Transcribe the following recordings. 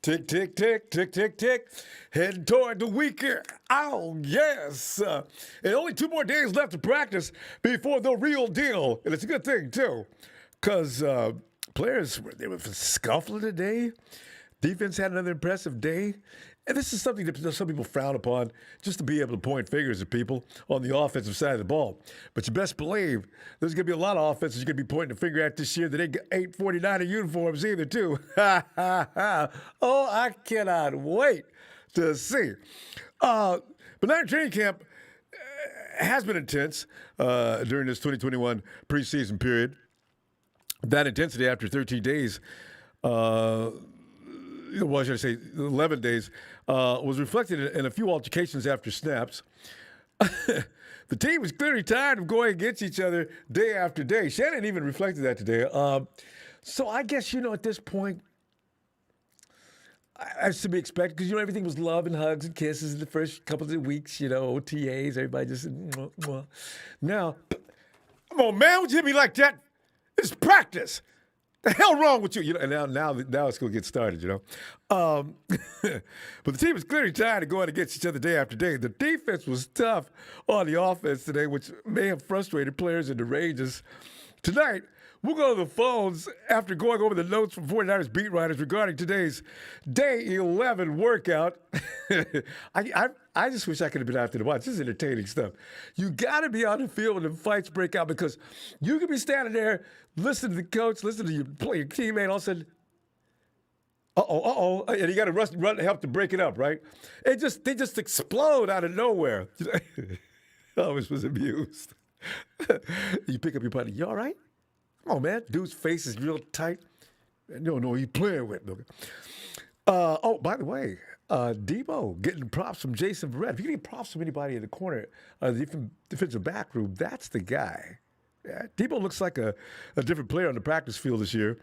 Tick, tick, tick, tick, tick, tick. Heading toward the weekend. Oh, yes. And only 2 more days left to practice before the real deal. And it's a good thing, too, because players, they were scuffling today. Defense had another impressive day. And this is something that some people frown upon, just to be able to point fingers at people on the offensive side of the ball. But you best believe there's going to be a lot of offenses you're going to be pointing the finger at this year that ain't 49er uniforms either, too. Oh, I cannot wait to see. But Niner training camp has been intense during this 2021 preseason period. That intensity after 13 days well, should I say 11 days, was reflected in a few altercations after snaps. The team was clearly tired of going against each other day after day. Shannon even reflected that today. So I guess, at this point, as to be expected, because, everything was love and hugs and kisses in the first couple of weeks, OTAs, everybody just mwah, mwah. Now, come on, man, would you hit me like that? It's practice. The hell wrong with you? And now it's going to get started, But the team is clearly tired of going against each other day after day. The defense was tough on the offense today, which may have frustrated players in the Rangers. Tonight, we'll go to the phones after going over the notes from 49ers beat writers regarding today's Day 11 workout. I just wish I could have been out there to watch. This is entertaining stuff. You got to be on the field when the fights break out, because you can be standing there listening to the coach, listening to your teammate, all of a sudden, and you got to run help to break it up, right? They just explode out of nowhere. I always was amused. You pick up your buddy, you all right? Come on, man. Dude's face is real tight. No, he's playing with me. By the way, Debo getting props from Jason Verrette. If you can get props from anybody in the corner, the defensive back room, that's the guy. Yeah, Debo looks like a different player on the practice field this year.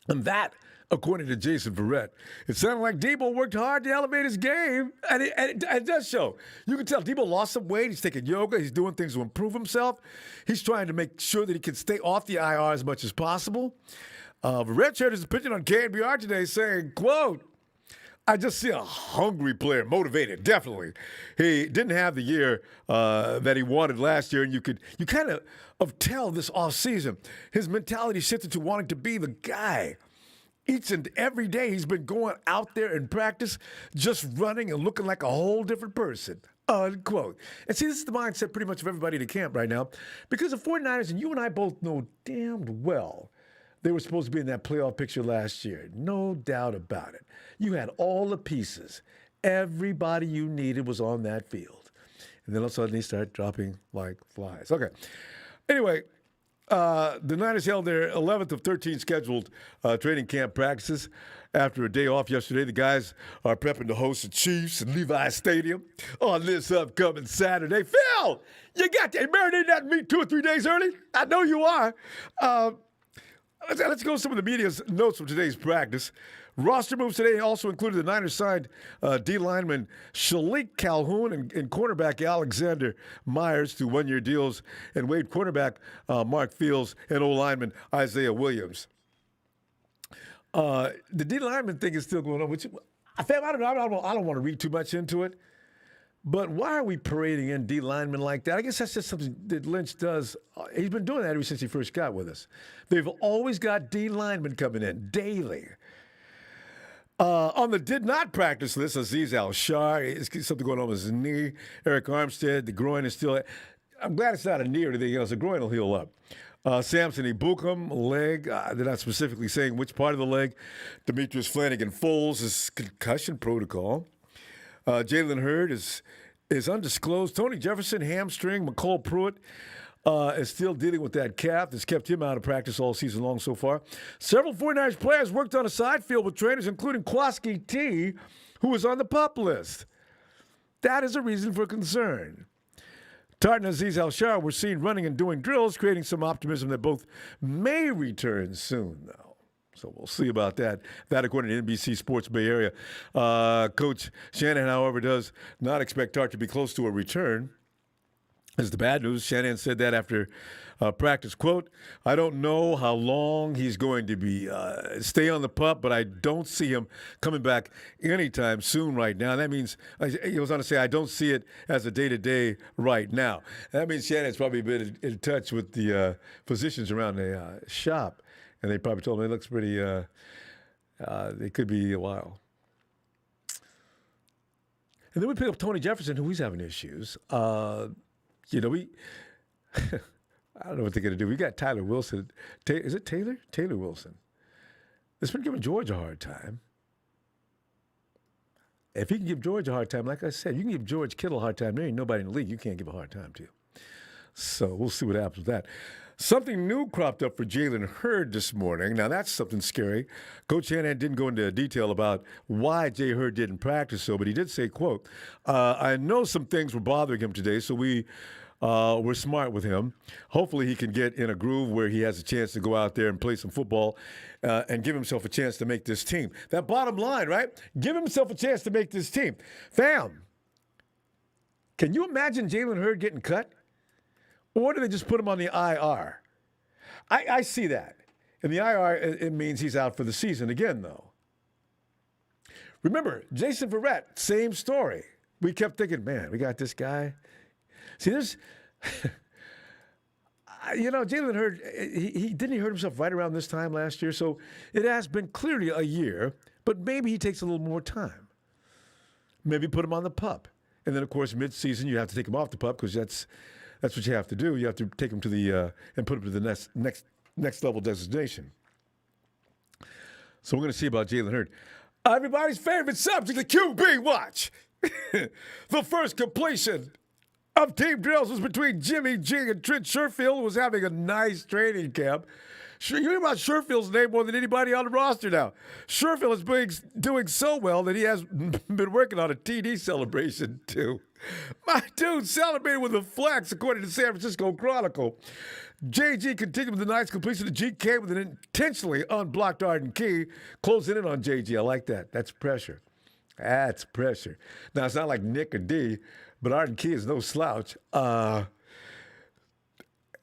And that, according to Jason Verrette, it sounded like Debo worked hard to elevate his game. And it does show. You can tell Debo lost some weight. He's taking yoga. He's doing things to improve himself. He's trying to make sure that he can stay off the IR as much as possible. Verrette shared his opinion on KNBR today, saying, quote, I just see a hungry player, motivated, definitely. He didn't have the year that he wanted last year, and you kind of tell this offseason, his mentality shifted to wanting to be the guy. Each and every day he's been going out there in practice, just running and looking like a whole different person, unquote. And see, this is the mindset pretty much of everybody in the camp right now, because the 49ers, and you and I both know damn well, they were supposed to be in that playoff picture last year. No doubt about it. You had all the pieces. Everybody you needed was on that field. And then all of a sudden they start dropping like flies. Okay. Anyway, the Niners held their 11th of 13 scheduled training camp practices after a day off yesterday. The guys are prepping to host the Chiefs in Levi Stadium on this upcoming Saturday. Phil, you marinated that meat 2 or 3 days early? I know you are. Let's go to some of the media's notes from today's practice. Roster moves today also included the Niners signed D lineman Shalik Calhoun and cornerback Alexander Myers to 1-year deals, and waived cornerback Mark Fields and O-lineman Isaiah Williams. The D lineman thing is still going on, which I don't want to read too much into it. But why are we parading in D linemen like that? I guess that's just something that Lynch does. He's been doing that ever since he first got with us. They've always got D linemen coming in daily. On the did not practice list, Azeez Al-Shar, is something going on with his knee. Eric Armstead, the groin is still. I'm glad it's not a knee or anything else. The groin will heal up. Samson Ebukam, leg. They're not specifically saying which part of the leg. Demetrius Flanagan-Foles is concussion protocol. Jalen Hurd is undisclosed. Tony Jefferson, hamstring. McCole Pruitt is still dealing with that calf that's kept him out of practice all season long so far. Several 49ers players worked on a side field with trainers, including Kwaski T, who was on the PUP list. That is a reason for concern. Tartan and Azeez Al-Shar were seen running and doing drills, creating some optimism that both may return soon, though. So we'll see about that. That, according to NBC Sports Bay Area. Coach Shanahan, however, does not expect Tart to be close to a return. This is the bad news. Shanahan said that after practice. Quote, I don't know how long he's going to be stay on the pup, but I don't see him coming back anytime soon right now. That means, he was on to say, I don't see it as a day-to-day right now. That means Shanahan's probably been in touch with the physicians around the shop, and they probably told him it looks pretty, it could be a while. And then we pick up Tony Jefferson, who he's having issues. I don't know what they're going to do. We got Tyler Wilson. Is it Taylor? Taylor Wilson. It's been giving George a hard time. If he can give George a hard time, like I said, you can give George Kittle a hard time. There ain't nobody in the league you can't give a hard time to. So we'll see what happens with that. Something new cropped up for Jalen Hurd this morning. Now, that's something scary. Coach Shanahan didn't go into detail about why Jay Hurd didn't practice, but he did say, quote, I know some things were bothering him today, so we're smart with him. Hopefully he can get in a groove where he has a chance to go out there and play some football and give himself a chance to make this team. That bottom line, right? Give himself a chance to make this team. Fam, can you imagine Jalen Hurd getting cut? Or do they just put him on the IR? I see that. And the IR, it means he's out for the season again, though. Remember, Jason Verrette, same story. We kept thinking, man, we got this guy. See, there's, Jalen Hurd, he hurt himself right around this time last year, so it has been clearly a year, but maybe he takes a little more time. Maybe put him on the pup. And then, of course, mid-season, you have to take him off the pup because that's what you have to do. You have to take him to the and put him to the next level designation. So we're going to see about Jalen Hurd. Everybody's favorite subject, the QB watch. The first completion of team drills was between Jimmy G and Trent Sherfield, who was having a nice training camp. You hear about Sherfield's name more than anybody on the roster now. Sherfield is doing so well that he has been working on a TD celebration, too. My dude celebrated with a flex, according to the San Francisco Chronicle. JG continued with the nice completion of GK with an intentionally unblocked Arden Key, closing in on JG. I like that. That's pressure. That's pressure. Now, it's not like Nick or D, but Arden Key is no slouch.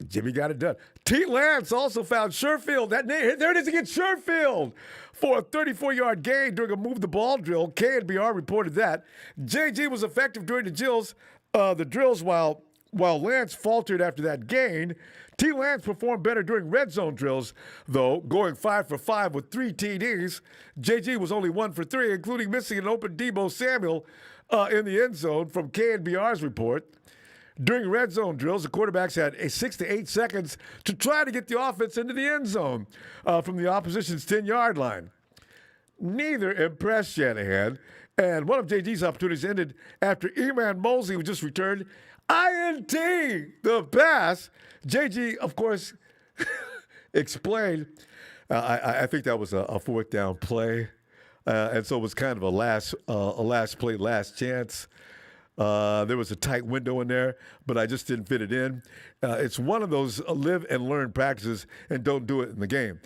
Jimmy got it done. T. Lance also found Sherfield. There it is against Sherfield for a 34-yard gain during a move the ball drill. KNBR reported that. JG was effective during the drills while Lance faltered after that gain. T. Lance performed better during red zone drills, though, going 5 for 5 with 3 TDs. JG was only 1 for 3, including missing an open Deebo Samuel in the end zone from KNBR's report. During red zone drills, the quarterbacks had 6 to 8 seconds to try to get the offense into the end zone from the opposition's 10-yard line. Neither impressed Shanahan, and one of JG's opportunities ended after Eman Mosley, who just returned INT, the pass. JG, of course, explained, I think that was a fourth down play, and so it was kind of a last play, last chance. There was a tight window in there, but I just didn't fit it in. It's one of those live and learn practices, and don't do it in the game.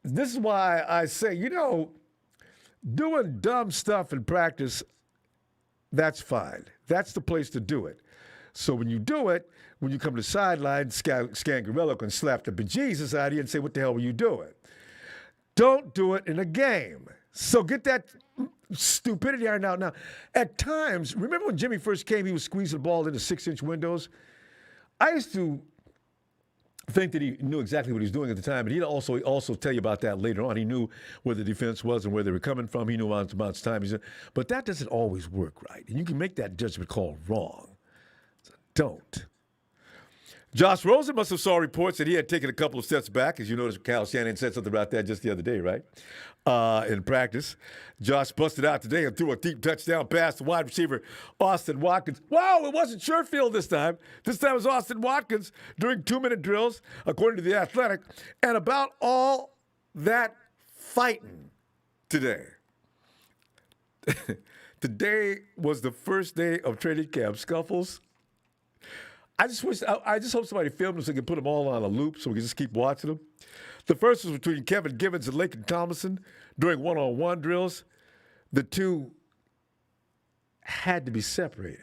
This is why I say, doing dumb stuff in practice, that's fine. That's the place to do it. So when you do it, when you come to the sideline, Scangarello can slap the bejesus out of you and say, what the hell were you doing? Don't do it in a game. So get that stupidity ironed out now. At times, remember when Jimmy first came, he was squeezing the ball into 6-inch windows? I used to think that he knew exactly what he was doing at the time, but he'd also tell you about that later on. He knew where the defense was and where they were coming from. He knew how much time he's in. But that doesn't always work right. And you can make that judgment call wrong. So don't. Josh Rosen must have saw reports that he had taken a couple of steps back. As you noticed, Kyle Shanahan said something about that just the other day, right? In practice. Josh busted out today and threw a deep touchdown pass to wide receiver Austin Watkins. Wow, it wasn't Sherfield this time. This time it was Austin Watkins during 2-minute drills, according to The Athletic. And about all that fighting today. Today was the first day of training camp. Scuffles, I just hope somebody filmed them so we can put them all on a loop so we can just keep watching them. The first was between Kevin Givens and Lakin Tomlinson during one-on-one drills. The two had to be separated.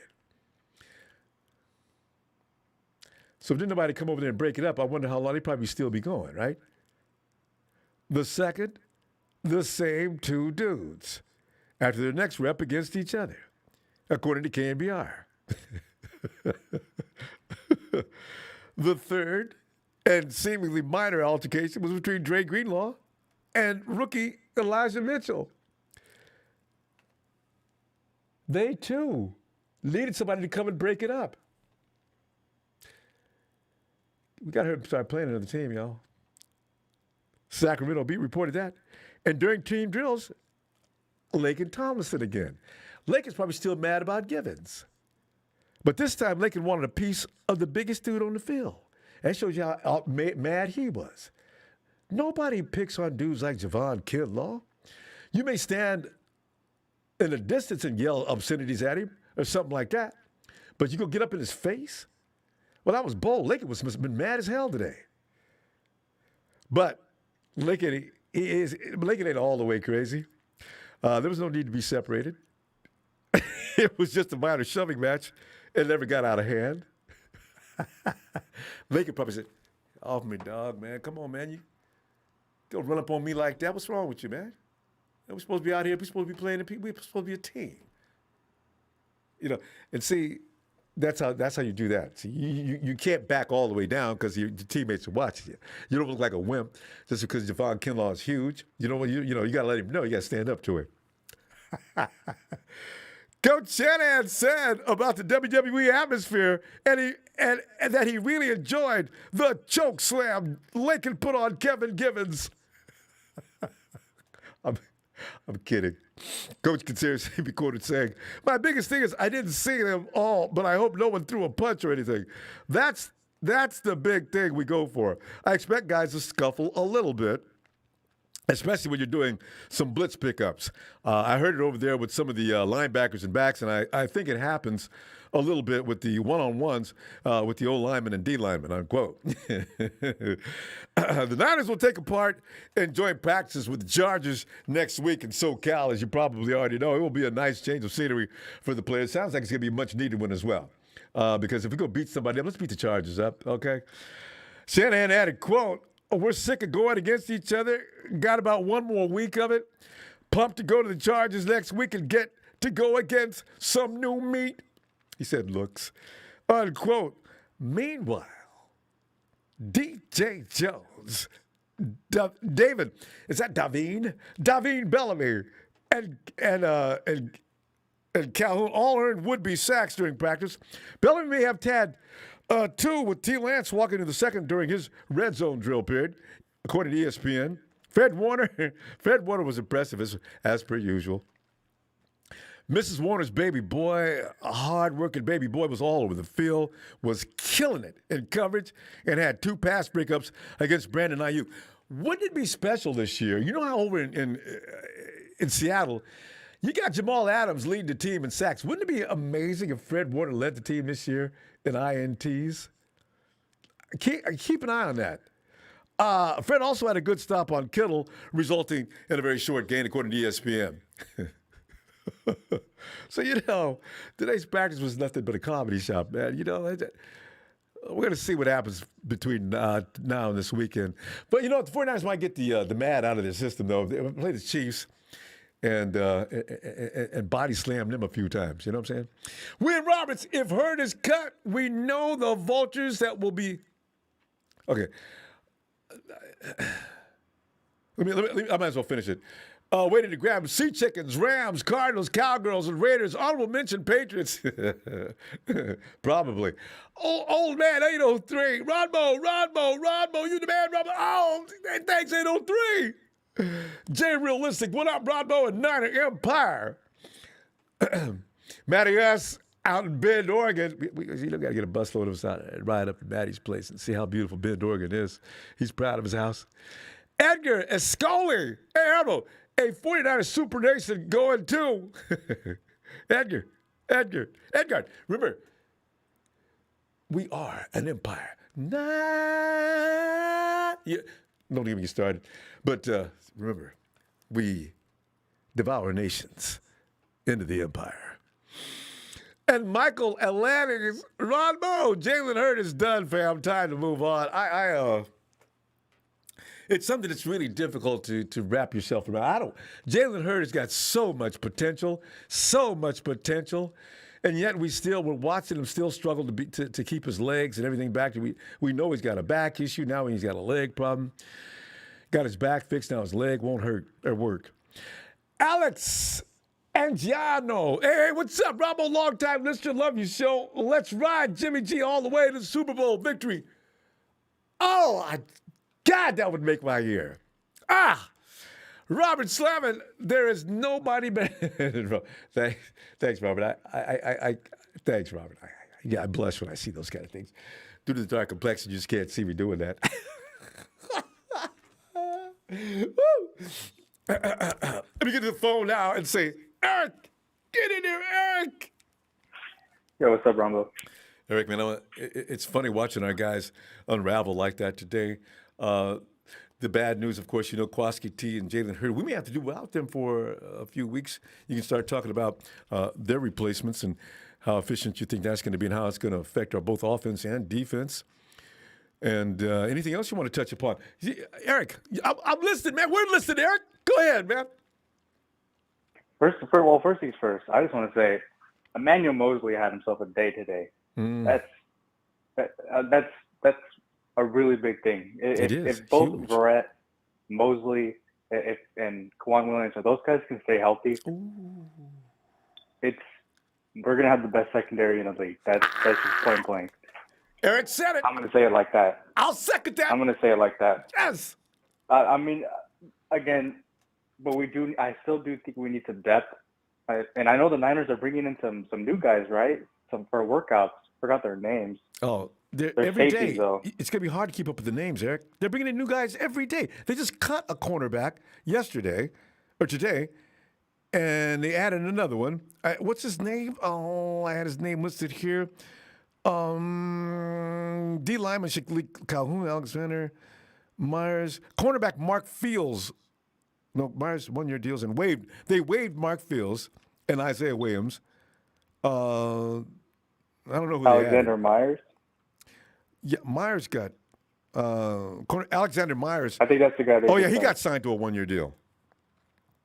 So if didn't nobody come over there and break it up, I wonder how long they'd probably still be going, right? The second, the same two dudes after their next rep against each other, according to KNBR. The third and seemingly minor altercation was between Dre Greenlaw and rookie Elijah Mitchell. They, too, needed somebody to come and break it up. We got to start playing another team, y'all. Sacramento Beat reported that. And during team drills, Lakin Tomlinson again. Lakin's probably still mad about Givens. But this time, Lakin wanted a piece of the biggest dude on the field. That shows you how mad he was. Nobody picks on dudes like Javon Kinlaw. You may stand in the distance and yell obscenities at him or something like that, but you go get up in his face? Well, that was bold. Lakin must have been mad as hell today. But Lakin ain't all the way crazy. There was no need to be separated. It was just a minor shoving match. It never got out of hand. Lakin probably said, off me, dog, man. Come on, man. You don't run up on me like that. What's wrong with you, man? We're supposed to be out here. We're supposed to be playing. We're supposed to be a team. You know, and see, that's how you do that. See, you can't back all the way down because your teammates are watching you. You don't look like a wimp just because Javon Kinlaw is huge. You know, you got to let him know. You got to stand up to him. Coach Shanahan said about the WWE atmosphere and that he really enjoyed the choke slam Lakin put on Kevin Givens. I'm kidding. Coach can seriously be quoted saying, "My biggest thing is I didn't see them all, but I hope no one threw a punch or anything." That's the big thing we go for. I expect guys to scuffle a little bit, especially when you're doing some blitz pickups. I heard it over there with some of the linebackers and backs, and I think it happens a little bit with the one-on-ones with the O-linemen and D-linemen, unquote. The Niners will take a part in joint practices with the Chargers next week in SoCal, as you probably already know. It will be a nice change of scenery for the players. Sounds like it's going to be a much-needed one as well. Because if we go beat somebody up, let's beat the Chargers up, okay? Shanahan added, quote, "We're sick of going against each other. Got about one more week of it. Pumped to go to the Chargers next week and get to go against some new meat." He said, looks, unquote. Meanwhile, DJ Jones, David, is that Davine? Davine Bellamy and Calhoun all earned would-be sacks during practice. Bellamy may have had two with T. Lance walking into the second during his red zone drill period, according to ESPN. Fred Warner was impressive as per usual. Mrs. Warner's baby boy, a hard-working baby boy, was all over the field, was killing it in coverage, and had two pass breakups against Brandon Ayuk. Wouldn't it be special this year? You know how over in Seattle, you got Jamal Adams leading the team in sacks. Wouldn't it be amazing if Fred Warner led the team this year in INTs? Keep an eye on that. Fred also had a good stop on Kittle, resulting in a very short gain, according to ESPN. So, today's practice was nothing but a comedy shop, man. We're going to see what happens between now and this weekend. But, the 49ers might get the mad out of their system, though. They play the Chiefs and body slam them a few times. You know what I'm saying? Win Roberts, if Hurd is cut, we know the vultures that will be. Okay. I might as well finish it. Waiting to grab Sea Chickens, Rams, Cardinals, Cowgirls, and Raiders. Honorable mention Patriots. Probably. Old man 803. Ronbo, you the man, Ronbo. Oh, thanks 803. Jay Realistic, what up, Ronbo and Niner Empire? Matty S. out in Bend, Oregon. We got to get a busload of us out and ride up to Matty's place and see how beautiful Bend, Oregon is. He's proud of his house. Edgar Escoli. Hey, Arnold. A 49er Super Nation going too. Edgar. Remember, We are an empire. Yeah, don't even get started. But remember, we devour nations into the empire. And Michael Atlantic's Ronbo, Jalen Hurts is done, fam. Time to move on. It's something that's really difficult to wrap yourself around. Jalen Hurts has got so much potential, and yet we're watching him still struggle to keep his legs and everything back. We know he's got a back issue now. He's got a leg problem. Got his back fixed now. His leg won't hurt or work. Alex Angiano. Hey, what's up, Ronbo? Long-time listener. Love your show. Let's ride Jimmy G all the way to the Super Bowl victory. God, that would make my year. Robert Slavin, there is nobody better. Thanks, Robert. Thanks, Robert. I blush when I see those kind of things. Due to the dark complexion, you just can't see me doing that. Let me get to the phone now and say, Eric, get in there, Eric. Yo, what's up, Ronbo? Eric, man, it's funny watching our guys unravel like that today. The bad news, of course, Kwaski T and Jalen Hurts. We may have to do without them for a few weeks. You can start talking about their replacements and how efficient you think that's going to be and how it's going to affect our both offense and defense. And anything else you want to touch upon? Eric, I'm listening, man. We're listening, Eric. Go ahead, man. First things first. I just want to say, Emmanuel Mosley had himself a day today. That's a really big thing. If both huge. Verrette, Mosley, and Kwan Williams, if those guys can stay healthy, we're gonna have the best secondary in the league. That's just point blank. Eric said it. I'm gonna say it like that. I'll second that. I'm gonna say it like that. Yes. Again, but I still do think we need some depth. And I know the Niners are bringing in some new guys, right? Some for workouts. Forgot their names. Oh, they're every day. Though. It's going to be hard to keep up with the names, Eric. They're bringing in new guys every day. They just cut a cornerback today, and they added another one. What's his name? Oh, I had his name listed here. D. Lyman, Shaquille Calhoun, Alexander, Myers, cornerback Mark Fields. No, Myers 1-year deals and waived. They waived Mark Fields and Isaiah Williams. I don't know who Alexander Myers. Yeah, Myers got Alexander Myers. I think that's the guy. He got signed to a 1-year deal.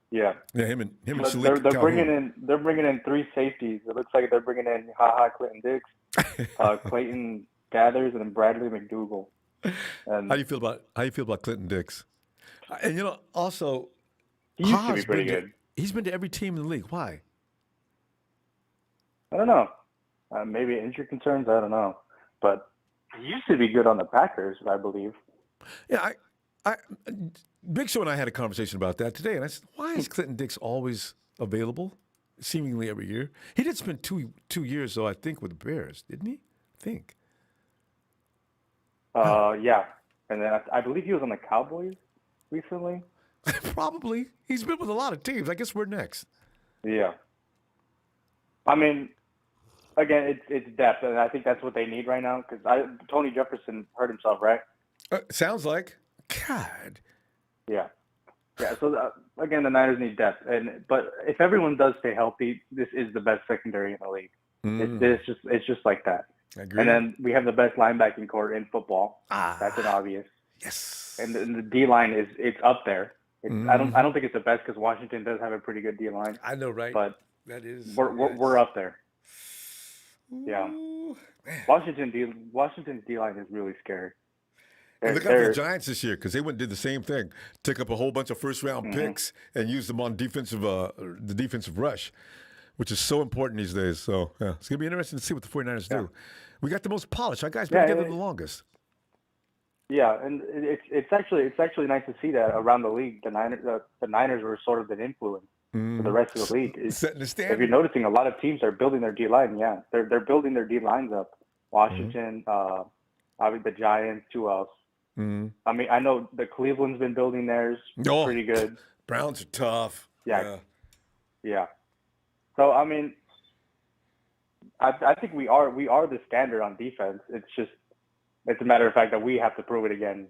Yeah. Yeah, him and they're bringing in 3 safeties. It looks like they're bringing in Clinton Dix, Clayton Gathers, and then Bradley McDougal. And how do you feel about Clinton Dix? And also, he used to be pretty good. He's been to every team in the league. Why? I don't know. Maybe injury concerns. I don't know. But he used to be good on the Packers, I believe. Yeah, Big Show and I had a conversation about that today, and I said, why is Clinton Dix always available, seemingly every year? He did spend two years, though, I think, with the Bears, didn't he? I think. Yeah. And then I believe he was on the Cowboys recently. Probably. He's been with a lot of teams. I guess we're next. Yeah. I mean, again, it's depth, and I think that's what they need right now. Because Tony Jefferson hurt himself, right? Sounds like. God. Yeah. Yeah. So again, the Niners need depth, but if everyone does stay healthy, this is the best secondary in the league. It's just like that. I agree. And then we have the best linebacking core in football. That's an obvious. Yes. And the D line it's up there. I don't think it's the best because Washington does have a pretty good D line. I know, right? But that is we're up there. Yeah. Ooh, Washington's D line is really scary. And look out for the Giants this year because they went and did the same thing. Took up a whole bunch of first-round picks and used them on the defensive rush, which is so important these days. So yeah, it's going to be interesting to see what the 49ers do. We got the most polished. Our guys been together the longest. Yeah, and it's actually nice to see that around the league. The Niners were sort of an influence for the rest of the league. Setting the standard. If you're noticing, a lot of teams are building their D line. Yeah, they're building their D lines up. Washington, obviously the Giants. Who else? I mean, I know the Cleveland's been building theirs pretty good. Browns are tough. Yeah. So I mean, I think we are the standard on defense. It's a matter of fact that we have to prove it again.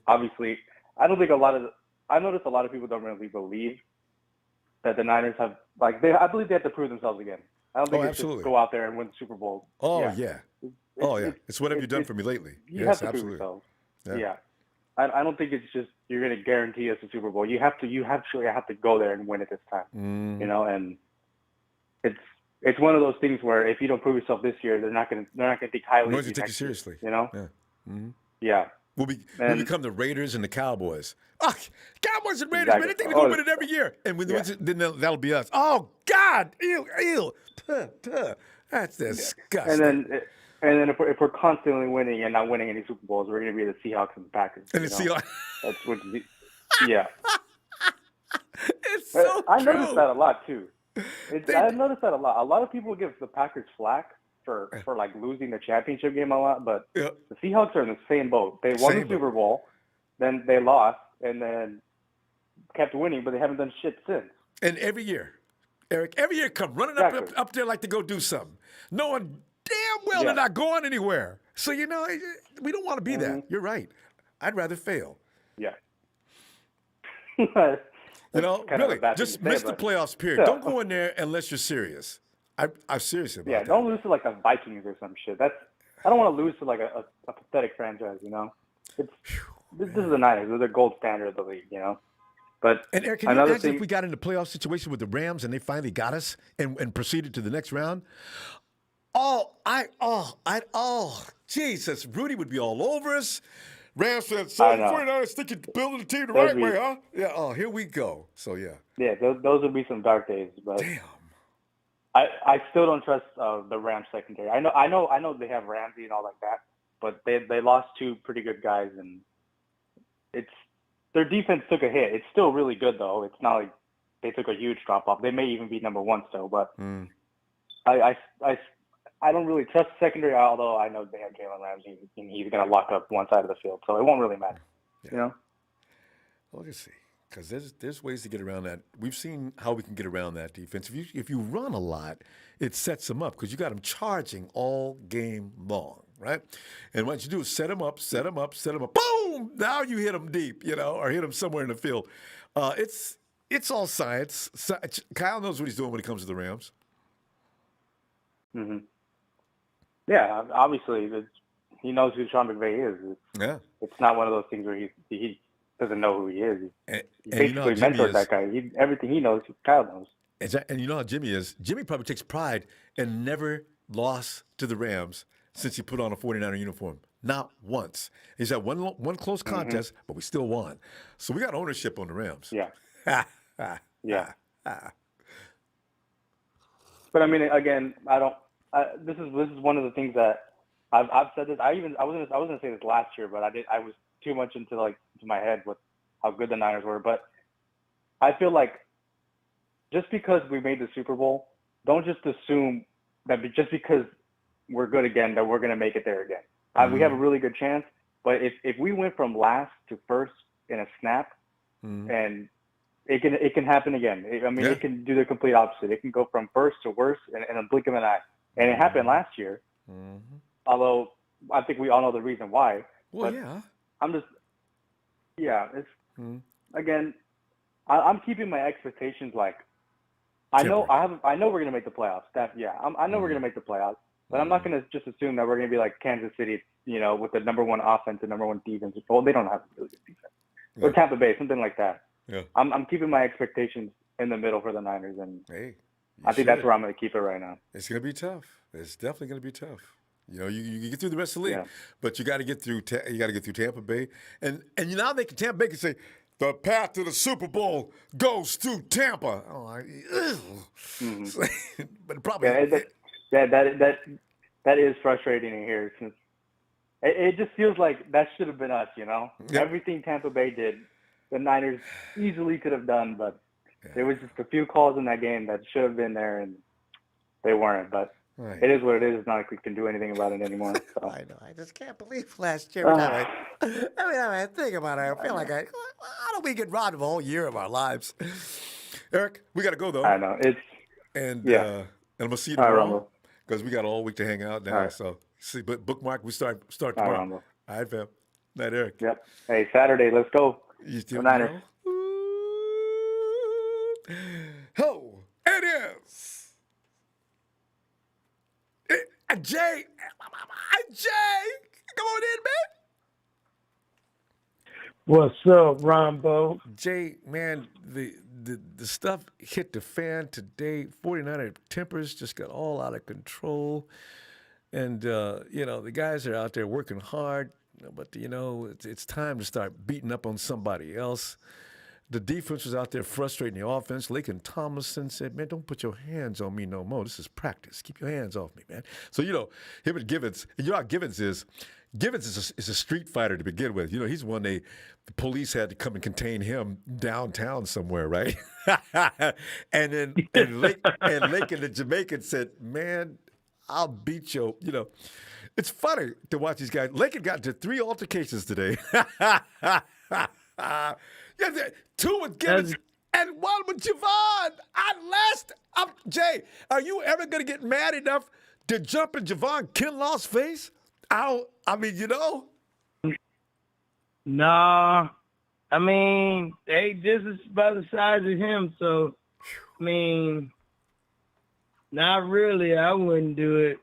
Obviously, I notice a lot of people don't really believe that the Niners have I believe they have to prove themselves again. I don't think it's just go out there and win the Super Bowl. Oh yeah. It's what have you done for me lately? You have to prove yourself. Yeah. I don't think it's just you're going to guarantee us a Super Bowl. You have to go there and win it this time. And it's one of those things where if you don't prove yourself this year, they're not going to think highly of you. Take you seriously. Yeah. We'll become the Raiders and the Cowboys. Oh, Cowboys and Raiders, man, they think they're going to win it every year. And then that'll be us. Oh, God. Ew. That's disgusting. And then if we're constantly winning and not winning any Super Bowls, we're going to be the Seahawks and the Packers. And the Seahawks. That's what. Yeah. It's so I noticed that a lot too. I noticed that a lot. A lot of people give the Packers flack for like losing the championship game a lot, but the Seahawks are in the same boat. They won the Super Bowl, then they lost, and then kept winning, but they haven't done shit since. And every year, Eric, come running up there like to go do something, knowing damn well they're not going anywhere. So we don't want to be that. You're right. I'd rather fail. Yeah. Really, just miss the playoffs, period. Don't go in there unless you're serious. I'm serious about that. Yeah, don't lose to like the Vikings or some shit. I don't want to lose to like a pathetic franchise, This is the Niners. They're the gold standard of the league, But and Eric, can you imagine if we got in the playoff situation with the Rams and they finally got us and proceeded to the next round? Jesus, Rudy would be all over us. Rams said, so 49ers think you're building the team the right way, huh? Yeah, here we go. So, yeah. Yeah, those would be some dark days. But damn. I still don't trust the Rams secondary. I know they have Ramsey and all like that, but they lost two pretty good guys, and their defense took a hit. It's still really good, though. It's not like they took a huge drop-off. They may even be number one still, but I don't really trust the secondary, although I know they have Jalen Ramsey, and he's going to lock up one side of the field, so it won't really matter, Well, let's see, because there's ways to get around that. We've seen how we can get around that defense. If you run a lot, it sets them up because you got them charging all game long, right? And what you do is set them up. Boom! Now you hit them deep, or hit them somewhere in the field. It's all science. Kyle knows what he's doing when it comes to the Rams. Mm-hmm. Yeah, obviously, he knows who Sean McVay is. It's not one of those things where he doesn't know who he is. He basically mentored that guy. Everything he knows, Kyle knows. And you know how Jimmy is? Jimmy probably takes pride and never lost to the Rams since he put on a 49er uniform. Not once. He's had one close contest, but we still won. So we got ownership on the Rams. Yeah. Yeah. But I mean, again, this is one of the things that I've said this. I was gonna say this last year, but I was too much into my head with how good the Niners were. But I feel like just because we made the Super Bowl, don't just assume that just because we're good again that we're gonna make it there again. We have a really good chance, but if we went from last to first in a snap, and it can happen again. It can do the complete opposite. It can go from first to worst in a blink of an eye. And it happened last year, although I think we all know the reason why. Well, yeah. Again, I'm keeping my expectations I know we're gonna make the playoffs. I know we're gonna make the playoffs, but I'm not gonna just assume that we're gonna be like Kansas City, with the number one offense and number one defense. Well, they don't have a really good defense. Or Tampa Bay, something like that. Yeah. I'm keeping my expectations in the middle for the Niners, and I think that's where I'm going to keep it right now. It's going to be tough. It's definitely going to be tough. You get through the rest of the league, but you got to get through. You got to get through Tampa Bay, and Tampa Bay can say the path to the Super Bowl goes through Tampa. But probably that is frustrating to hear, since it just feels like that should have been us. Everything Tampa Bay did, the Niners easily could have done, but there was just a few calls in that game that should have been there, and they weren't. But it is what it is. It's not like we can do anything about it anymore. So. I know. I just can't believe last year. I think about it, I feel like how do we get robbed of a whole year of our lives? Eric, we got to go, though. I know. And I'm going to see you tomorrow. because we got all week to hang out now. right. So see, but bookmark, we start All right, tomorrow. Ronbo. All right, fam. Night, Eric. Yep. Hey, Saturday, let's go. You still, Go Niners. Ho, it is. Jay, come on in, man. What's up, Ronbo? Jay, man, the stuff hit the fan today. 49er tempers just got all out of control. And, the guys are out there working hard, but, it's time to start beating up on somebody else. The defense was out there frustrating the offense. Lakin Tomlinson said, man, don't put your hands on me no more. This is practice. Keep your hands off me, man. So, him and Givens, you know how Givens is? Givens is a street fighter to begin with. He's one the police had to come and contain him downtown somewhere, right? and Lakin the Jamaican said, man, I'll beat you. It's funny to watch these guys. Lakin got into 3 altercations today. Two with Givens and one with Javon. Jay, are you ever going to get mad enough to jump in Javon Kinlaw's face? Nah. I mean, they just is about the size of him, so I mean, not really. I wouldn't do it.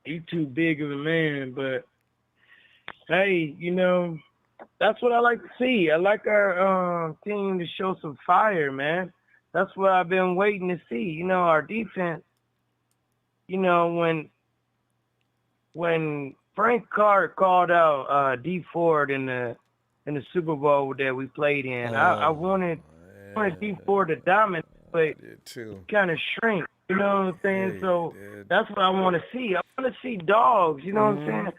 He's too big of a man, but hey, that's what I like to see. I like our team to show some fire, man. That's what I've been waiting to see. Our defense. When Frank Clark called out D Ford in the Super Bowl that we played in, I wanted D Ford to dominate, but kind of shrink. You know what I'm saying? So that's what I want to see. I want to see dogs. You know what I'm saying?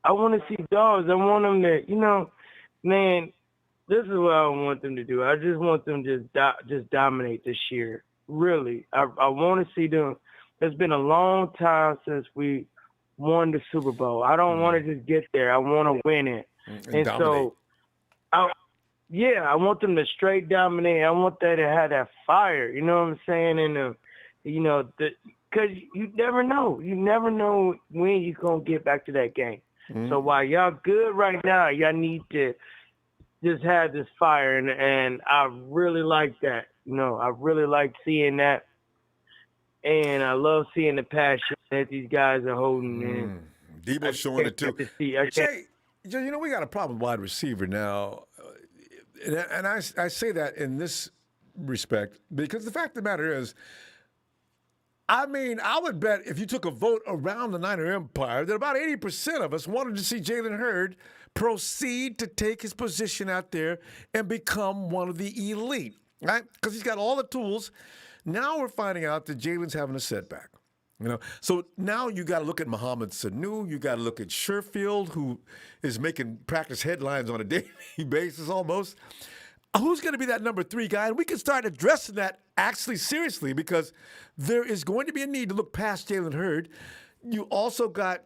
I want to see dogs. I want them to, man. This is what I want them to do. I just want them to just dominate this year. Really, I want to see them. It's been a long time since we won the Super Bowl. I don't want to just get there. I want to win it. And so, I want them to straight dominate. I want them to have that fire. You know what I'm saying? And because you never know. You never know when you're gonna get back to that game. So while y'all good right now, y'all need to just have this fire, and I really like that. I really like seeing that, and I love seeing the passion that these guys are holding. And Debo's showing it too. Jay, we got a problem wide receiver now, and I say that in this respect because the fact of the matter is, I would bet if you took a vote around the Niner Empire that about 80% of us wanted to see Jalen Hurd proceed to take his position out there and become one of the elite, right? Because he's got all the tools. Now we're finding out that Jalen's having a setback. So now you got to look at Mohamed Sanu. You got to look at Sherfield, who is making practice headlines on a daily basis almost. Who's going to be that number 3 guy? And we can start addressing that actually seriously because there is going to be a need to look past Jalen Hurd. You also got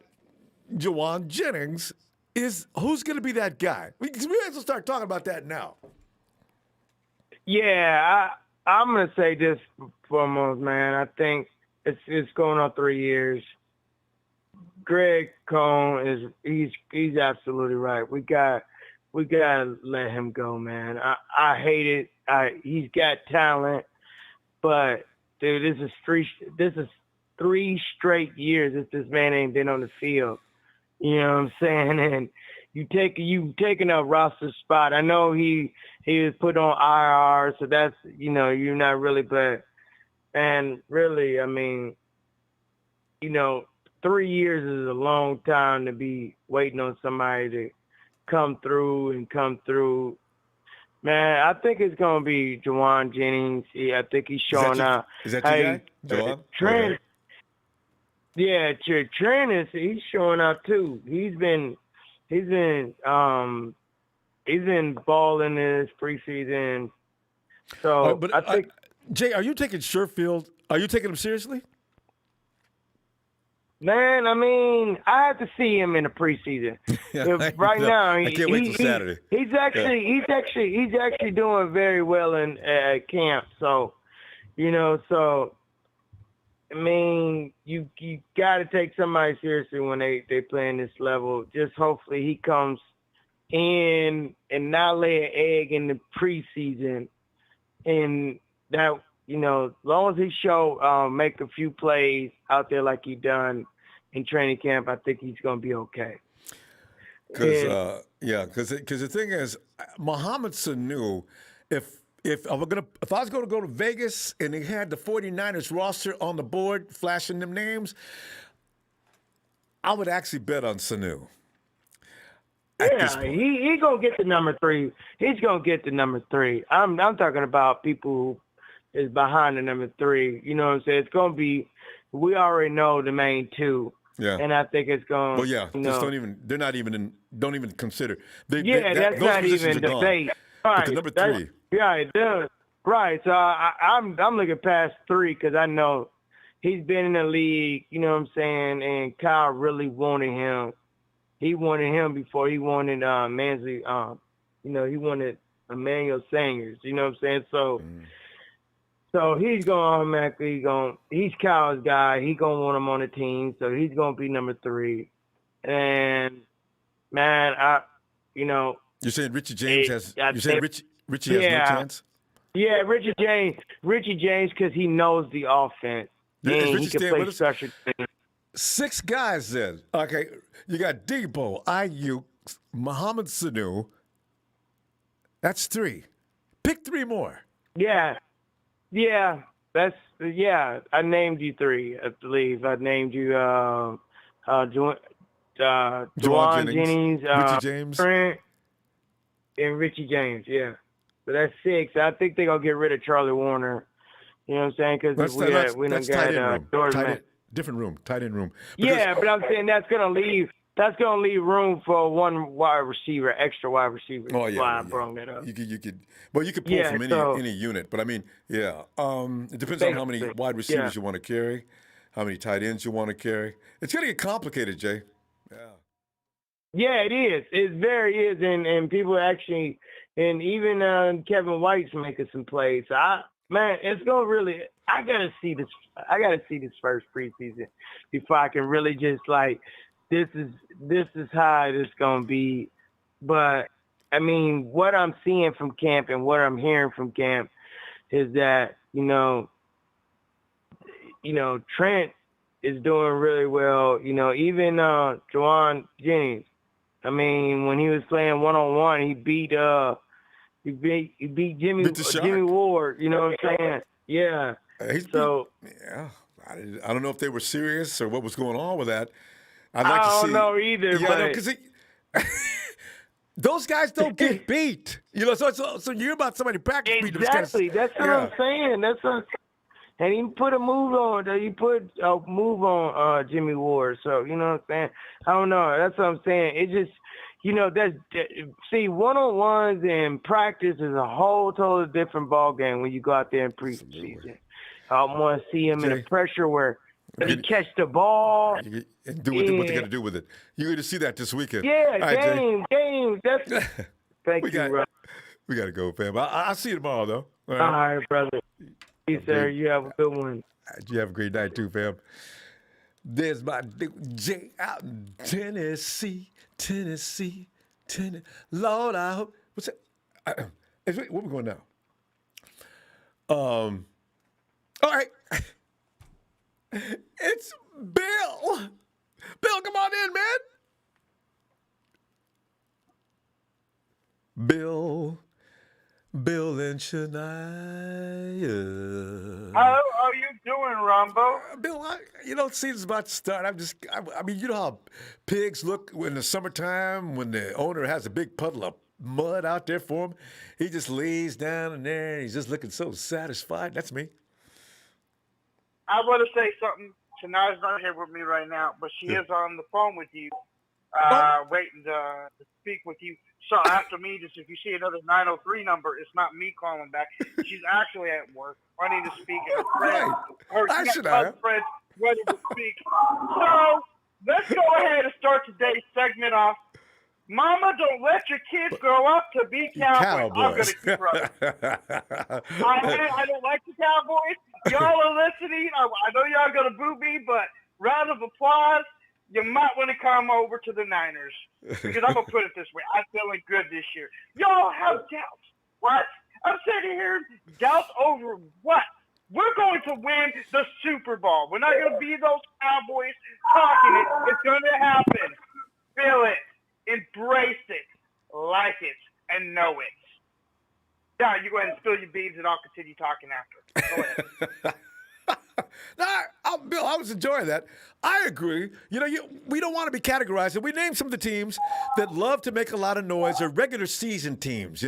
Jawan Jennings. Who's going to be that guy? We might as well start talking about that now. Yeah, I'm going to say this foremost, man. I think it's going on 3 years. Greg Cohn he's absolutely right. We gotta let him go, man. I hate it. He's got talent, but dude, this is 3 straight years that this man ain't been on the field. You know what I'm saying? And you've taken a roster spot. I know he was put on IR, so that's you're not really, but and really, 3 years is a long time to be waiting on somebody to come through. Man, I think it's going to be Jawan Jennings. I think he's showing out. Is that your guy? Jawan? Trent, yeah, Trent he's showing out too. He's been balling this preseason. So I think Jay, are you taking Sherfield? Are you taking him seriously? Man, I have to see him in the preseason. Right now, I can't wait till Saturday. He's actually doing very well in camp. So, I mean, you got to take somebody seriously when they playing this level. Just hopefully he comes in and not lay an egg in the preseason, and that, you know, as long as he make a few plays out there like he done in training camp, I think he's gonna be okay. Because the thing is, Mohamed Sanu, if I was going to go to Vegas and they had the 49ers roster on the board flashing them names, I would actually bet on Sanu. Yeah, he gonna get the number 3. He's gonna get the number 3. I'm talking about people who is behind the number 3. You know what I'm saying? It's gonna be. We already know the main 2. Yeah. And I think it's going. Well, yeah. Just they're not even in. Don't even consider. That's not even debate. Right. But the number 3. Yeah, it does. Right. So I'm looking past 3 because I know he's been in the league. You know what I'm saying? And Kyle really wanted him. He wanted him before he wanted Mansley. You know, he wanted Emmanuel Sanders. You know what I'm saying? So. So he's going to he's Kyle's guy. He's going to want him on the team. So he's going to be number 3. And, man, You're saying Richie James Richie has no chance? Yeah, Richie James, because he knows the offense. And he can play special things. 6 guys then. Okay, you got Debo, Ayuk, Mohamed Sanu. That's 3. Pick 3 more. Yeah. Yeah, I named you 3, I believe. I named you Juwan Jennings, Richie James, Trent, and Richie James. Yeah, so that's 6. I think they're gonna get rid of Charlie Warner. You know what I'm saying? Because we don't got Jordan. Different room, tight end room. Yeah, but I'm saying that's gonna leave room for one extra wide receiver. Oh yeah, I brought that up. You could pull from any unit, but I mean, yeah, it depends on how many wide receivers you want to carry, how many tight ends you want to carry. It's gonna get complicated, Jay. Yeah. Yeah, it is. It very is, and people actually, and even Kevin White's making some plays. So it's gonna really. I gotta see this first preseason before I can really just like. This is how it's gonna be, but I mean, what I'm seeing from camp and what I'm hearing from camp is that you know, Trent is doing really well. You know, even Juwan Jennings. I mean, when he was playing 1-on-1, he beat Jimmy Ward. You know what I'm saying? Yeah. I don't know if they were serious or what was going on with that. I don't know either. Yeah, because those guys don't get beat. You know, so you're about somebody practice beating them. Exactly. That's what I'm saying. And he put a move on. He put a move on Jimmy Ward. So you know what I'm saying. I don't know. That's what I'm saying. It just, see, 1-on-ones and practice is a whole totally different ball game when you go out there in preseason. I want to see him in a pressure where. He catch the ball and do what they got to do with it. You're going to see that this weekend. Yeah, right, game. That's thank you, bro. We got to go, fam. I'll see you tomorrow, though. All right, brother. Peace, sir. You have a good one. You have a great night, too, fam. There's my dude Jay out in Tennessee. Lord, I hope. What's that? Where we going now? All right. It's Bill. Bill, come on in, man. Bill and Shania. How are you doing, Ronbo? Bill, season's about to start. I mean, you know how pigs look in the summertime when the owner has a big puddle of mud out there for him? He just lays down in there and he's just looking so satisfied. That's me. I want to say something. Shania's not here with me right now, but she is on the phone with you, waiting to speak with you. So after me, just if you see another 903 number, it's not me calling back. She's actually at work, ready to speak. Her friend ready to speak. So let's go ahead and start today's segment off. Mama, don't let your kids grow up to be cowboys. I'm going to keep running. I don't like the Cowboys. y'all are listening. I know y'all going to boo me, but round of applause. You might want to come over to the Niners. Because I'm going to put it this way. I'm feeling good this year. Y'all have doubts. What? I'm sitting here, doubts over what? We're going to win the Super Bowl. We're not going to be those Cowboys talking it. It's going to happen. Feel it. Embrace it. Like it. And know it. Yeah, you go ahead and spill your beans and I'll continue talking after. Go ahead. Bill, I was enjoying that. I agree. We don't want to be categorized. And we named some of the teams that love to make a lot of noise. They're regular season teams,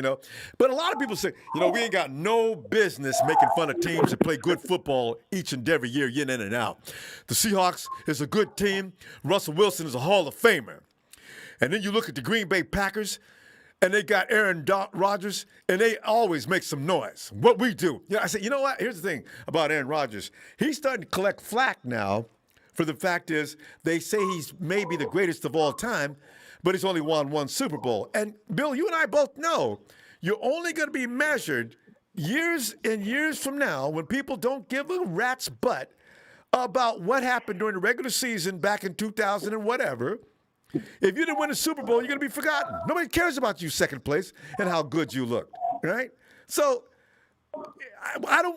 But a lot of people say, we ain't got no business making fun of teams that play good football each and every year in and out. The Seahawks is a good team. Russell Wilson is a Hall of Famer. And then you look at the Green Bay Packers, and they got Rodgers, and they always make some noise. What we do. I said, you know what? Here's the thing about Aaron Rodgers. He's starting to collect flack now for the fact is they say he's maybe the greatest of all time, but he's only won one Super Bowl. And, Bill, you and I both know you're only going to be measured years and years from now when people don't give a rat's butt about what happened during the regular season back in 2000 and whatever. If you didn't win a Super Bowl, you're going to be forgotten. Nobody cares about you second place and how good you looked, right? So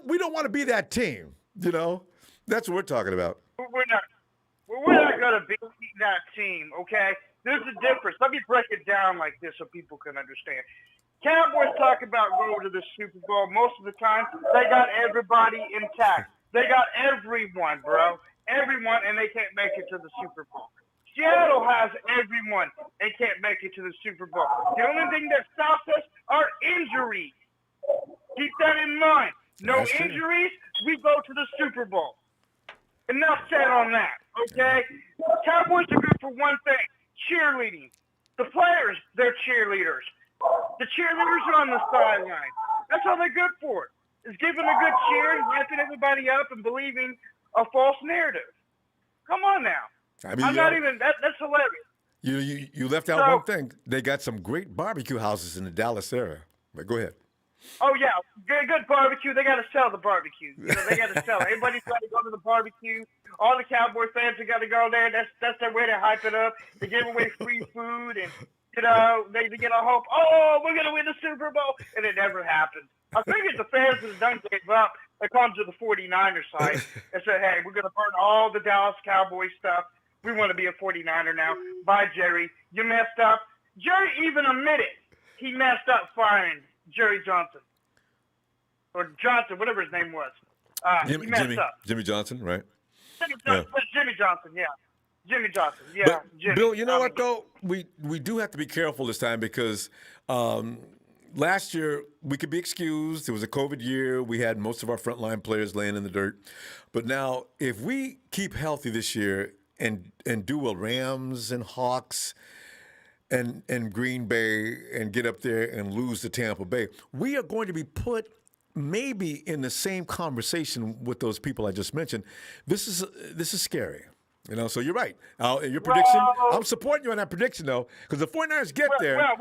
we don't want to be that team, That's what we're talking about. We're not going to be that team, okay? There's a difference. Let me break it down like this so people can understand. Cowboys talk about going to the Super Bowl. Most of the time, they got everybody intact. They got everyone, bro. Everyone, and they can't make it to the Super Bowl. Seattle has everyone and can't make it to the Super Bowl. The only thing that stops us are injuries. Keep that in mind. No injuries, we go to the Super Bowl. Enough said on that, okay? Cowboys are good for one thing, cheerleading. The players, they're cheerleaders. The cheerleaders are on the sideline. That's all they're good for. Is giving a good cheer and hyping everybody up and believing a false narrative. Come on now. I mean, I'm not even, that's hilarious. You left out one thing. They got some great barbecue houses in the Dallas area. But go ahead. Oh, yeah. Good barbecue. They got to sell the barbecue. They got to sell it. Everybody's got to go to the barbecue. All the Cowboy fans have got to go there. That's their way to hype it up. They give away free food and, they get a hope, we're going to win the Super Bowl. And it never happens. I figured the fans have done gave up. They come to the 49er side and said, hey, we're going to burn all the Dallas Cowboy stuff. We want to be a 49er now. Bye, Jerry. You messed up. Jerry even admitted he messed up firing Jerry Johnson. Or Johnson, whatever his name was. He messed up. Jimmy Johnson, right? Jimmy Johnson, yeah. Jimmy Johnson, yeah. But, Jimmy. Bill, you know what, though? We do have to be careful this time because last year we could be excused. It was a COVID year. We had most of our frontline players laying in the dirt. But now, if we keep healthy this year and do a Rams and Hawks and Green Bay and get up there and lose to Tampa Bay, we are going to be put maybe in the same conversation with those people I just mentioned. This is scary. So you're right. Your prediction, I'm supporting you on that prediction, though, because the 49ers get there. I'm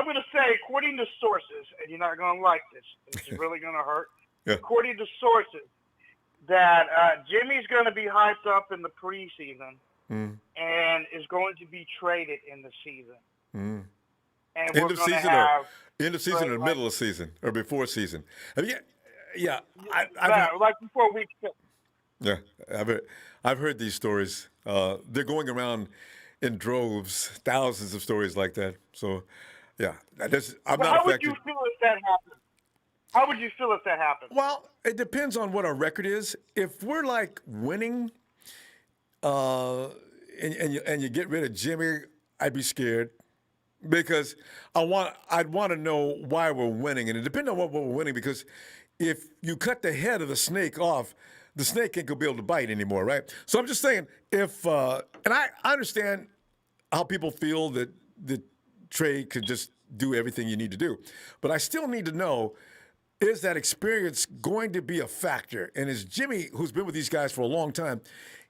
going to say, according to sources, and you're not going to like this, it's really going to hurt. Yeah. According to sources, that Jimmy's going to be hyped up in the preseason and is going to be traded in the season. And end of season or middle of season or before season? Like before week 6. Yeah, I've heard these stories. They're going around in droves, thousands of stories like that. So, yeah, I'm not affected. How would you feel if that happened? How would you feel if that happened? Well, it depends on what our record is. If we're like winning, and you get rid of Jimmy, I'd be scared because I'd want to know why we're winning, and it depends on what we're winning. Because if you cut the head of the snake off, the snake ain't gonna be able to bite anymore, right? So I'm just saying, if and I understand how people feel that the trade could just do everything you need to do, but I still need to know. Is that experience going to be a factor? And is Jimmy, who's been with these guys for a long time,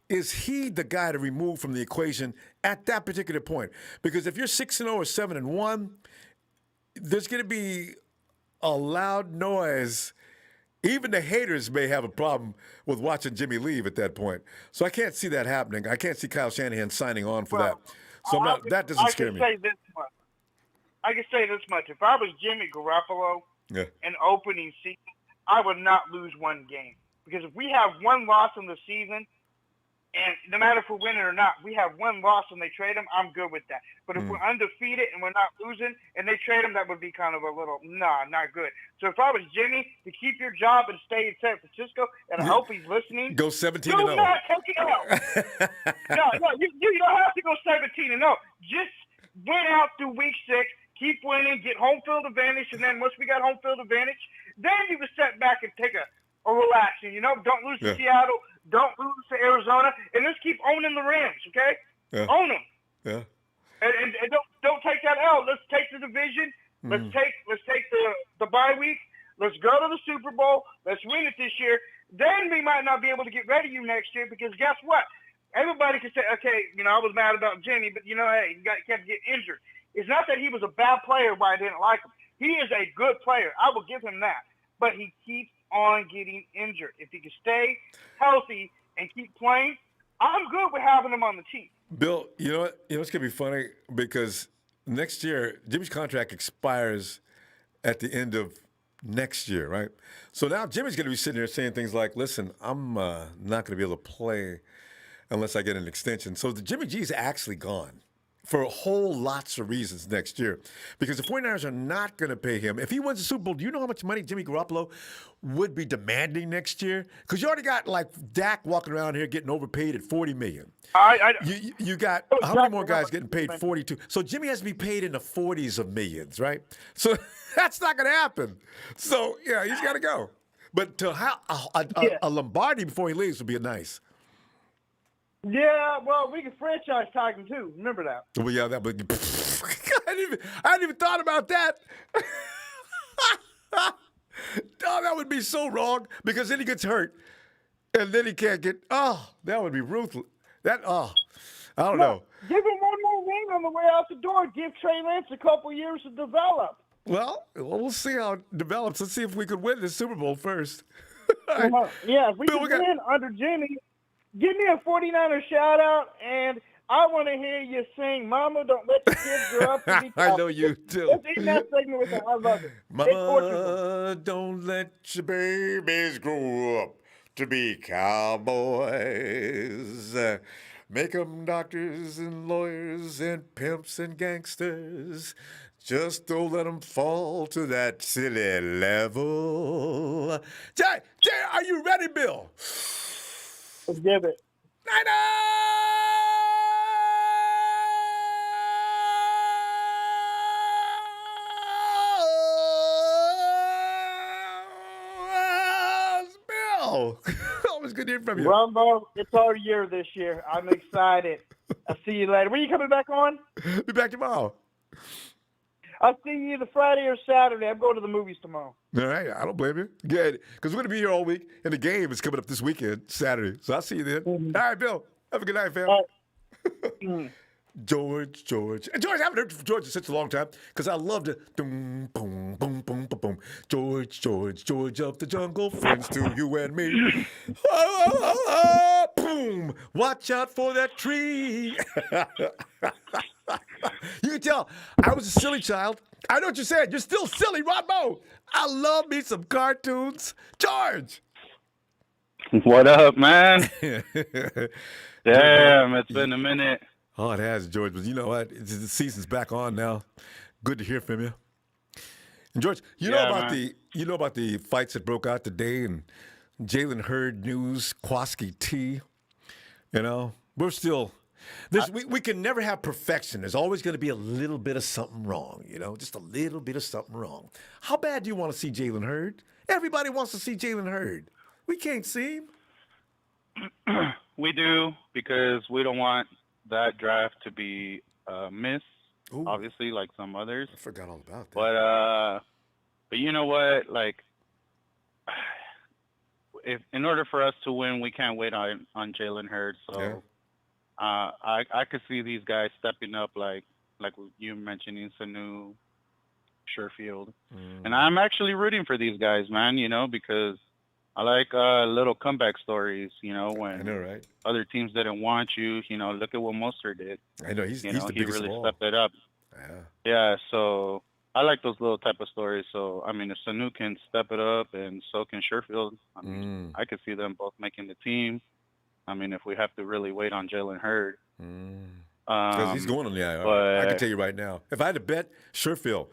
is he the guy to remove from the equation at that particular point? Because if you're 6-0 or 7-1, there's going to be a loud noise even the haters may have a problem with watching Jimmy leave at that point. So I can't see that happening. I can't see Kyle Shanahan signing on for that. So that doesn't scare me. I can say this much. If I was Jimmy Garoppolo in opening season, I would not lose one game. Because if we have one loss in the season, and no matter if we're winning or not, we have one loss and they trade him, I'm good with that. But if we're undefeated and we're not losing and they trade him, that would be kind of a little, not good. So if I was Jimmy, to keep your job and stay in San Francisco, and I hope he's listening, go 17-0. Do not take it out. no, you don't have to go 17-0. Just win out through week 6, keep winning, get home field advantage, and then once we got home field advantage, then you can step back and take a relaxing. Don't lose to Seattle. Don't lose to Arizona, and let's keep owning the Rams, okay? Yeah. Own them. Yeah. And don't take that L. Let's take the division. Let's take the bye week. Let's go to the Super Bowl. Let's win it this year. Then we might not be able to get ready to you next year because guess what? Everybody can say, okay, I was mad about Jimmy, but hey, he kept getting injured. It's not that he was a bad player why I didn't like him. He is a good player. I will give him that. But he keeps on getting injured. If he can stay healthy and keep playing, I'm good with having him on the team. Bill, you know what? It's going to be funny because next year, Jimmy's contract expires at the end of next year, right? So now Jimmy's going to be sitting there saying things like, listen, I'm not going to be able to play unless I get an extension. So the Jimmy G is actually gone for a whole lots of reasons next year. Because the 49ers are not going to pay him. If he wins the Super Bowl, do you know how much money Jimmy Garoppolo would be demanding next year? Because you already got, like, Dak walking around here getting overpaid at $40 million. You got how many more guys getting paid 42? So Jimmy has to be paid in the 40s of millions, right? So that's not going to happen. So, yeah, he's got to go. But to have a Lombardi before he leaves would be nice. Yeah, well, we can franchise tag him too. Remember that? Well, yeah, that would. I hadn't even thought about that. Oh, that would be so wrong because then he gets hurt, and then he can't get. Oh, that would be ruthless. I don't know. Give him one more ring on the way out the door. Give Trey Lance a couple years to develop. Well, we'll see how it develops. Let's see if we could win the Super Bowl first. Yeah, if we can win under Jimmy. Give me a 49er shout-out, and I want to hear you sing, Mama, Don't Let the Kids Grow Up to Be Cowboys. I know you do. Let's end that segment with that. I love it. Mama, don't let your babies grow up to be cowboys. Make them doctors and lawyers and pimps and gangsters. Just don't let them fall to that silly level. Jay, are you ready, Bill? Let's give it. Bill. Always good to hear from you. Ronbo, it's our year this year. I'm excited. I'll see you later. When are you coming back on? Be back tomorrow. I'll see you either Friday or Saturday. I'm going to the movies tomorrow. All right. I don't blame you. Good. Because we're going to be here all week, and the game is coming up this weekend, Saturday. So I'll see you then. All right, Bill. Have a good night, fam. George. And George, I haven't heard from George in such a long time because I love the boom, boom, boom, boom, boom, boom. George of the jungle, friends to you and me. Boom. Watch out for that tree. You can tell I was a silly child. I know what you're saying. You're still silly, Ronbo. I love me some cartoons. George. What up, man? Damn, it's been a minute. Oh, it has, George. But you know what? The season's back on now. Good to hear from you. And George, you know about the fights that broke out today and Jalen Hurd news, Kwaski T. You know, we're still. We can never have perfection. There's always going to be a little bit of something wrong, just a little bit of something wrong. How bad do you want to see Jalen Hurd? Everybody wants to see Jalen Hurd. We can't see him. We do because we don't want that draft to be missed, obviously, like some others. I forgot all about that. But you know what? Like, if in order for us to win, we can't wait on Jalen Hurd. So. Yeah. I could see these guys stepping up, like you mentioning Sanu, Sherfield, and I'm actually rooting for these guys, man. Because I like little comeback stories, when I know, right? other teams didn't want you. Look at what Mostert did. I know he's the He biggest really of all. stepped it up. Yeah. Yeah, so I like those little type of stories. So, I mean, if Sanu can step it up and so can Sherfield, I mean, I could see them both making the team. I mean, if we have to really wait on Jalen Hurd. Because he's going on the IR. But I can tell you right now. If I had to bet, Sherfield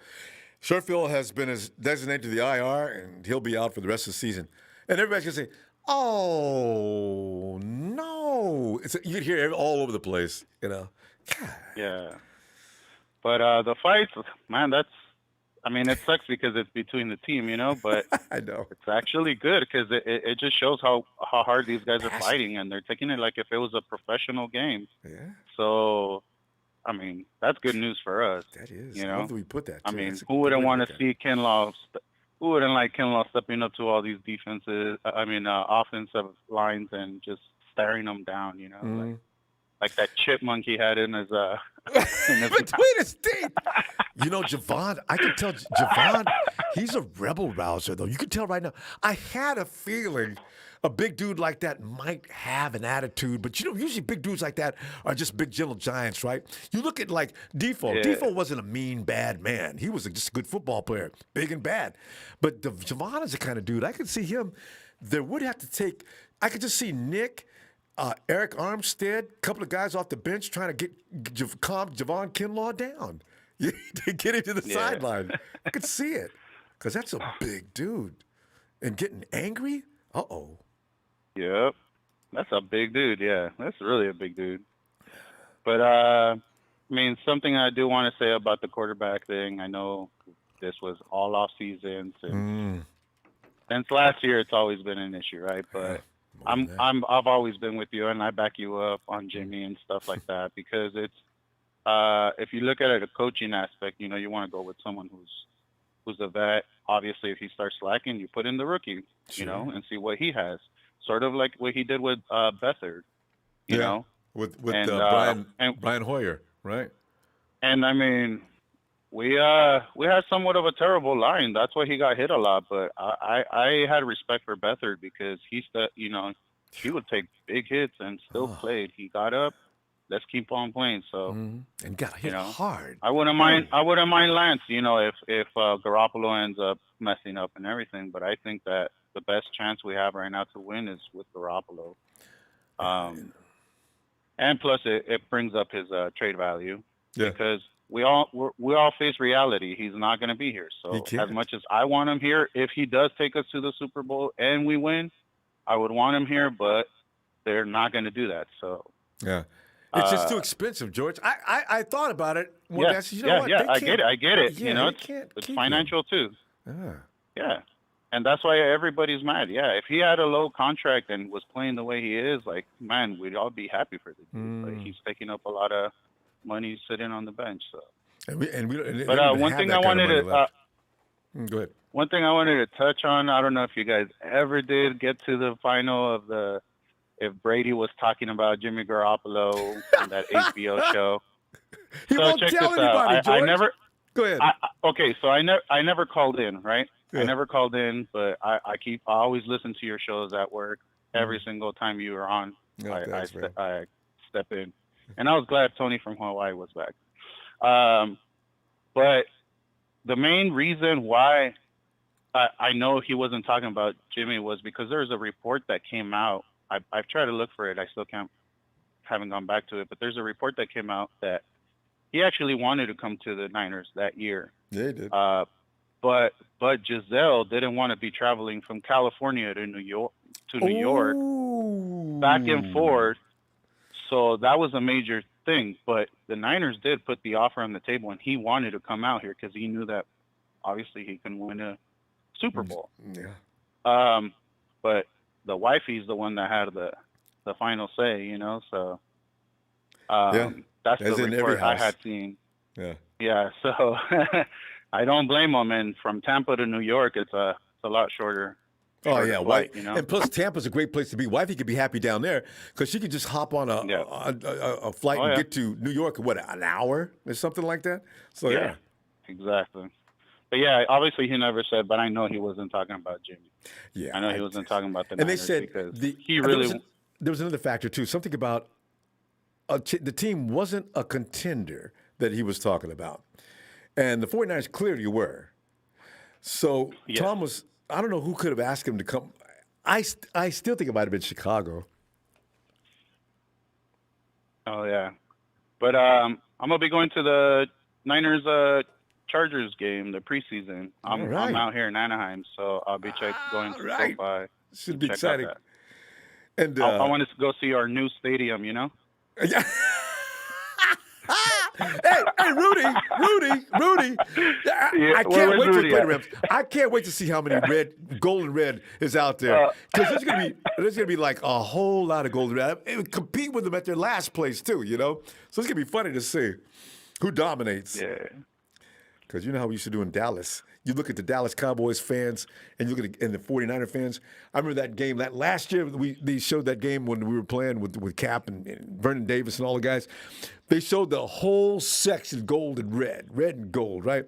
has been designated to the IR, and he'll be out for the rest of the season. And everybody's going to say, oh, no. You can hear it all over the place, God. Yeah. But the fights, man, it sucks because it's between the team, but I know. it's actually good because it just shows how hard these guys are fighting, and they're taking it like if it was a professional game. Yeah. So, I mean, that's good news for us. That is. Where do we put that? I mean, who wouldn't want to see Kinlaw? Who wouldn't like Kinlaw stepping up to all these offensive lines and just staring them down? Like that chipmunk he had in his between his teeth. Javon, I can tell Javon, he's a rebel rouser, though. You can tell right now. I had a feeling a big dude like that might have an attitude, but usually big dudes like that are just big gentle giants, right? You look at like Defoe. Yeah. Defoe wasn't a mean, bad man. He was just a good football player, big and bad. But Javon is the kind of dude, I could see him, there would have to take, I could just see Nick, Eric Armstead, a couple of guys off the bench trying to calm Javon Kinlaw down. To get him to the sideline. I could see it because that's a big dude. And getting angry? Uh-oh. Yep. That's a big dude, yeah. That's really a big dude. But, something I do want to say about the quarterback thing, I know this was all off season. Since last year, it's always been an issue, right? But I've always been with you, and I back you up on Jimmy and stuff like that because it's if you look at it a coaching aspect, you want to go with someone who's a vet. Obviously, if he starts slacking, you put in the rookie, and see what he has. Sort of like what he did with Beathard, you know, with Brian Hoyer, right? And I mean, we had somewhat of a terrible line. That's why he got hit a lot. But I had respect for Beathard because he would take big hits and still played. He got up. Let's keep on playing. So and got hit hard. I wouldn't mind Lance. If Garoppolo ends up messing up and everything. But I think that the best chance we have right now to win is with Garoppolo. And plus it brings up his trade value because we all face reality. He's not going to be here. So as much as I want him here, if he does take us to the Super Bowl and we win, I would want him here. But they're not going to do that. So yeah. It's just too expensive, George. I thought about it. I get it. Yeah, it's financial too. Yeah. Yeah. And that's why everybody's mad. Yeah. If he had a low contract and was playing the way he is, like, man, we'd all be happy for the dude. But he's taking up a lot of money sitting on the bench. So. One thing I wanted to go ahead. One thing I wanted to touch on. I don't know if you guys ever did get to the final of if Brady was talking about Jimmy Garoppolo on that HBO show. He won't tell anybody, George. I never. Go ahead. So I never called in, right? Yeah. I never called in, but I always listen to your shows at work. Every single time you were on, I step in, and I was glad Tony from Hawaii was back. But the main reason why I know he wasn't talking about Jimmy was because there was a report that came out. I've tried to look for it. I still haven't gone back to it. But there's a report that came out that he actually wanted to come to the Niners that year. Yeah, he did. But Giselle didn't want to be traveling from California to New York back and forth. So that was a major thing. But the Niners did put the offer on the table, and he wanted to come out here because he knew that obviously he can win a Super Bowl. Yeah. But the wifey's the one that had the final say, So that's the report I had seen. Yeah. Yeah. So I don't blame him. And from Tampa to New York, it's a lot shorter. Oh yeah, flight, And plus, Tampa's a great place to be. Wifey could be happy down there because she could just hop on a flight and get to New York in an hour or something like that. So exactly. But yeah, obviously he never said, but I know he wasn't talking about Jimmy. Yeah, I know he wasn't talking about the and Niners they said because the he really. there was another factor too. Something about the team wasn't a contender that he was talking about, and the 49ers clearly were. So Yes. Tom was. I don't know who could have asked him to come. I still think it might have been Chicago. Oh yeah, but I'm gonna be going to the Niners Chargers game, the preseason. I'm right. out here in Anaheim, so I'll be going to right. SoFi. Should be check exciting. Out that. And I wanted to go see our new stadium. You know. hey, Rudy. I can't wait to play the Rams. I can't wait to see how many golden red is out there. Because there's gonna be like a whole lot of golden red. It would compete with them at their last place too, you know? So it's gonna be funny to see who dominates. Yeah. Because you know how we used to do in Dallas. You look at the Dallas Cowboys fans and you look at the 49er fans. I remember that game. That last year, they showed that game when we were playing with Cap and Vernon Davis and all the guys. They showed the whole section gold and red and gold, right?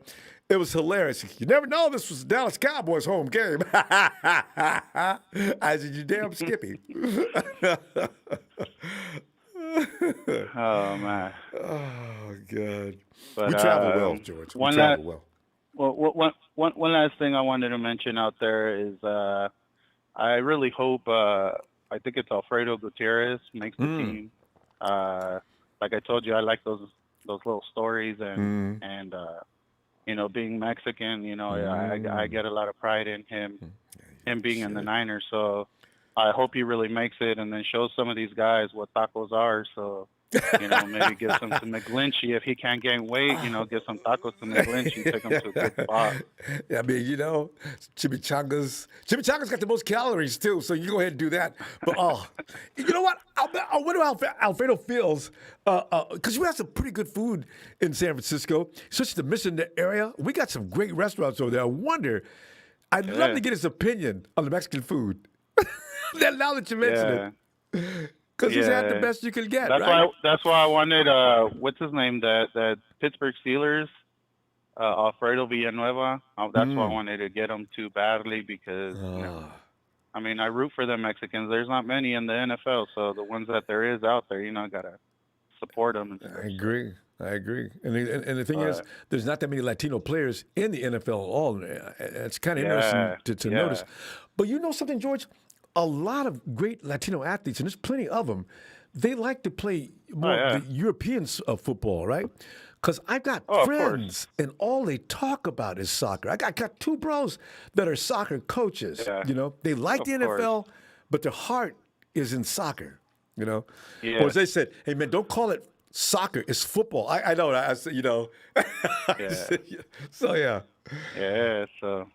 It was hilarious. You never know this was the Dallas Cowboys home game. I said, you damn Skippy. Oh, man. Oh, God. But, we travel well, George. We travel well. Well, one last thing I wanted to mention out there is I really hope, I think it's Alfredo Gutierrez makes the team. Like I told you, I like those little stories and you know, being Mexican, you know, I get a lot of pride in him being in the Niners. So I hope he really makes it and then shows some of these guys what tacos are. So, you know, maybe give some to McGlinchey. If he can't gain weight, you know, give some tacos to McGlinchey, take him to a good spot. I mean, you know, chimichangas got the most calories too, so you go ahead and do that. But you know what? I wonder how Alfredo feels because we have some pretty good food in San Francisco, especially the Mission area. We got some great restaurants over there. I wonder. I'd love to get his opinion on the Mexican food. Now that you mention it. Because he's had the best you could get, right? That's why I wanted, what's his name, that Pittsburgh Steelers, Alfredo Villanueva. That's why I wanted to get him too badly because, you know, I mean, I root for the Mexicans. There's not many in the NFL, so the ones that there is out there, you know, got to support them. I agree. And the thing is, there's not that many Latino players in the NFL at all. It's kind of interesting to notice. But you know something, George? A lot of great Latino athletes, and there's plenty of them, they like to play more the European football, right? Because I've got friends, and all they talk about is soccer. I got two bros that are soccer coaches. Yeah. You know, they like the NFL, but their heart is in soccer. You know, or as they said, "Hey man, don't call it soccer. It's football." I know that. I said, you know. So yeah. Yeah. So.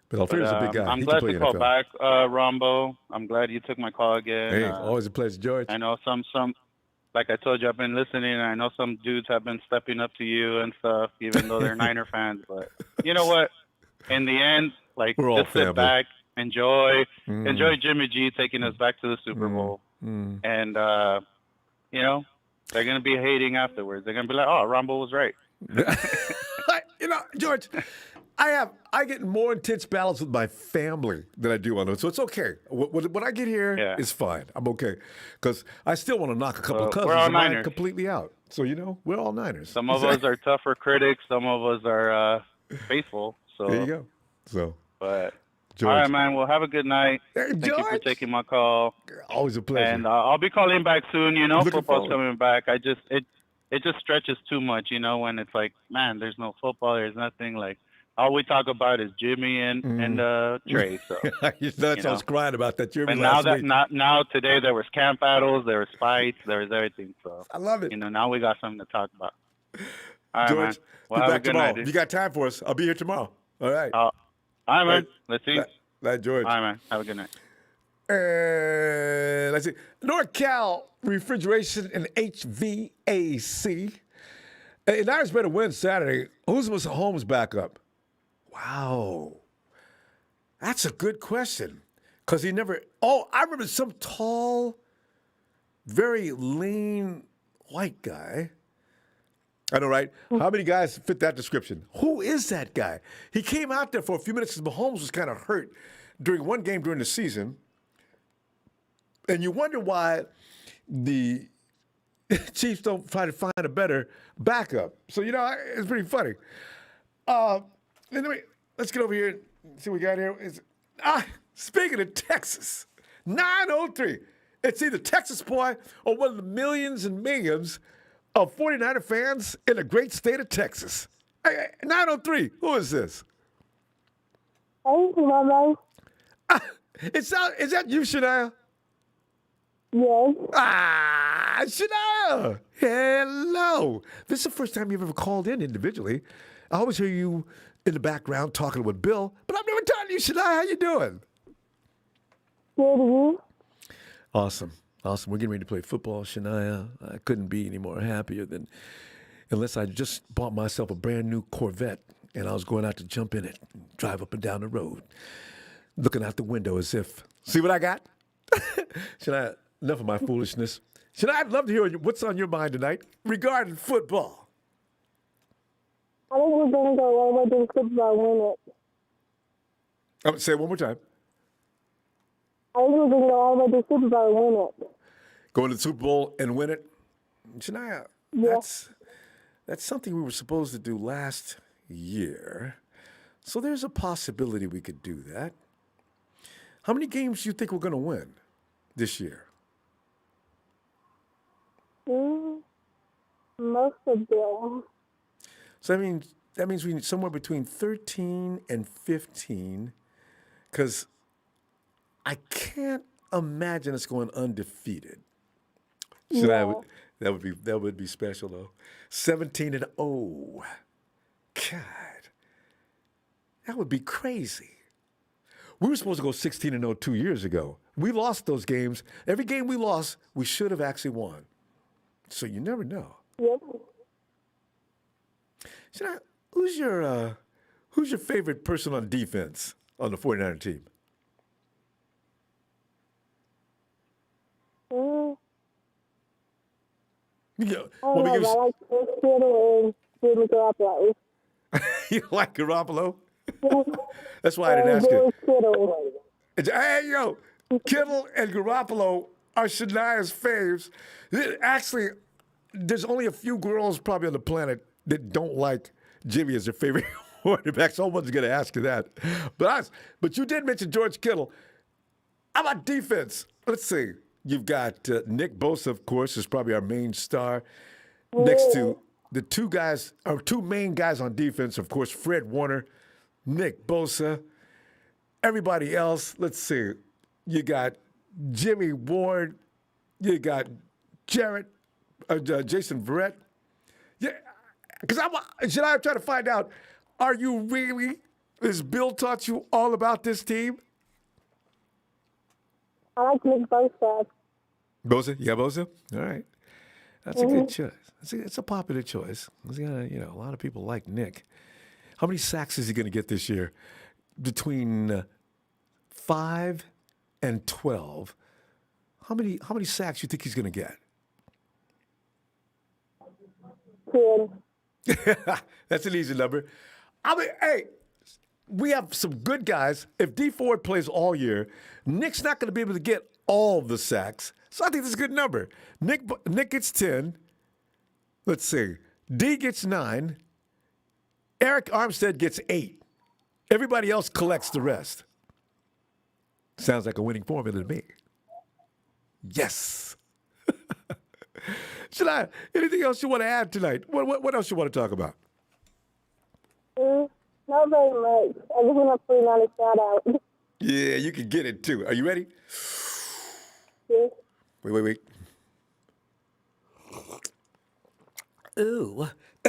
But Alfredo's a big guy. I'm glad to call back, Ronbo. I'm glad you took my call again. Hey, always a pleasure, George. I know some, like I told you, I've been listening, and I know some dudes have been stepping up to you and stuff, even though they're Niner fans. But you know what? In the end, like, just sit back, enjoy Jimmy G taking us back to the Super Bowl. And, you know, they're going to be hating afterwards. They're going to be like, oh, Ronbo was right. You know, George, I get more intense battles with my family than I do on them, so it's okay. When I get here, it's fine. I'm okay because I still want to knock a couple of cousins of mine completely out. So you know, we're all Niners. Some of us are tougher critics. Some of us are faithful. So there you go. So, but George. All right, man. Well, have a good night. Thank you for taking my call. Always a pleasure. And I'll be calling back soon. You know, football's coming back. It just stretches too much. You know, when it's like, man, there's no football. There's nothing like. All we talk about is Jimmy and Trey. So I was crying about that. But now today there was camp battles, there was fights, there was everything. So I love it. You know, now we got something to talk about. All right, George, man. Well, have a good tomorrow. night. If you got time for us, I'll be here tomorrow. All right. All right, man. Let's see. George. All right, man. Have a good night. Let's see. NorCal Refrigeration and HVAC. Hey, Niners better win Saturday. Who's Mahomes back up? Wow. That's a good question. Because he never... Oh, I remember some tall, very lean white guy. I know, right? How many guys fit that description? Who is that guy? He came out there for a few minutes because Mahomes was kind of hurt during one game during the season, and you wonder why the Chiefs don't try to find a better backup. So, it's pretty funny. Anyway, let's get over here and see what we got here. Speaking of Texas, 903. It's either Texas boy or one of the millions and millions of 49er fans in the great state of Texas. Hey, 903, who is this? Hey, Ronbo. Is that you, Shania? Yes. Shania! Hello. This is the first time you've ever called in individually. I always hear you in the background talking with Bill, but I've never talked to you, Shania. How you doing? Good, you? Awesome. We're getting ready to play football, Shania. I couldn't be any more happier than unless I just bought myself a brand new Corvette and I was going out to jump in it, drive up and down the road, looking out the window as if, see what I got? Shania, enough of my foolishness. Shania, I'd love to hear what's on your mind tonight regarding football. I think we're going to go all the way to the Super Bowl and win it. Say it one more time. I think we're going to go all the way to the Super Bowl and win it. Go to the Super Bowl and win it? Shania, that's something we were supposed to do last year. So there's a possibility we could do that. How many games do you think we're going to win this year? Most of them. So that means we need somewhere between 13 and 15, because I can't imagine us going undefeated. So that would be special though. 17-0. God, that would be crazy. We were supposed to go 16-0 2 years ago. We lost those games. Every game we lost, we should have actually won. So you never know. Yep. So who's your favorite person on defense on the 49er team? Yeah. I like Chris Kittle and Jimmy Garoppolo. You like Garoppolo? That's why I didn't ask you. Kittle. Hey, yo, Kittle and Garoppolo are Shania's faves. Actually, there's only a few girls probably on the planet that don't like Jimmy as their favorite quarterback. Someone's going to ask you that. But you did mention George Kittle. How about defense? Let's see. You've got Nick Bosa, of course, is probably our main star. Next to the two main guys on defense, of course, Fred Warner, Nick Bosa. Everybody else, let's see. You got Jimmy Ward. You got Jason Verrette. Yeah, because I'm trying to find out, are you really, has Bill taught you all about this team? I like Nick Bosa. Bosa? You got Bosa? All right. That's a good choice. It's a popular choice. A lot of people like Nick. How many sacks is he going to get this year? Between 5 and 12. How many sacks do you think he's going to get? 10. That's an easy number. Hey, we have some good guys. If D Ford plays all year, Nick's not going to be able to get all the sacks. So I think that's a good number. Nick gets 10. Let's see. D gets 9. Eric Armstead gets 8. Everybody else collects the rest. Sounds like a winning formula to me. Yes. Anything else you want to add tonight? What else you want to talk about? Not very much. I just want to put another shout out. Yeah, you can get it too. Are you ready? Yes. Wait. Ooh. A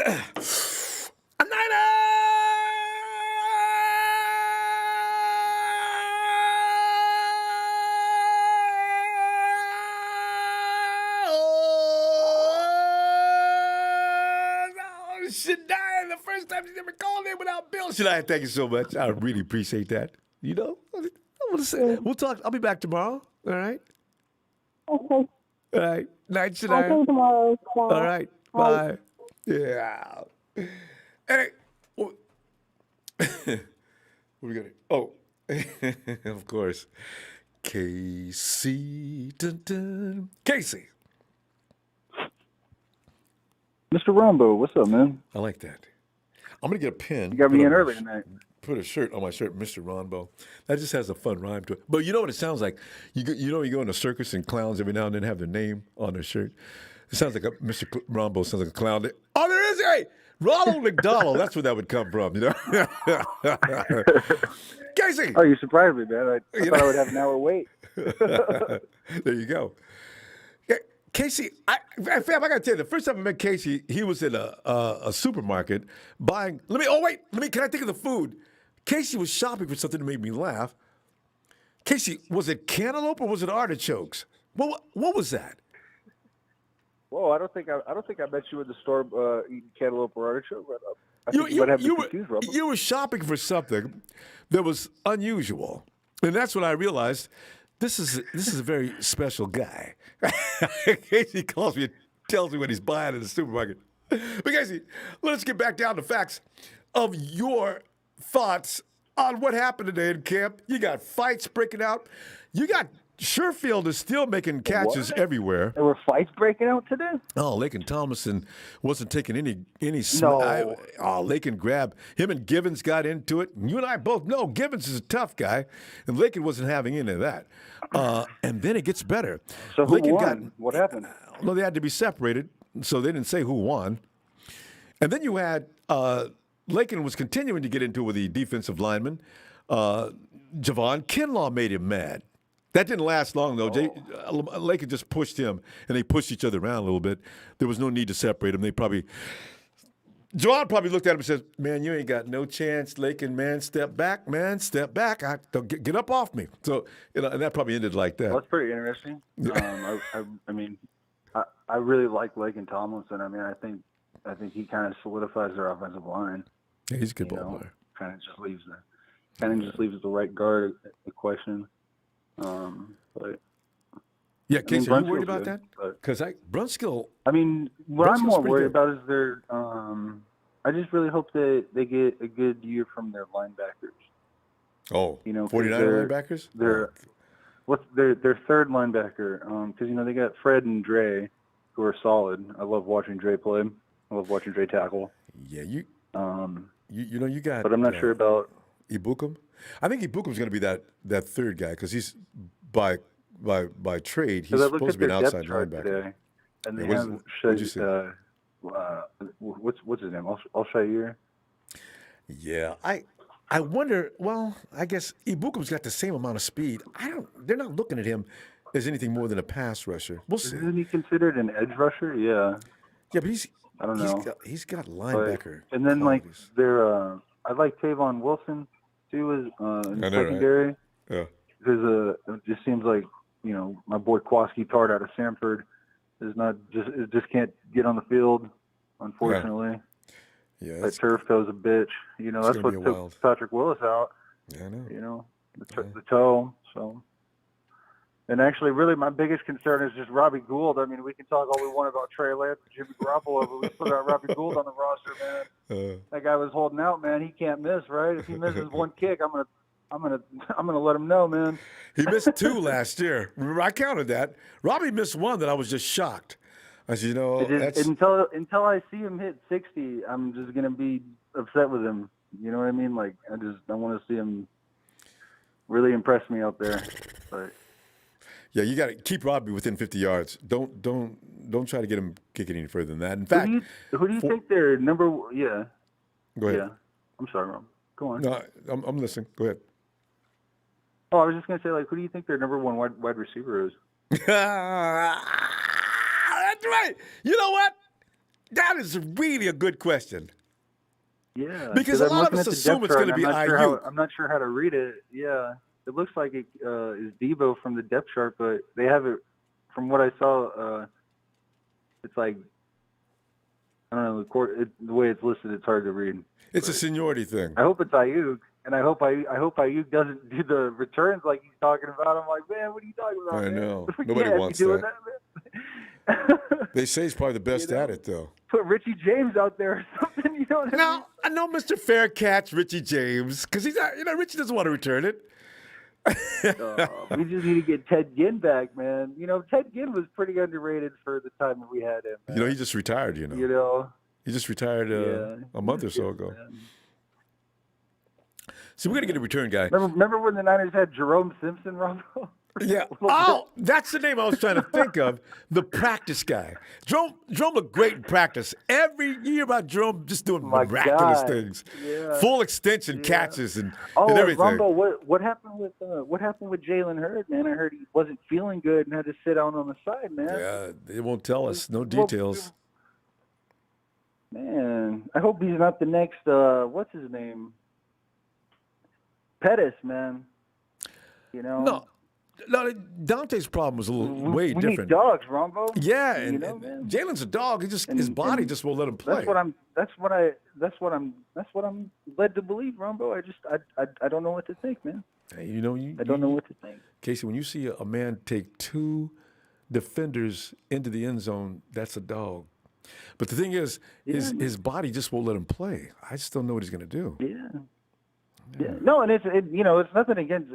Niner! Shania, the first time she's ever called in without Bill. Shania, thank you so much. I really appreciate that. I want to say, we'll talk. I'll be back tomorrow. All right? Okay. All right. Night, Shania. I'll see you tomorrow. Bye. All right. Bye. Yeah. Hey. What we got? Oh, Of course. Casey. Dun, dun. Casey. Mr. Ronbo, what's up, man? I like that. I'm going to get a pen. You got me in early tonight. Put a shirt on my shirt, Mr. Ronbo. That just has a fun rhyme to it. But you know what it sounds like? You go in a circus and clowns every now and then have their name on their shirt. It sounds like Mr. Ronbo sounds like a clown. Oh, there is a Ronald McDonald. That's where that would come from, you know? Casey! Oh, you surprised me, man. I thought I would have an hour wait. There you go. Casey, fam, I got to tell you, the first time I met Casey, he was in a supermarket buying. Can I think of the food? Casey was shopping for something that made me laugh. Casey, was it cantaloupe or was it artichokes? What was that? Whoa, I don't think I met you in the store eating cantaloupe or artichoke. I think you might have me confused, Rob. You were shopping for something that was unusual, and that's when I realized this is a very special guy. Casey calls me and tells me what he's buying in the supermarket. But Casey, let's get back down to facts of your thoughts on what happened today in camp. You got fights breaking out. You got Sherfield is still making catches everywhere. There were fights breaking out today? Oh, Lakin Tomlinson wasn't taking any No. Lakin grabbed him and Givens got into it. You and I both know Givens is a tough guy, and Lakin wasn't having any of that. And then it gets better. So who won? What happened? Well, they had to be separated, so they didn't say who won. And then you had Lakin was continuing to get into it with the defensive lineman. Javon Kinlaw made him mad. That didn't last long, though. Lakin just pushed him, and they pushed each other around a little bit. There was no need to separate them. Javon probably looked at him and said, "Man, you ain't got no chance, Lakin. Man, step back, man, step back. Get up off me." So, and that probably ended like that. Well, that's pretty interesting. I really like Lakin Tomlinson. I mean, I think he kind of solidifies their offensive line. Yeah, he's a good ball player. Kind of just leaves the right guard a question. But yeah, Casey, are you worried about good, that? Because Brunskill. I mean, what I'm more worried good. about is their. I just really hope that they get a good year from their linebackers. Oh, 49er linebackers. Their third linebacker? Because they got Fred and Dre, who are solid. I love watching Dre play. I love watching Dre tackle. Yeah, you got. But I'm not sure about Ibukum. I think Ibukum's going to be that third guy because he's by trade he's supposed to be an outside linebacker. Today, and they have what's his name? Alshair. Yeah, I wonder. Well, I guess Ibukum's got the same amount of speed. They're not looking at him as anything more than a pass rusher. We'll see. Isn't he considered an edge rusher? Yeah. Yeah, but I don't know. He's got linebacker. And then qualities. I like Tavon Wilson too in secondary. Right? Yeah. Because it just seems like my boy Kwaski Tart out of Samford just can't get on the field, unfortunately. Yeah. That turf toe's a bitch. That's what took Patrick Willis out. Yeah, I know. The toe. So. And actually, really, my biggest concern is just Robbie Gould. I mean, we can talk all we want about Trey Lance and Jimmy Garoppolo, but we still got Robbie Gould on the roster, man. That guy was holding out, man. He can't miss, right? If he misses one kick, I'm gonna let him know, man. He missed 2 last year. Remember, I counted that. Robbie missed 1 that I was just shocked. I said, until I see him hit 60, I'm just gonna be upset with him. You know what I mean? Like, I want to see him really impress me out there, but. Yeah, you got to keep Robbie within 50 yards. Don't try to get him kicking any further than that. In fact, who do you think their number? Yeah. Go ahead. Yeah. I'm sorry, Rob. Go on. No, I'm listening. Go ahead. Oh, I was just gonna say, who do you think their number 1 wide receiver is? That's right. You know what? That is really a good question. Yeah. Because a lot of us assume it's going to be IU. I'm not sure how to read it. Yeah. It looks like it is Debo from the depth chart, but they have it. From what I saw, it's like I don't know the way it's listed. It's hard to read. It's a seniority thing. I hope it's Ayuk, and I hope Ayuk doesn't do the returns like he's talking about. I'm like, man, what are you talking about? I know. Man? Nobody wants that. They say he's probably the best at it, though. Put Richie James out there or something. You know what I mean? Now, I know Mr. Fair catch Richie James because he's not, Richie doesn't want to return it. We just need to get Ted Ginn back, man. Ted Ginn was pretty underrated for the time that we had him. Man. He just retired, He just retired a month or so ago. Man. So we're going to get a return guy. Remember when the Niners had Jerome Simpson, Ronbo? Yeah. Oh, that's the name I was trying to think of. The practice guy. Jerome looked great in practice. Every year about Jerome just doing miraculous things. Yeah. Full extension catches and everything. Ronbo, what happened with Jalen Hurd, man? I heard he wasn't feeling good and had to sit down on the side, man. Yeah, they won't tell us. No details. Man, I hope he's not the next what's his name? Pettis, man. No, Dante's problem was a little way different. We need dogs, Ronbo. Yeah, and Jalen's a dog. His body just won't let him play. That's what I'm led to believe, Ronbo. I don't know what to think, man. Hey, I don't know what to think. Casey, when you see a man take 2 defenders into the end zone, that's a dog. But the thing is, his body just won't let him play. I just don't know what he's going to do. Yeah. No, and it's nothing against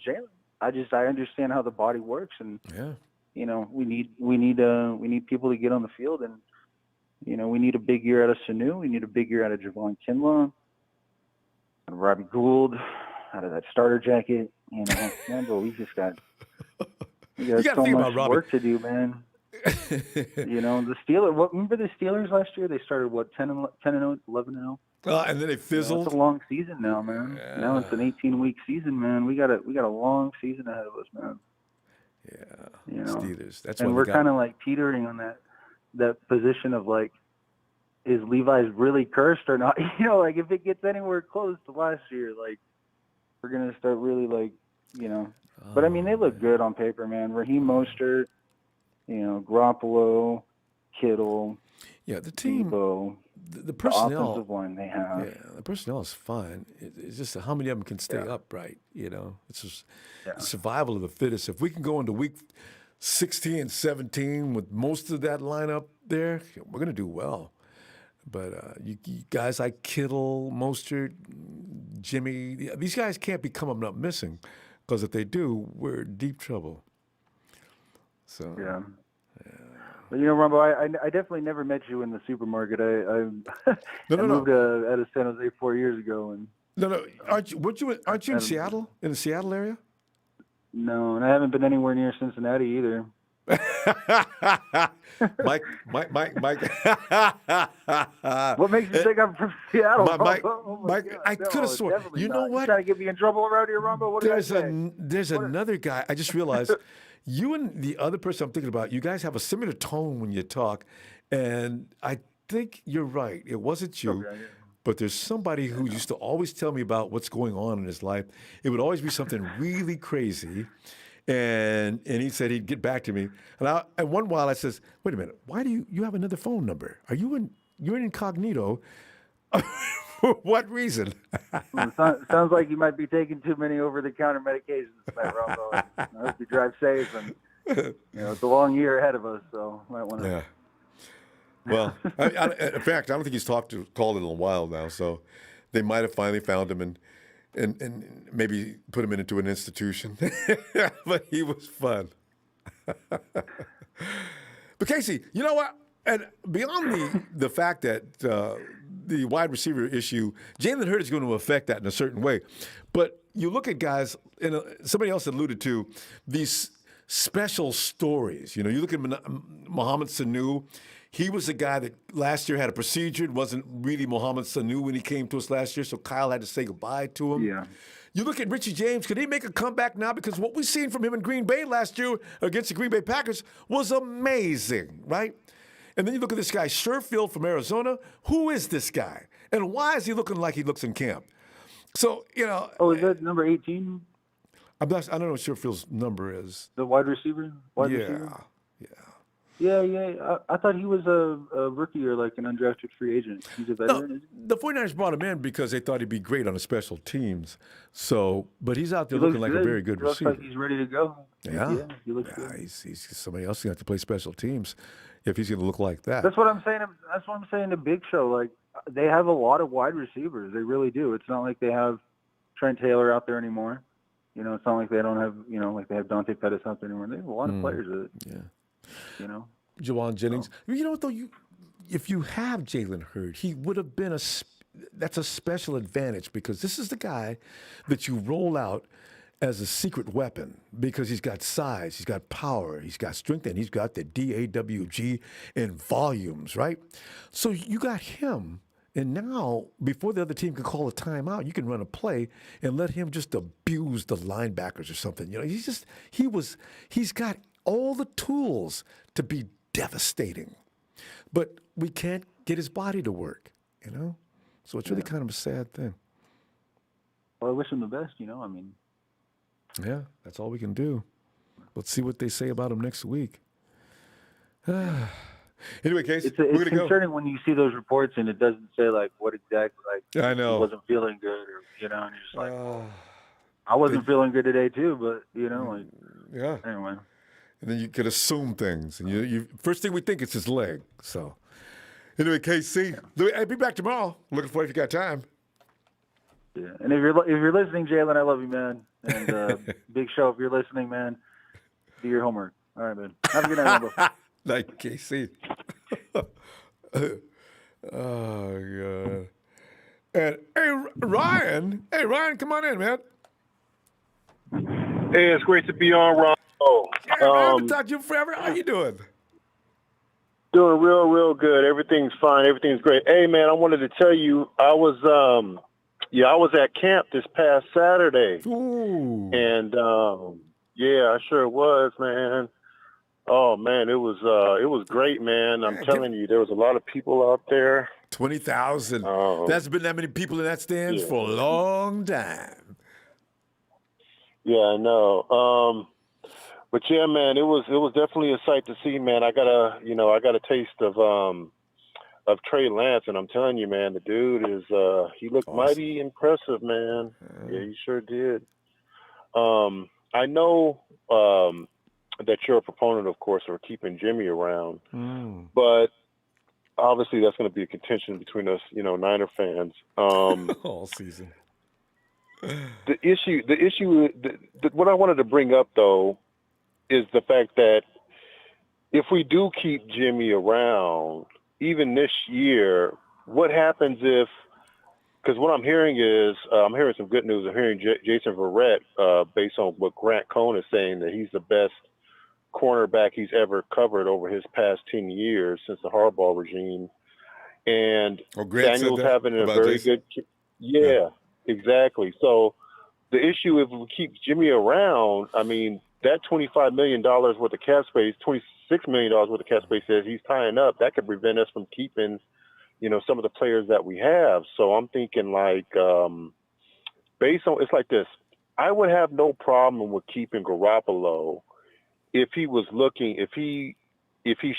Jalen. I understand how the body works, and we need people to get on the field, and we need a big year out of Sanu. We need a big year out of Javon Kinlaw, and Robbie Gould out of that starter jacket. But we got so much work to do, man. The Steelers. Remember the Steelers last year? They started 10-0, 11-0. And then they fizzled. It's a long season now, man. Yeah. Now it's an 18-week season, man. We got a long season ahead of us, man. Yeah. Steelers. That's and we're kind of like teetering on that position of like, is Levi's really cursed or not? Like if it gets anywhere close to last year, like we're gonna start really like, But I mean, they look good on paper, man. Raheem Mostert, Garoppolo, Kittle. Yeah, the team. Debo, the personnel. The offensive line they have. Yeah, the personnel is fine. It's just how many of them can stay upright. It's just survival of the fittest. If we can go into week 16 and 17 with most of that lineup there, we're going to do well. But you guys like Kittle, Mostert, Jimmy, these guys can't be coming up missing, because if they do, we're in deep trouble. So yeah. But Ronbo, I definitely never met you in the supermarket. I moved out of San Jose 4 years ago, and aren't you in Seattle? In the Seattle area? No, and I haven't been anywhere near Cincinnati either. Mike. What makes you think I'm from Seattle? Mike, I could have sworn. You know what? You trying to get me in trouble around here, Ronbo? What did I say? There's another guy. I just realized. You and the other person I'm thinking about, you guys have a similar tone when you talk, and I think you're right. It wasn't you, but there's somebody who used to always tell me about what's going on in his life. It would always be something really crazy, and he said he'd get back to me. And one while I says, wait a minute, why do you have another phone number? You're in incognito? For what reason? Sounds like you might be taking too many over-the-counter medications tonight, Ronbo. I hope you drive safe, and it's a long year ahead of us, so might want to. Yeah. Well, in fact, I don't think he's called in a while now, so they might have finally found him and maybe put him into an institution. But he was fun. But Casey, you know what? And beyond the fact that the wide receiver issue, Jalen Hurd is going to affect that in a certain way. But you look at guys, and somebody else alluded to these special stories. You look at Mohamed Sanu. He was a guy that last year had a procedure. It wasn't really Mohamed Sanu when he came to us last year, so Kyle had to say goodbye to him. Yeah. You look at Richie James. Could he make a comeback now? Because what we've seen from him in Green Bay last year against the Green Bay Packers was amazing, right? And then you look at this guy, Sherfield from Arizona. Who is this guy? And why is he looking like he looks in camp? So, Oh, is that number 18? I don't know what Sherfield's number is. The wide receiver? Receiver? Yeah. Yeah. I thought he was a rookie or like an undrafted free agent. He's a veteran. No, the 49ers brought him in because they thought he'd be great on the special teams. So, but he's out there looking like a very good receiver. Looks like he's ready to go. Yeah, he looks good. He's somebody else going to have to play special teams if he's going to look like that. That's what I'm saying. That's what I'm saying to Big Show. Like, they have a lot of wide receivers. They really do. It's not like they have Trent Taylor out there anymore. You know, it's not like they don't have, like they have Dante Pettis out there anymore. They have a lot of players that, Jawan Jennings. You know what, though? If you have Jalen Hurd, he would have been that's a special advantage because this is the guy that you roll out as a secret weapon because he's got size, he's got power, he's got strength, and he's got the DAWG in volumes, right? So you got him, and now before the other team can call a timeout, you can run a play and let him just abuse the linebackers or something. He's got all the tools to be devastating, but we can't get his body to work, So it's really kind of a sad thing. Well, I wish him the best, Yeah, that's all we can do. Let's see what they say about him next week. Anyway, Case, it's we're going to go. concerning when you see those reports and it doesn't say like what exactly, like I know he wasn't feeling good, or and you're just like, I wasn't feeling good today too, but yeah. Anyway, and then you could assume things, and you first thing we think it's his leg. So anyway, KC, I'll be back tomorrow. Looking for you if you got time. Yeah, and if you're listening, Jalen, I love you, man. And Big Show, if you're listening, man, do your homework. All right, man. Have a good night, Ronbo. Like KC. Oh, God. And hey, Ryan, come on in, man. Hey, it's great to be on, Ronbo. Yeah, I haven't talked to you forever. How you doing? Doing real good. Everything's fine. Everything's great. Hey, man, I wanted to tell you, I was at camp this past Saturday. Ooh. And I sure was, man. Oh man, it was great, man. I'm telling you, there was a lot of people out there. 20,000. That's been that many people in that stands for a long time. Yeah, I know. But yeah, man, it was definitely a sight to see, man. I got a taste of Trey Lance, and I'm telling you, man, the dude is he looked mighty impressive, man. Yeah, he sure did. I know that you're a proponent, of course, of keeping Jimmy around, but obviously that's going to be a contention between us, Niner fans. All season. The issue, what I wanted to bring up though, is the fact that if we do keep Jimmy around, even this year, what happens if? Because what I'm hearing is, I'm hearing some good news. I'm hearing Jason Verrette, based on what Grant Cohn is saying, that he's the best cornerback he's ever covered over his past 10 years since the Harbaugh regime. And Daniel's having a very good – yeah, exactly. So the issue, if we keep Jimmy around, I mean, that $25 million worth of cap space, $26 million worth of cap space says he's tying up, that could prevent us from keeping – some of the players that we have. So I'm thinking like, based on, it's like this, I would have no problem with keeping Garoppolo if he was looking, if he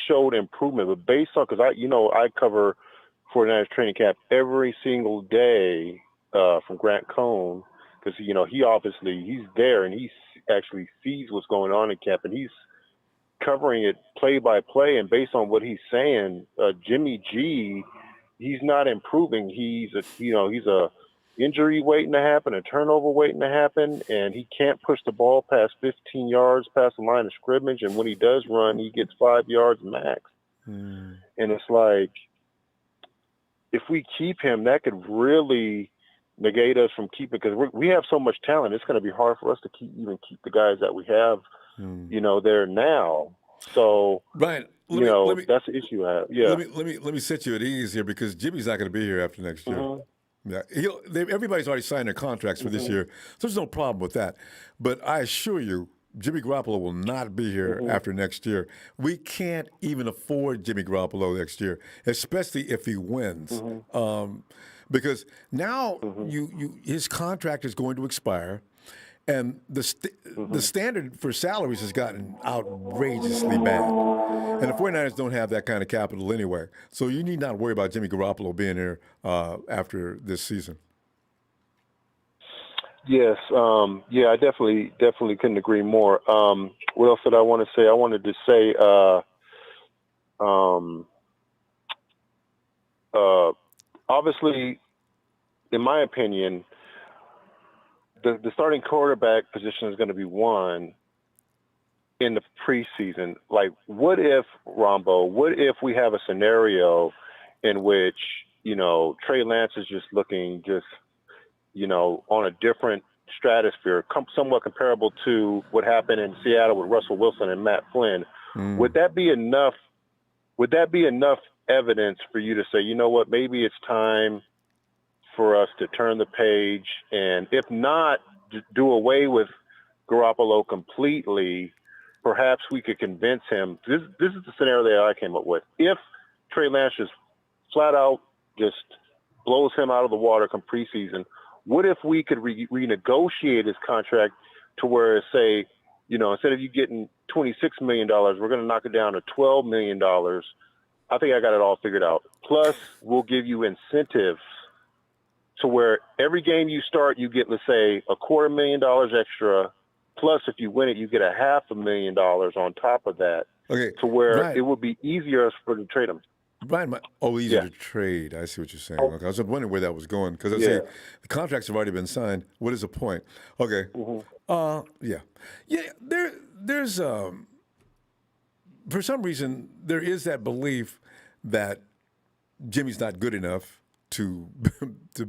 showed improvement, but based on, cause I cover 49ers training camp every single day, from Grant Cohn. Cause he's there and he actually sees what's going on in camp and he's covering it play by play. And based on what he's saying, Jimmy G, he's not improving. He's a injury waiting to happen, a turnover waiting to happen, and he can't push the ball past 15 yards past the line of scrimmage. And when he does run, he gets 5 yards max. And it's like, if we keep him, that could really negate us from keeping, because we have so much talent. It's going to be hard for us to keep the guys that we have, there now. So, Brian, that's the issue I have. Yeah. Let me set you at ease here, because Jimmy's not going to be here after next year. Yeah, everybody's already signed their contracts for this year, so there's no problem with that. But I assure you, Jimmy Garoppolo will not be here after next year. We can't even afford Jimmy Garoppolo next year, especially if he wins, because now his contract is going to expire. And the standard for salaries has gotten outrageously bad. And the 49ers don't have that kind of capital anyway. So you need not worry about Jimmy Garoppolo being here after this season. Yes. I definitely couldn't agree more. What else did I want to say? I wanted to say, obviously, in my opinion, the starting quarterback position is going to be won in the preseason. Like, what if we have a scenario in which, Trey Lance is just looking on a different stratosphere, somewhat comparable to what happened in Seattle with Russell Wilson and Matt Flynn. Would that be enough evidence for you to say, you know what, maybe it's time for us to turn the page, and if not, do away with Garoppolo completely? Perhaps we could convince him. This is the scenario that I came up with. If Trey Lance just flat out just blows him out of the water come preseason, what if we could renegotiate his contract to where, say, instead of you getting $26 million, we're going to knock it down to $12 million. I think I got it all figured out. Plus, we'll give you incentives to where every game you start, you get, let's say, $250,000 extra. Plus, if you win it, you get $500,000 on top of that. Okay. To where it would be easier for to trade him. Brian, easier to trade. I see what you're saying. Okay. I was wondering where that was going because I say the contracts have already been signed. What is the point? Okay. There's for some reason there is that belief that Jimmy's not good enough to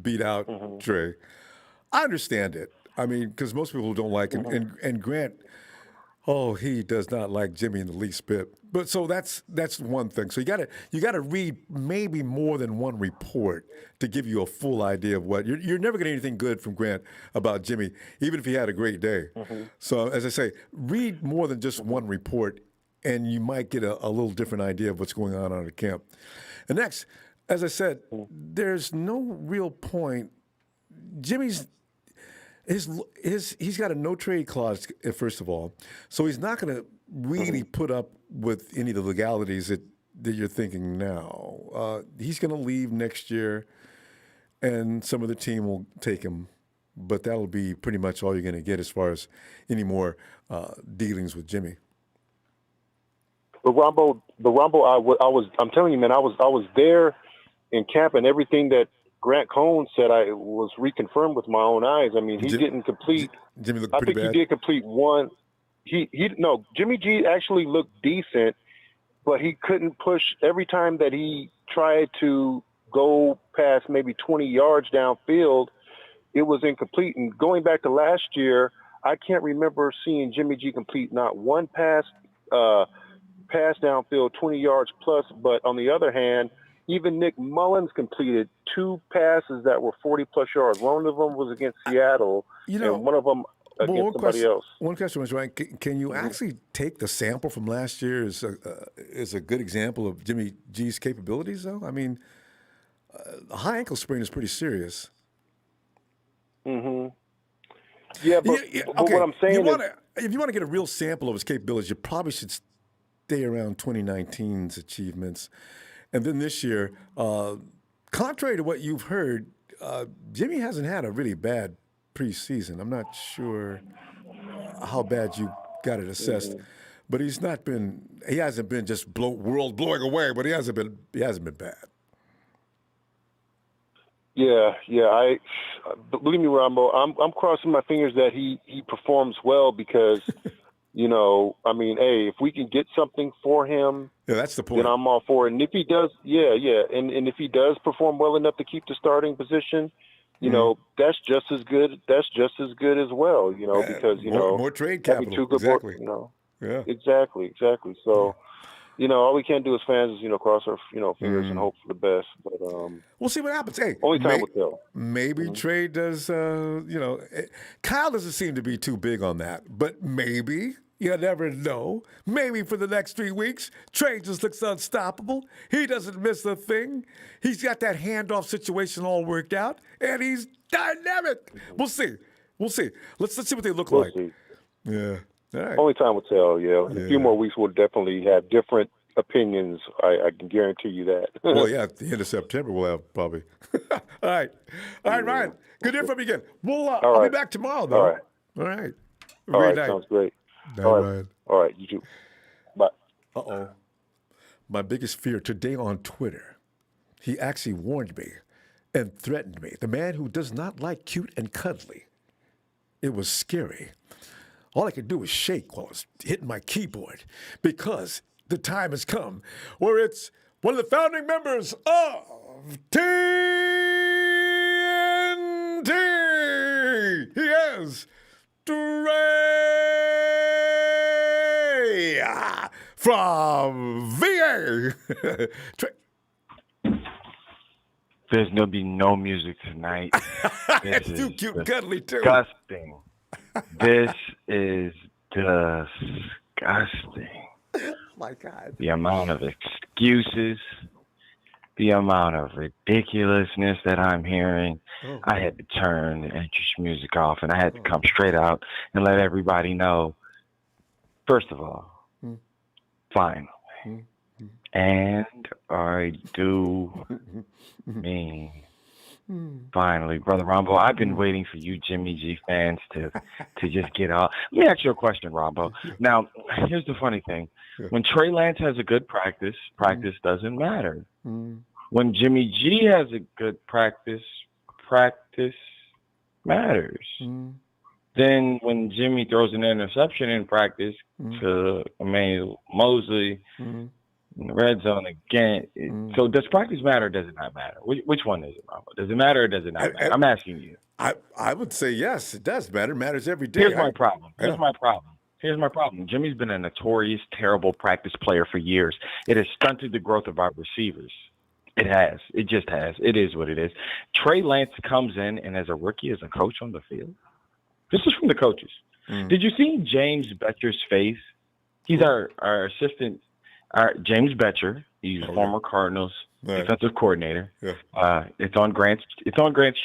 beat out Trey. I understand it. I mean, because most people don't like him, and Grant, he does not like Jimmy in the least bit. But so that's one thing. So you gotta read maybe more than one report to give you a full idea of what you're never gonna get anything good from Grant about Jimmy, even if he had a great day. So as I say, read more than just one report, and you might get a little different idea of what's going on at the camp. And next, as I said, there's no real point. Jimmy's he's got a no trade clause, first of all, so he's not going to really put up with any of the legalities that you're thinking now. He's going to leave next year, and some of the team will take him, but that'll be pretty much all you're going to get as far as any more dealings with Jimmy. But Ronbo, I'm telling you, man, I was there in camp, and everything that Grant Cohn said I was reconfirmed with my own eyes. I mean, he didn't complete. Jimmy looked pretty bad. I think he did complete one. Jimmy G actually looked decent, but he couldn't push every time that he tried to go past maybe 20 yards downfield. It was incomplete. And going back to last year, I can't remember seeing Jimmy G complete not one pass downfield 20 yards plus. But on the other hand, even Nick Mullins completed 2 passes that were 40-plus yards. One of them was against Seattle, and one of them against somebody else. One question was, Ryan, can you actually take the sample from last year as a good example of Jimmy G's capabilities, though? I mean, a high ankle sprain is pretty serious. Yeah, but what I'm saying is, if you want to get a real sample of his capabilities, you probably should stay around 2019's achievements. And then this year, contrary to what you've heard, Jimmy hasn't had a really bad preseason. I'm not sure how bad you got it assessed, but he hasn't been just world blowing away, but he hasn't been bad. Yeah. I believe me, Ronbo, I'm crossing my fingers that he performs well because, I mean, hey, if we can get something for him, that's the point. Then I'm all for it. And if he does, and if he does perform well enough to keep the starting position, that's just as good. That's just as good as well. Because more trade capital. Exactly. Yeah. Exactly. So. All we can do as fans is, cross our, fingers and hope for the best. But we'll see what happens. Hey, only time will tell. Maybe trade does. Kyle doesn't seem to be too big on that, but maybe you never know. Maybe for the next 3 weeks, Trey just looks unstoppable. He doesn't miss a thing. He's got that handoff situation all worked out, and he's dynamic. We'll see. We'll see. Let's see what they look We'll like. see. Yeah. All right. Only time will tell. Yeah. In a few more weeks, we'll definitely have different opinions. I can guarantee you that. Well, yeah, at the end of September, we'll have probably. All right, Ryan. Good to hear from you again. I'll be back tomorrow, though. All right. All right. All right. Night. Sounds great. Night, All right. Ryan. All right. You too. Bye. Uh-oh. My biggest fear today on Twitter, he actually warned me and threatened me. The man who does not like cute and cuddly. It was scary. All I could do was shake while I was hitting my keyboard because the time has come where it's one of the founding members of TNT. He is Trey from VA. Trey. There's going to be no music tonight. It's too cute and cuddly, too. Disgusting. This is disgusting. My God. The amount of excuses, the amount of ridiculousness that I'm hearing. Oh. I had to turn the entrance music off, and I had to come straight out and let everybody know, first of all, finally, and I do mean finally, Brother Ronbo, I've been waiting for you Jimmy G fans to just get off. Let me ask you a question, Ronbo. Now, here's the funny thing. When Trey Lance has a good practice doesn't matter. When Jimmy G has a good practice matters. Then when Jimmy throws an interception in practice to Emmanuel Mosley in the red zone again, so does practice matter or does it not matter? Which one is it, Ronbo? Does it matter or does it not matter? I'm asking you. I would say yes, it does matter. It matters every day. Here's my problem. Here's my problem. Jimmy's been a notorious, terrible practice player for years. It has stunted the growth of our receivers. It has. It just has. It is what it is. Trey Lance comes in and as a rookie, as a coach on the field. This is from the coaches. Did you see James Betcher's face? He's our assistant, James Betcher. He's former Cardinals defensive coordinator. It's on Grant's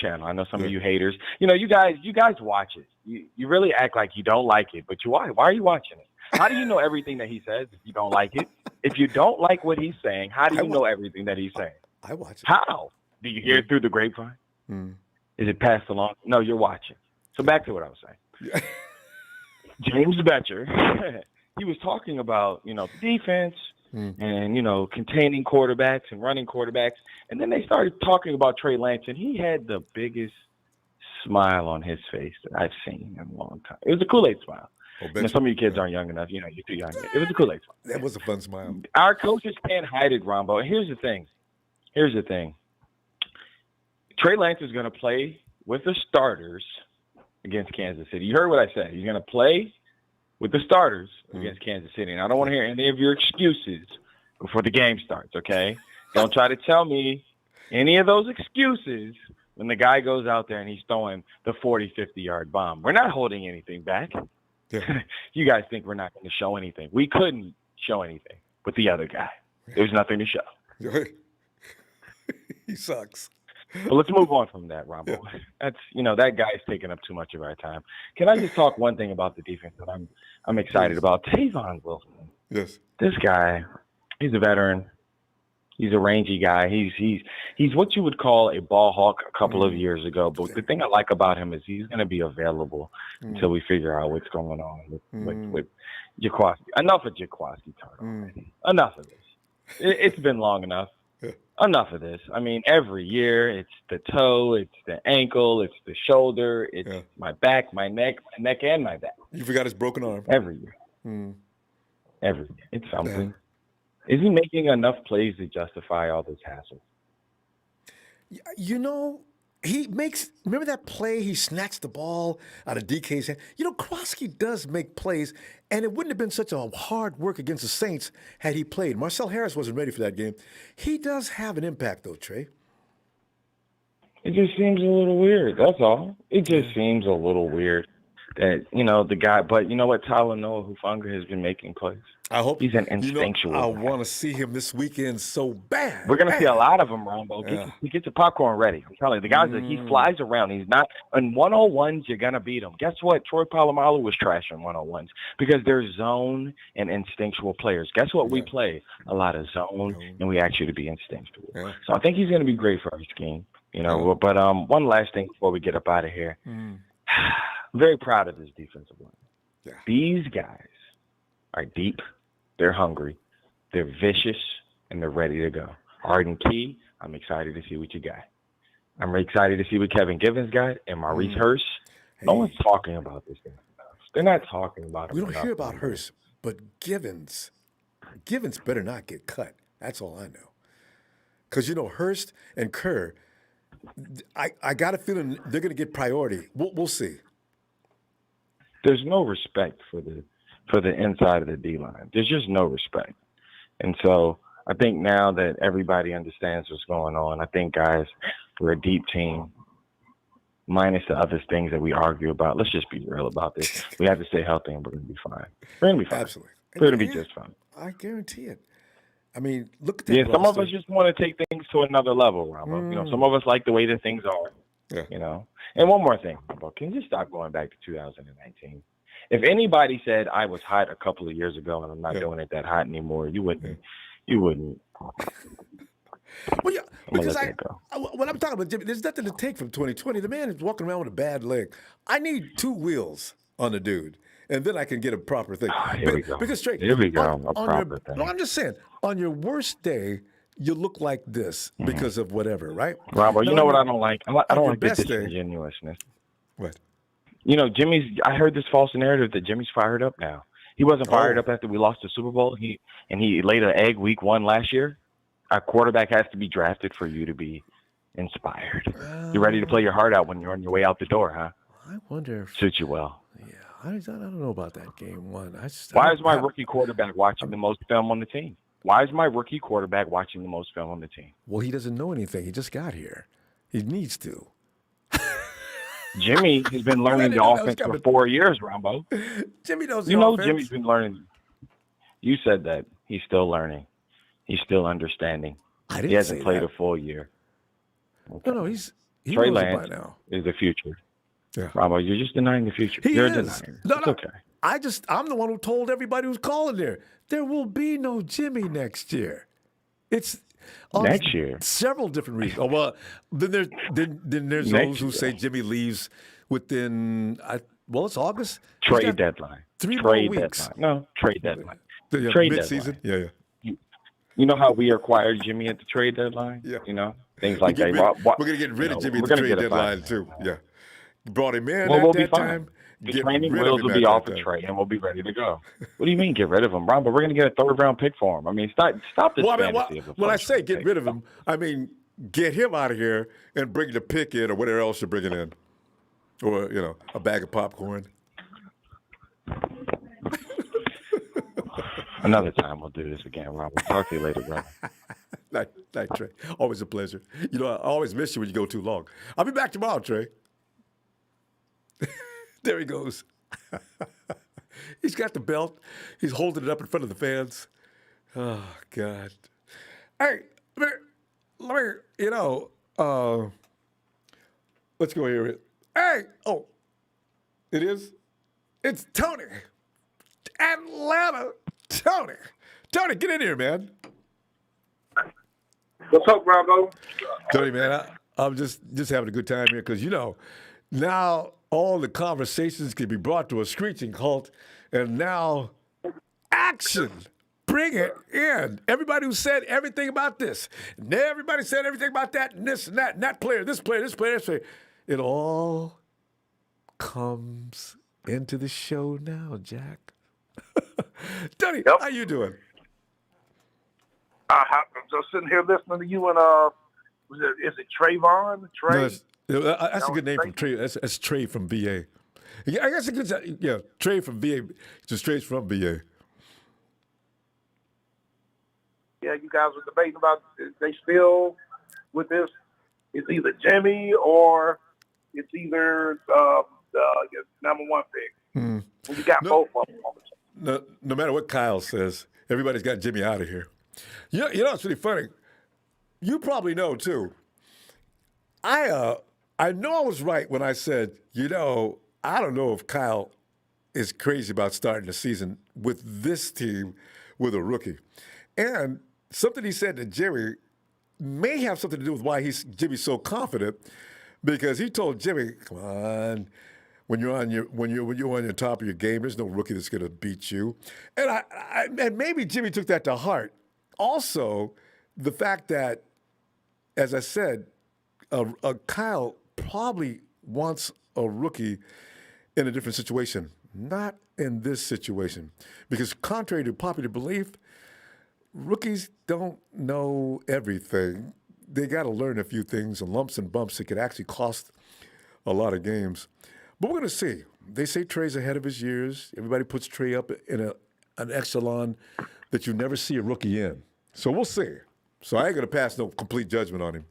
channel. I know some of you haters. You guys watch it. You really act like you don't like it, but why are you watching it? How do you know everything that he says if you don't like it? If you don't like what he's saying, how do you know everything that he's saying? I watch it. How? Do you hear it through the grapevine? Is it passed along? No, you're watching. So back to what I was saying. James Betcher, he was talking about, defense and, containing quarterbacks and running quarterbacks. And then they started talking about Trey Lance, and he had the biggest smile on his face that I've seen in a long time. It was a Kool-Aid smile. Some of you kids aren't young enough. You're too young. It was a Kool-Aid smile. That was a fun smile. Our coaches can't hide it, Ronbo. And here's the thing. Trey Lance is going to play with the starters against Kansas City. You heard what I said. He's going to play with the starters against Kansas City. And I don't want to hear any of your excuses before the game starts, okay? Don't try to tell me any of those excuses when the guy goes out there and he's throwing the 40, 50-yard bomb. We're not holding anything back. You guys think we're not going to show anything. We couldn't show anything with the other guy. There's nothing to show. He sucks. But let's move on from that, Ronbo. That's that guy's taking up too much of our time. Can I just talk one thing about the defense that I'm excited about? Tavon Wilson. Yes. This guy, he's a veteran. He's a rangy guy. He's what you would call a ball hawk a couple of years ago. But the thing I like about him is he's going to be available until we figure out what's going on with Jaquaski. Enough of Jaquaski Turtle. Enough of this. It's been long enough. Enough of this. I mean, every year it's the toe, it's the ankle, it's the shoulder, it's my back, my neck, and my back. You forgot his broken arm. Every year. Every year. It's something. Is he making enough plays to justify all this hassle? He makes, remember that play? He snatched the ball out of DK's hand. Kroski does make plays, and it wouldn't have been such a hard work against the Saints had he played. Marcel Harris wasn't ready for that game. He does have an impact, though, Trey. It just seems a little weird. That's all. It just seems a little weird that, the guy, but you know what? Tyler Noah Hufanga has been making plays. I hope he's an instinctual. I want to see him this weekend so bad. We're going to see a lot of him, Ronbo. Get your popcorn ready. I'm telling you, the guys that he flies around. He's not in 101s. You're going to beat him. Guess what? Troy Polamalu was trash in 101s because they're zone and instinctual players. Guess what? We play a lot of zone, and we ask you to be instinctual. Yeah. So I think he's going to be great for our scheme. But one last thing before we get up out of here. I'm very proud of this defensive line. Yeah. These guys are deep, they're hungry, they're vicious, and they're ready to go. Arden Key, I'm excited to see what you got. I'm excited to see what Kevin Givens got and Maurice Hurst. No one's talking about this thing enough. They're not talking about it. We don't hear about Hurst, but Givens better not get cut. That's all I know. Because, Hurst and Kerr, I got a feeling they're going to get priority. We'll see. There's no respect for the inside of the D-line. There's just no respect. And so I think now that everybody understands what's going on, I think, guys, we're a deep team, minus the other things that we argue about. Let's just be real about this. We have to stay healthy, and we're going to be fine. We're going to be fine. Absolutely. We're going to be just fine. I guarantee it. I mean, look at that. Yeah, some of us just want to take things to another level, Ronbo. Some of us like the way that things are. Yeah. And one more thing, Ronbo, can you stop going back to 2019? If anybody said I was hot a couple of years ago and I'm not doing it that hot anymore, you wouldn't. You wouldn't. Well, yeah, because when I'm talking about Jimmy, there's nothing to take from 2020. The man is walking around with a bad leg. I need 2 wheels on the dude, and then I can get a proper thing. Here we go. Because here we go. A proper thing. No, I'm just saying, on your worst day, you look like this because of whatever, right? Robert, you know what I don't like? I don't like the disingenuousness. What? I heard this false narrative that Jimmy's fired up now. He wasn't fired up after we lost the Super Bowl. He laid an egg week 1 last year. Our quarterback has to be drafted for you to be inspired. You're ready to play your heart out when you're on your way out the door, huh? I wonder if... Suits you well. Yeah, I don't know about that game 1. Why is my rookie quarterback watching the most film on the team? Why is my rookie quarterback watching the most film on the team? Well, he doesn't know anything. He just got here. He needs to. Jimmy has been learning the offense for 4 years, Ronbo. Jimmy knows the offense. Jimmy's been learning. You said that. He's still learning. He's still understanding. He hasn't played a full year. Okay. No, he Trey knows Lance it by now. Is the future. Yeah. Ronbo, you're just denying the future. You're a denier. No, it's no. okay. I'm the one who told everybody who's calling there will be no Jimmy next year. It's next year. Several different reasons. Oh, well, then there's those who say Jimmy leaves within it's August. Trade deadline. 3 trade more weeks. Deadline. No, trade deadline. Trade mid-season? Deadline. Yeah. You know how we acquired Jimmy at the trade deadline? Yeah. Things like that. We're going to get rid of Jimmy at the trade deadline, too. Yeah. Brought him in at that time. The training wheels will be off the Trey, and we'll be ready to go. What do you mean, get rid of him, Ron? But we're going to get a 3rd-round pick for him. I mean, stop this fantasy. When I say get rid of him, I mean get him out of here and bring the pick in or whatever else you're bringing in. Or, a bag of popcorn. Another time we'll do this again, Ron. We'll talk to you later, bro. Night, Trey. Always a pleasure. I always miss you when you go too long. I'll be back tomorrow, Trey. There he goes. He's got the belt. He's holding it up in front of the fans. Oh, God. Hey, let me let's go here. Hey, it is? It's Tony. Atlanta. Tony, get in here, man. What's up, Ronbo? Tony, man, I'm just having a good time here because, now all the conversations can be brought to a screeching halt, and now action. Bring it in. Everybody who said everything about this, and everybody said everything about that, and this and that, and that player, this player, this player, this player. It all comes into the show now, Jack. Tony, how you doing? I'm just sitting here listening to you and is it Trayvon? Trey? No, that's a good name from Trey. That's Trey from VA. Yeah, I guess a good Trey from VA. Just straight from VA. Yeah, you guys were debating about they still with this. It's either Jimmy or it's either the number 1 pick. Well, you got both of them on the team. no matter what Kyle says, everybody's got Jimmy out of here. You know, it's really funny. You probably know too. I know I was right when I said, I don't know if Kyle is crazy about starting the season with this team with a rookie. And something he said to Jimmy may have something to do with why Jimmy's so confident, because he told Jimmy, "Come on, when you're on your top of your game, there's no rookie that's going to beat you." And and maybe Jimmy took that to heart. Also, the fact that, as I said, Kyle probably wants a rookie in a different situation, not in this situation, because contrary to popular belief, rookies don't know everything. They got to learn a few things, and lumps and bumps that could actually cost a lot of games. But we're going to see. They say Trey's ahead of his years. Everybody puts Trey up in an echelon that you never see a rookie in. So we'll see. So I ain't going to pass no complete judgment on him.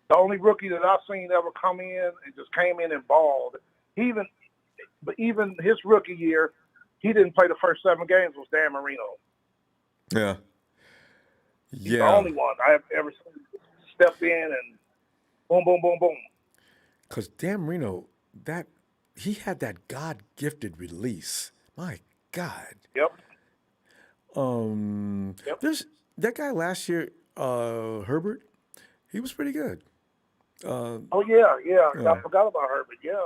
The only rookie that I've seen ever come in and just came in and balled, even his rookie year, he didn't play the first 7 games, was Dan Marino. Yeah. He's the only one I have ever seen step in and boom, boom, boom, boom. Because Dan Marino, he had that God-gifted release. My God. Yep. There's that guy last year, Herbert. He was pretty good. Yeah. I forgot about Herbert. Yeah.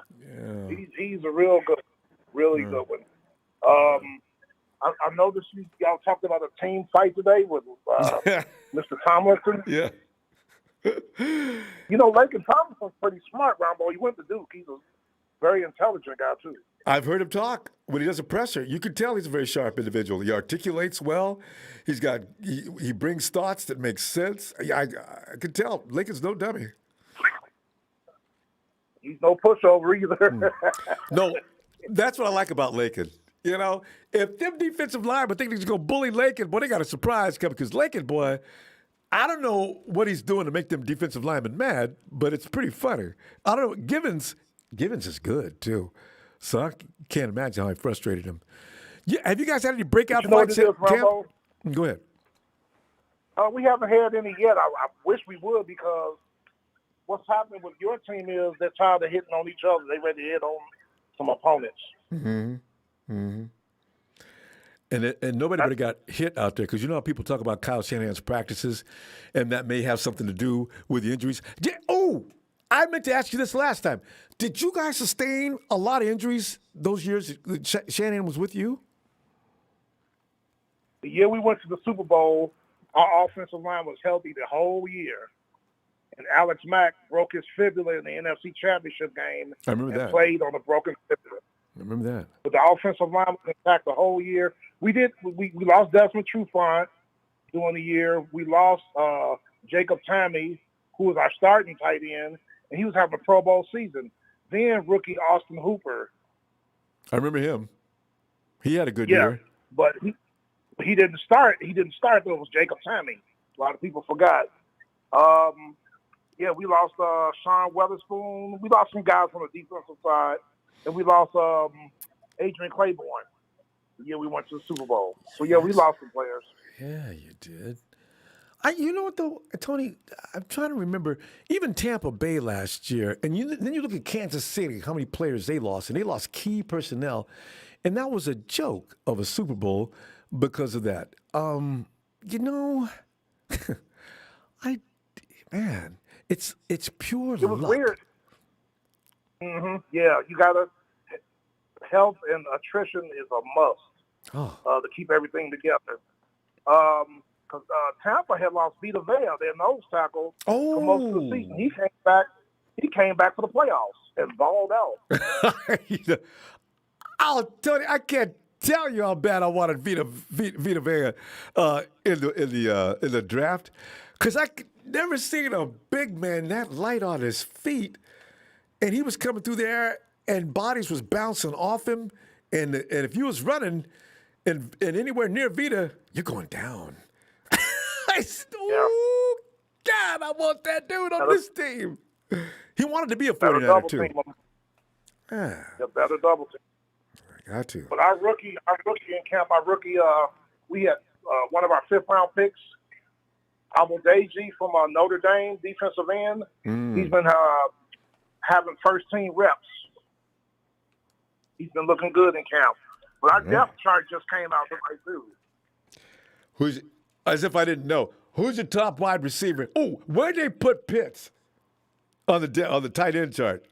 He's a real good, really good one. I noticed y'all talked about a team fight today with Mr. Tomlinson. Yeah. Lakin Tomlinson's pretty smart, Ronbo. He went to Duke. He's a very intelligent guy, too. I've heard him talk. When he does a presser, you can tell he's a very sharp individual. He articulates well. He brings thoughts that make sense. I can tell. Lakin's no dummy. He's no pushover either. No, that's what I like about Lakin. If them defensive linemen think they're going to bully Lakin, boy, they got a surprise coming, because Lakin, boy, I don't know what he's doing to make them defensive linemen mad, but it's pretty funny. I don't know. Givens is good, too. So I can't imagine how he frustrated him. Yeah, have you guys had any breakout fights at camp? Go ahead. We haven't had any yet. I wish we would, because what's happening with your team is they're tired of hitting on each other. They're ready to hit on some opponents. Mm-hmm. Mm-hmm. And nobody would have got hit out there, because you know how people talk about Kyle Shanahan's practices, and that may have something to do with the injuries. I meant to ask you this last time. Did you guys sustain a lot of injuries those years Shanahan was with you? The year we went to the Super Bowl, our offensive line was healthy the whole year. And Alex Mack broke his fibula in the NFC Championship game. I remember that. Played on a broken fibula. I remember that. But the offensive line was intact the whole year. We lost Desmond Trufant during the year. We lost Jacob Tammy, who was our starting tight end, and he was having a Pro Bowl season. Then rookie Austin Hooper. I remember him. He had a good year. But he didn't start. He didn't start, though. It was Jacob Tammy. A lot of people forgot. We lost Sean Weatherspoon. We lost some guys on the defensive side. And we lost Adrian Claiborne the year we went to the Super Bowl. So, we lost some players. Yeah, you did. You know what, though, Tony? I'm trying to remember. Even Tampa Bay last year, and then you look at Kansas City, how many players they lost, and they lost key personnel. And that was a joke of a Super Bowl because of that. It's pure luck. It was weird. Mm-hmm. Yeah, you got to – health and attrition is a must to keep everything together. Because Tampa had lost Vita Vea, their nose tackle, for most of the season. He came back for the playoffs and balled out. Tony, I can't tell you how bad I wanted Vita Vea in the draft, because I never seen a big man that light on his feet, and he was coming through the air, and bodies was bouncing off him, and if you was running and anywhere near Vita, you're going down. God, I want that dude on this team. He wanted to be a 49er, too. Better double team. Got to. But our rookie in camp, we had one of our 5th-round picks, Abdeldaji from Notre Dame, defensive end. He's been having first-team reps. He's been looking good in camp. But our depth chart just came out today, too. As if I didn't know. Who's your top wide receiver? Oh, where'd they put Pitts on the tight end chart?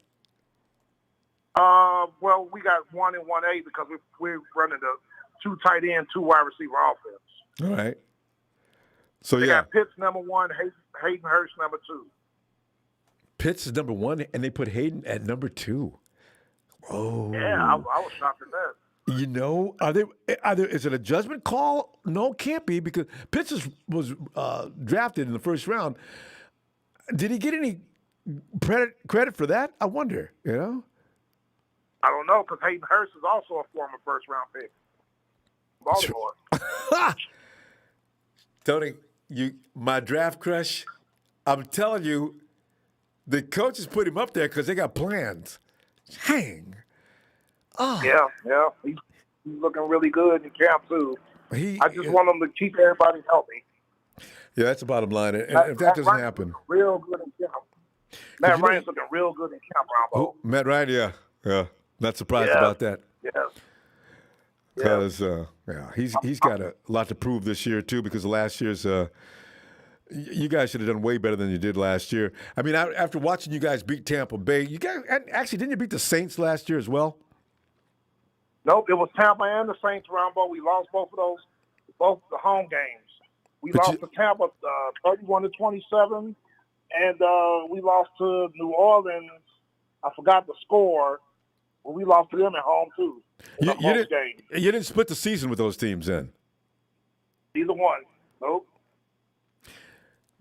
Well, we got 1 and 1A because we're running the 2 tight end, 2 wide receiver offense. All right. So, they got Pitts number 1, Hayden Hurst number 2. Pitts is number 1, and they put Hayden at number 2. Oh. Yeah, I was shocked at that. You know, is it a judgment call? No, it can't be, because Pitts was drafted in the first round. Did he get any credit for that? I wonder, you know? I don't know, because Hayden Hurst is also a former first-round pick. Baltimore. Tony, my draft crush, I'm telling you, the coaches put him up there because they got plans. Hang. Oh. Yeah. He's looking really good in camp, too. I just want him to keep everybody healthy. Yeah, that's the bottom line. And if that doesn't happen. Real good in camp. Matt Ryan's looking real good in camp, Ronbo. Matt Ryan, yeah. Not surprised about that. Yeah. Because he's got a lot to prove this year too. Because last year's, you guys should have done way better than you did last year. I mean, after watching you guys beat Tampa Bay, you guys actually didn't you beat the Saints last year as well? Nope, it was Tampa and the Saints, Ronbo. We lost both the home games. We lost to Tampa 31-27, and we lost to New Orleans. I forgot the score. Well, we lost to them at home, too. You didn't split the season with those teams then? Either one. Nope.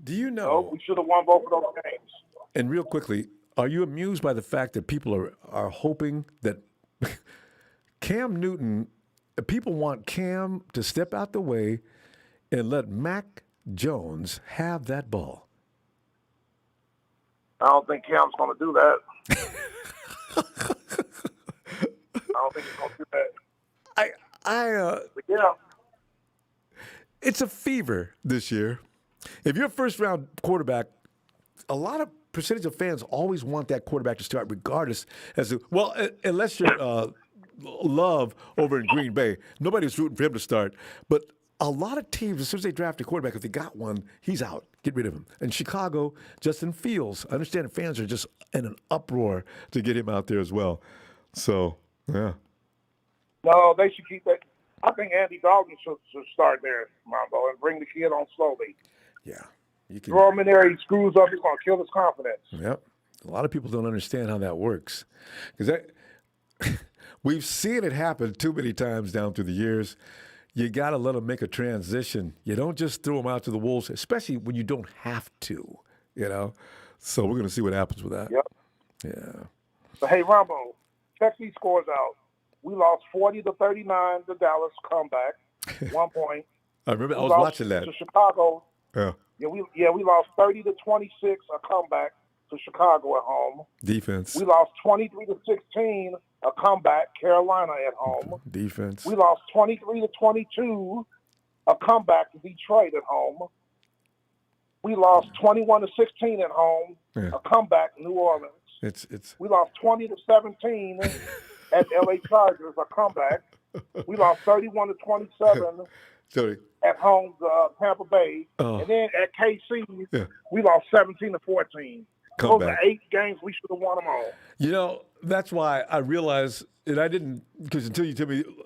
Do you know? Nope, we should have won both of those games. And real quickly, are you amused by the fact that people are hoping that Cam Newton, people want Cam to step out the way and let Mac Jones have that ball? I don't think Cam's going to do that. I don't think he's going to do that. Yeah. It's a fever this year. If you're a first-round quarterback, a lot of percentage of fans always want that quarterback to start regardless unless you're Love over in Green Bay. Nobody's rooting for him to start. But a lot of teams, as soon as they draft a quarterback, if they got one, he's out. Get rid of him. In Chicago, Justin Fields. I understand the fans are just in an uproar to get him out there as well. So, yeah. No, they should keep that. I think Andy Dalton should start there, Ronbo, and bring the kid on slowly. Yeah. Throw him in there, he screws up, he's going to kill his confidence. Yep. A lot of people don't understand how that works. Because we've seen it happen too many times down through the years. You got to let them make a transition. You don't just throw them out to the wolves, especially when you don't have to, you know. So we're going to see what happens with that. Yep. Yeah. But, hey, Ronbo, check these scores out. We lost 40-39 to Dallas, comeback, 1 point. I remember I was watching that. To Chicago. Yeah. We lost 30-26, a comeback to Chicago at home. Defense. We lost 23-16, a comeback, Carolina at home. Defense. We lost 23-22, a comeback to Detroit at home. We lost 21-16 at home, a comeback, New Orleans. We lost 20-17 at LA Chargers, a comeback. We lost 31-27 at home to Tampa Bay. And then at KC, we lost 17-14. Those are 8 games we should have won them all. You know, that's why I realized, and I didn't, because until you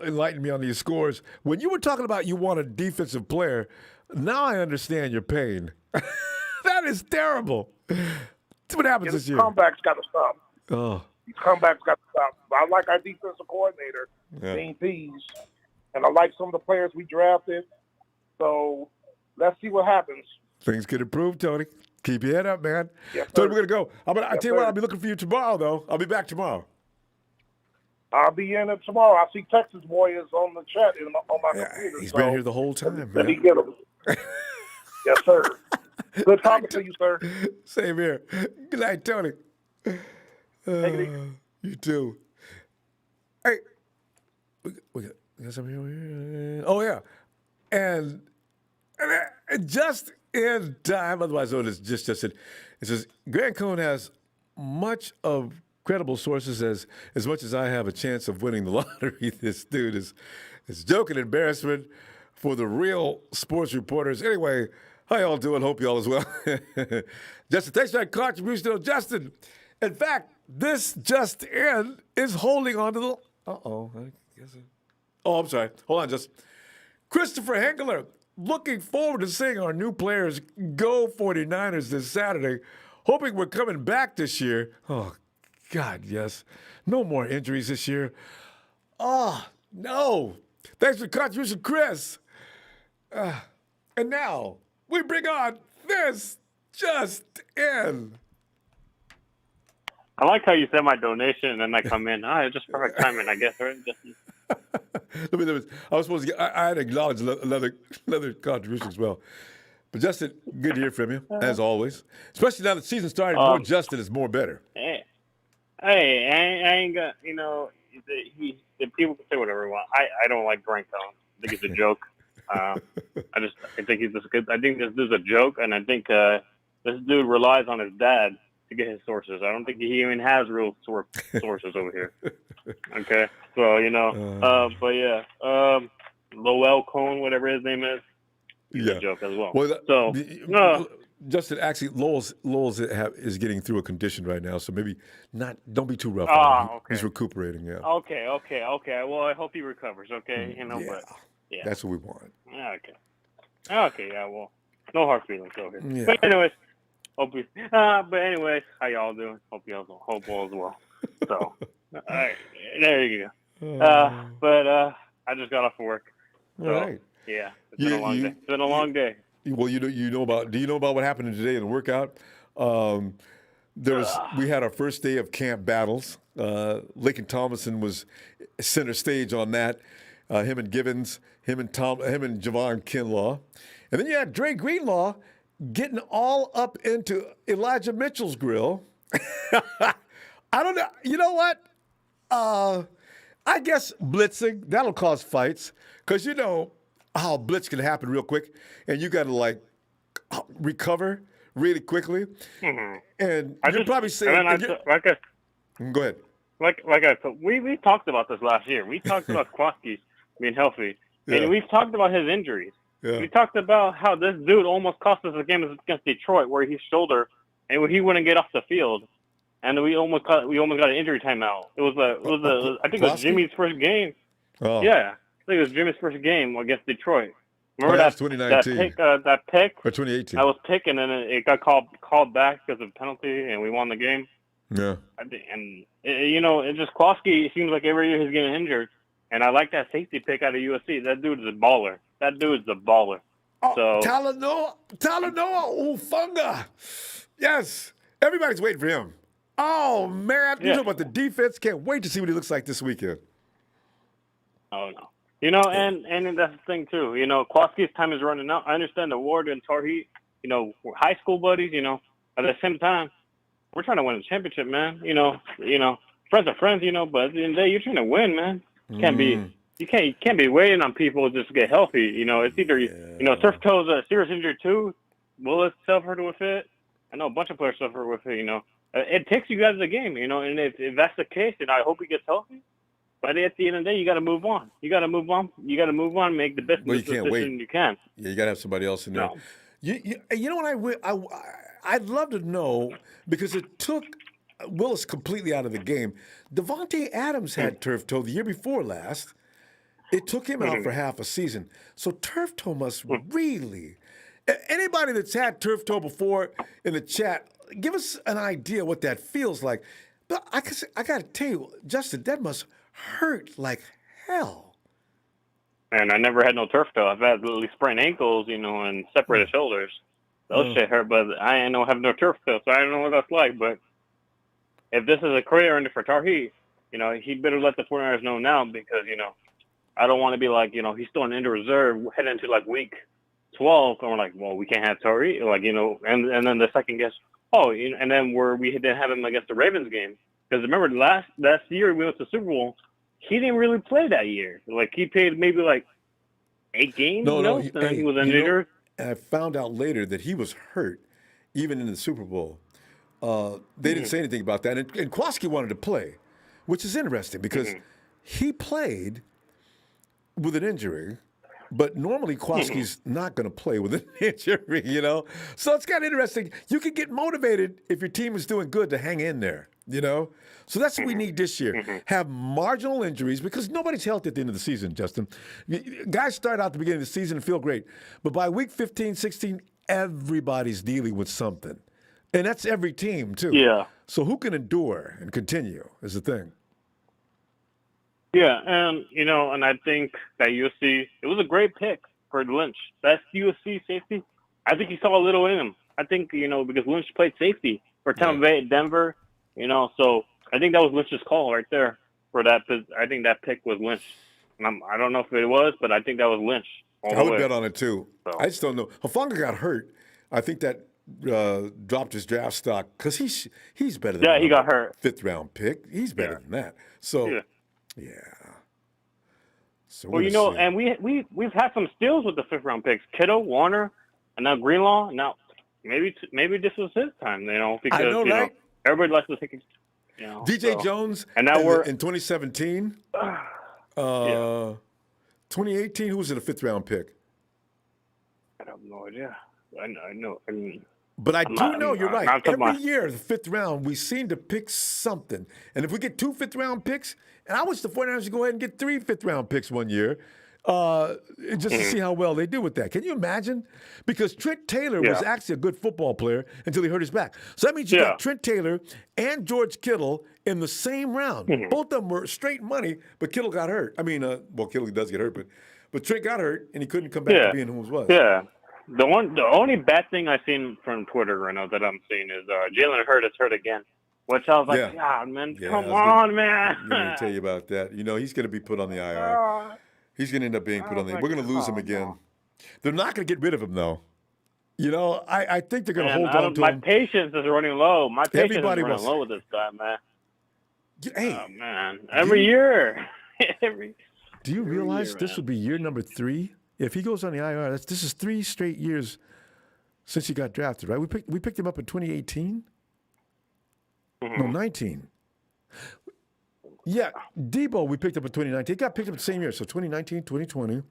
enlightened me on these scores, when you were talking about you want a defensive player, now I understand your pain. That is terrible. That's what happens this year. Comebacks got to stop. Oh. These comebacks got to stop. I like our defensive coordinator, Dean Pease, and I like some of the players we drafted. So let's see what happens. Things can improve, Tony. Keep your head up, man. Yes, Tony, we're going to go. I tell you what, I'll be looking for you tomorrow, though. I'll be back tomorrow. I'll be in it tomorrow. I see Texas Boy is on the chat on my computer. He's been here the whole time, man. Let me get him. Yes, sir. Good talking to you, sir. Same here. Good night, Tony. Take it easy. You too. Hey, we got something here. Oh yeah, and just in time. Otherwise, it just it. It says Grant Cohn has much of credible sources as much as I have a chance of winning the lottery. This dude is joking embarrassment for the real sports reporters. Anyway, how y'all doing? Hope y'all as well. Justin, thanks for that contribution, though, Justin. In fact, this just in is holding on to the. Oh, I'm sorry. Hold on, just Christopher Hengler. Looking forward to seeing our new players go 49ers this Saturday. Hoping we're coming back this year. Oh, God, yes. No more injuries this year. Oh, no. Thanks for the contribution, Chris. And now we bring on this just in. I like how you said my donation and then I come in. It's just perfect timing, I guess, right? I was supposed to get, I had to acknowledge another contribution as well. But Justin, good to hear from you, as always. Especially now that the season started, more Justin is more better. Hey, I ain't got, the people can say whatever they want. I don't like Grant Cohn. I think it's a joke. I think he's just good. I think this is a joke, and I think this dude relies on his dad to get his sources. I don't think he even has real sources over here. Okay, so but yeah, Lowell Cohn, whatever his name is, he's a joke as well. Justin, actually, Lowell's is getting through a condition right now, so maybe don't be too rough on him. Okay. He's recuperating. Yeah. Okay. Well, I hope he recovers. Okay, but yeah, that's what we want. Okay. Yeah. Well, no hard feelings over here. Yeah. But anyways. But anyways, how y'all doing? Hope all is well. So, all right, there you go. But I just got off of work. So, all right. Yeah, it's been a long day. It's been a long day. Well, do you know about what happened today in the workout? We had our first day of camp battles. Lakin Tomlinson was center stage on that. Him and Givens, him and Javon Kinlaw, and then you had Dre Greenlaw getting all up into Elijah Mitchell's grill. I don't know. You know what? I guess blitzing, that'll cause fights. Because you know how blitz can happen real quick. And you got to, recover really quickly. Mm-hmm. And you're probably saying... Go ahead. We talked about this last year. We talked about Kwaski being healthy. Yeah. And we've talked about his injuries. Yeah. We talked about how this dude almost cost us a game against Detroit, where his shoulder and he wouldn't get off the field, and we almost got an injury timeout. I think it was Jimmy's first game. Oh. Yeah, I think it was Jimmy's first game against Detroit. Remember that's that 2019. That pick? Or 2018. That was pick, and then it got called back because of penalty, and we won the game. Yeah. It just Kwaski. It seems like every year he's getting injured, and I like that safety pick out of USC. That dude is a baller. Oh, So Talanoa Ufunga. Yes. Everybody's waiting for him. Oh, man. You know about the defense? Can't wait to see what he looks like this weekend. Oh, no. And that's the thing, too. Kwaski's time is running out. I understand the Ward and Tarheat, we're high school buddies, at the same time, we're trying to win a championship, man. Friends are friends, but at the end of the day, you're trying to win, man. You can't be waiting on people just to get healthy. It's either Turf Toe's a serious injury too. Willis suffered with it. I know a bunch of players suffer with it. It takes you guys a game. And if that's the case, then I hope he gets healthy. But at the end of the day, you got to move on. Make the best decision you can. Yeah, you got to have somebody else in there. No. You know what I'd love to know, because it took Willis completely out of the game. Devontae Adams had turf toe the year before last. It took him out for half a season. So turf toe must really... Anybody that's had turf toe before in the chat, give us an idea what that feels like. But I got to tell you, Justin, that must hurt like hell. And I never had no turf toe. I've had literally sprained ankles, and separated shoulders. Those shit hurt, but I don't have no turf toe, so I don't know what that's like. But if this is a career ender for Tarheat, he'd better let the 49ers know now, because, I don't want to be like, he's still an injured reserve heading into week 12, and we're like, well, we can't have Tarheat, and then the second guess, and then we didn't have him against the Ravens game, because remember last year we went to the Super Bowl, he didn't really play that year. Like he played maybe like 8 games. No, and then he was injured. And I found out later that he was hurt, even in the Super Bowl. They didn't say anything about that, and Kwaski wanted to play, which is interesting because he played with an injury. But normally, Kwaski's not going to play with an injury, you know? So it's kind of interesting. You can get motivated if your team is doing good to hang in there, you know? So that's what we need this year. Have marginal injuries because nobody's healthy at the end of the season, Justin. Guys start out at the beginning of the season and feel great. But by week 15, 16, everybody's dealing with something. And that's every team, too. Yeah. So who can endure and continue is the thing. Yeah, and and I think that USC, it was a great pick for Lynch. That's USC safety. I think he saw a little in him. I think because Lynch played safety for Tampa Bay at Denver, so I think that was Lynch's call right there for that. I think that pick was Lynch. I don't know if it was, but I think that was Lynch. I would bet on it too. So. I just don't know. Hufanga got hurt. I think that dropped his draft stock because he's better than he got hurt. 5th round pick. He's better than that. So. Yeah. So well, and we've had some steals with the 5th round picks. Kittle, Warner, and now Greenlaw. Now maybe this was his time, because I know, right? Everybody likes to take DJ Jones, and now we're in 2017. 2018, who was in the 5th round pick? I have no idea. I know. I mean. But I do know you're right. Every year, the 5th round, we seem to pick something. And if we get 2 5th round picks, and I wish the 49ers would go ahead and get 3 5th round picks one year, just to see how well they do with that. Can you imagine? Because Trent Taylor was actually a good football player until he hurt his back. So that means you got Trent Taylor and George Kittle in the same round. Both of them were straight money, but Kittle got hurt. I mean, Kittle does get hurt, but Trent got hurt, and he couldn't come back to being who he was. Yeah. The only bad thing I've seen from Twitter right now that I'm seeing is Jalen Hurts is hurt again, which I was like, God, man, come on, man. I'm going to tell you about that. He's going to be put on the IR. He's going to end up being put on the IR. We're going to lose him again. They're not going to get rid of him, though. I think they're going to hold on to him. My patience is running low. My patience is running low with this guy, man. Hey. Oh, man. Every year. Do you realize this will be year number 3? If he goes on the IR, this is 3 straight years since he got drafted, right? We picked him up in 2018? No, 19. Yeah, Debo we picked up in 2019. He got picked up the same year, so 2019, 2020.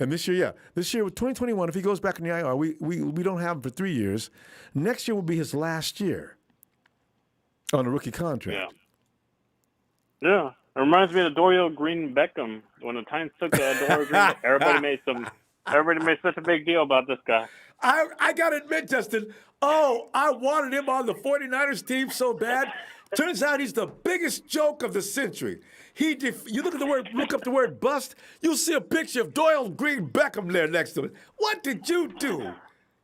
And this year, this year with 2021, if he goes back in the IR, we don't have him for 3 years. Next year will be his last year on a rookie contract. Yeah. It reminds me of Dorial Green Beckham. When the Titans took Dorial Green, everybody made such a big deal about this guy. I got to admit, Justin, I wanted him on the 49ers team so bad. Turns out he's the biggest joke of the century. You look up the word bust, you'll see a picture of Dorial Green Beckham there next to it. What did you do?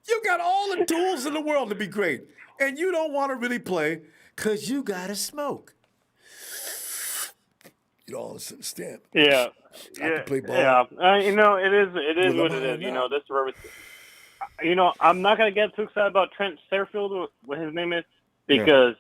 You got all the tools in the world to be great, and you don't want to really play because you got to smoke. You don't understand. Yeah. I can play ball. Yeah. It is what it is. This is where I'm not going to get too excited about Trent Fairfield, what his name is, because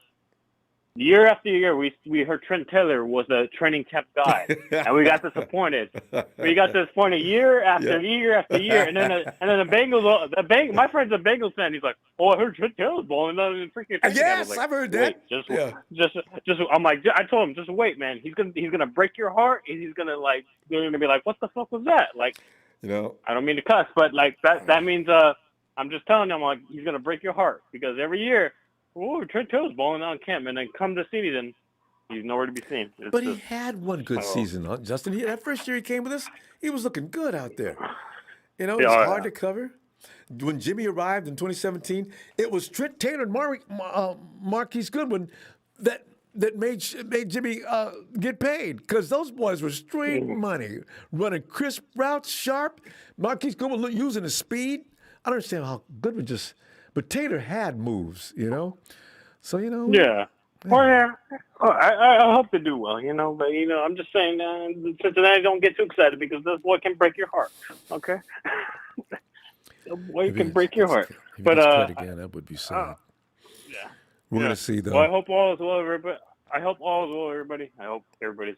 year after year, we heard Trent Taylor was a training camp guy, and we got disappointed. Year after year after year, and then the Bengals. My friend's a Bengals fan. He's like, "Oh, I heard Trent Taylor's balling out in freaking." Yes, like, I've heard that. Just. I'm like, I told him, just wait, man. He's gonna break your heart, and he's gonna be like, what the fuck was that? Like, I don't mean to cuss, but like that means I'm just telling him, like, he's gonna break your heart because every year. Oh, Trent Taylor's balling out in camp, and then come the season, he's nowhere to be seen. He had one good season, huh, Justin? That first year he came with us, he was looking good out there. It was hard to cover. When Jimmy arrived in 2017, it was Trent Taylor and Marquise Goodwin that made Jimmy get paid because those boys were straight money, running crisp routes, sharp. Marquise Goodwin using his speed. I don't understand how Goodwin just... But Taylor had moves, So, Yeah. Well, yeah. Oh, I hope they do well, But, I'm just saying, Cincinnati don't get too excited because this boy can break your heart, okay? The boy can break your heart. But again, that would be sad. We're going to see, though. Well, I hope all is well, everybody. I hope everybody's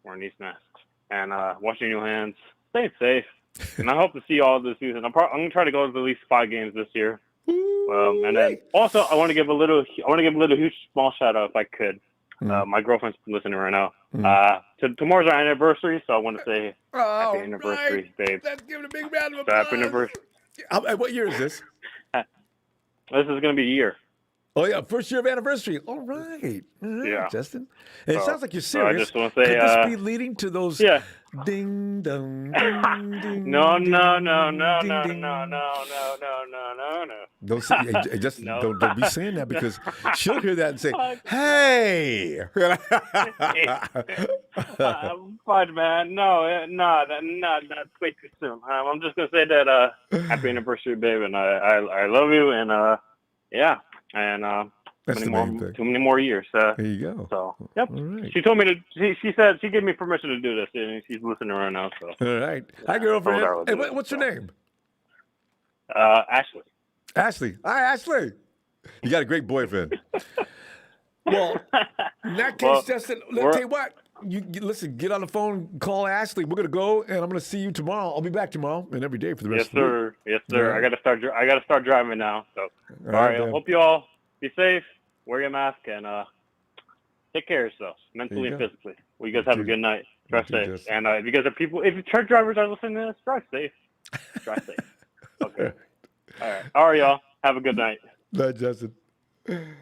wearing these masks and washing your hands, stay safe. And I hope to see you all this season. I'm going to try to go to at least 5 games this year. And then also I want to give a huge small shout out if I could. My girlfriend's listening right now. Tomorrow's our anniversary, so I want to say happy anniversary, babe. Let's give it a big round of applause. Happy anniversary. What year is this? This is going to be a year. Oh, yeah, first year of anniversry. All right. Yeah. Justin. And it sounds like you're serious. I just want to say, could this be leading to those ding, dong, ding, ding, No. Don't say, Justin, don't be saying that because she'll hear that and say, hey. Fine, man. No, that's way too soon. I'm just going to say that happy anniversary, babe, and I love you, and yeah. And too many more years. There you go. So, yep. Right. She told me to. She said she gave me permission to do this, and she's listening right now. So. All right. Hi, girlfriend. Hey, what's your name? Ashley. Ashley. Hi, Ashley. You got a great boyfriend. Well, in that case, Justin, let's tell you what. You listen. Get on the phone. Call Ashley. We're gonna go, and I'm gonna see you tomorrow. I'll be back tomorrow and every day for the rest of the week. Yes, sir. Yeah. I gotta start driving now. So, all right. I hope you all be safe. Wear your mask and take care of yourselves mentally and physically. Well, you guys have a good night. Drive safe. And if you guys are if truck drivers are listening to this, drive safe. Drive safe. Okay. All right. All right, y'all. Have a good night. Night, Justin. Here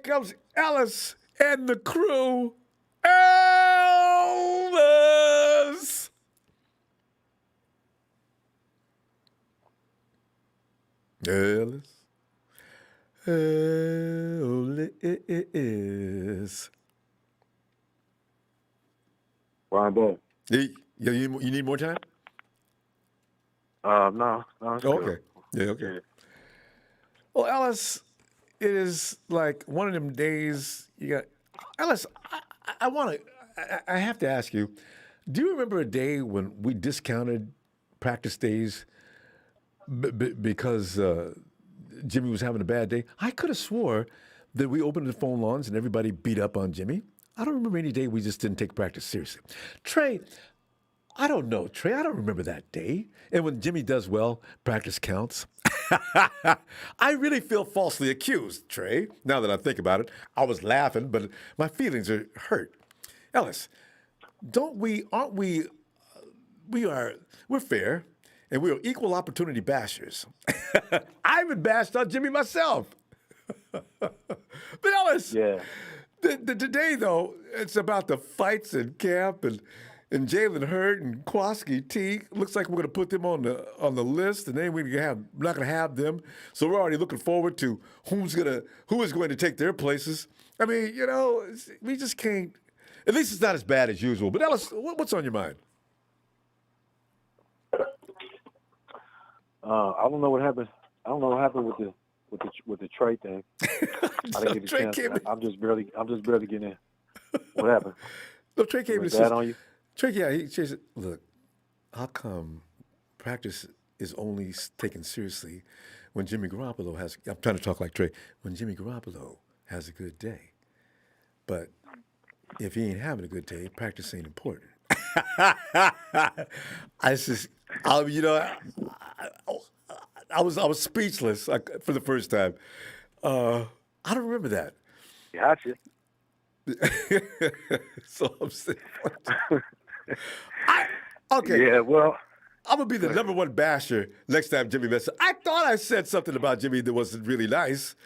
comes Ellis and the crew. Elvis! Ellis. Ellis. Ronbo. You need more time? No. Okay. Yeah, okay. Well, Ellis, it is like one of them days you got. Ellis, I have to ask you, do you remember a day when we discounted practice days because Jimmy was having a bad day? I could have swore that we opened the phone lines and everybody beat up on Jimmy. I don't remember any day we just didn't take practice seriously. Trey, I don't know, Trey. I don't remember that day. And when Jimmy does well, practice counts. I really feel falsely accused, Trey. Now that I think about it, I was laughing, but my feelings are hurt. Ellis, we're fair, and we are equal opportunity bashers. I even bashed on Jimmy myself. But Ellis, today though, it's about the fights in camp and Jalen Hurd and Kwaski T. Looks like we're going to put them on the list, and then we're not going to have them. So we're already looking forward to who is going to take their places. I mean, we just can't. At least it's not as bad as usual. But Ellis, what's on your mind? I don't know what happened. I don't know what happened with the Trey thing. I didn't get a chance. I'm just barely getting in. What happened? No, Trey came and said on you. Trey, he said, look, how come practice is only taken seriously when Jimmy Garoppolo has, I'm trying to talk like Trey, when Jimmy Garoppolo has a good day. But if he ain't having a good day, practice ain't important. I was speechless for the first time. I don't remember that. Gotcha. So I'm saying, okay. Yeah, well, I'm gonna be the number one basher next time Jimmy messes. I thought I said something about Jimmy that wasn't really nice.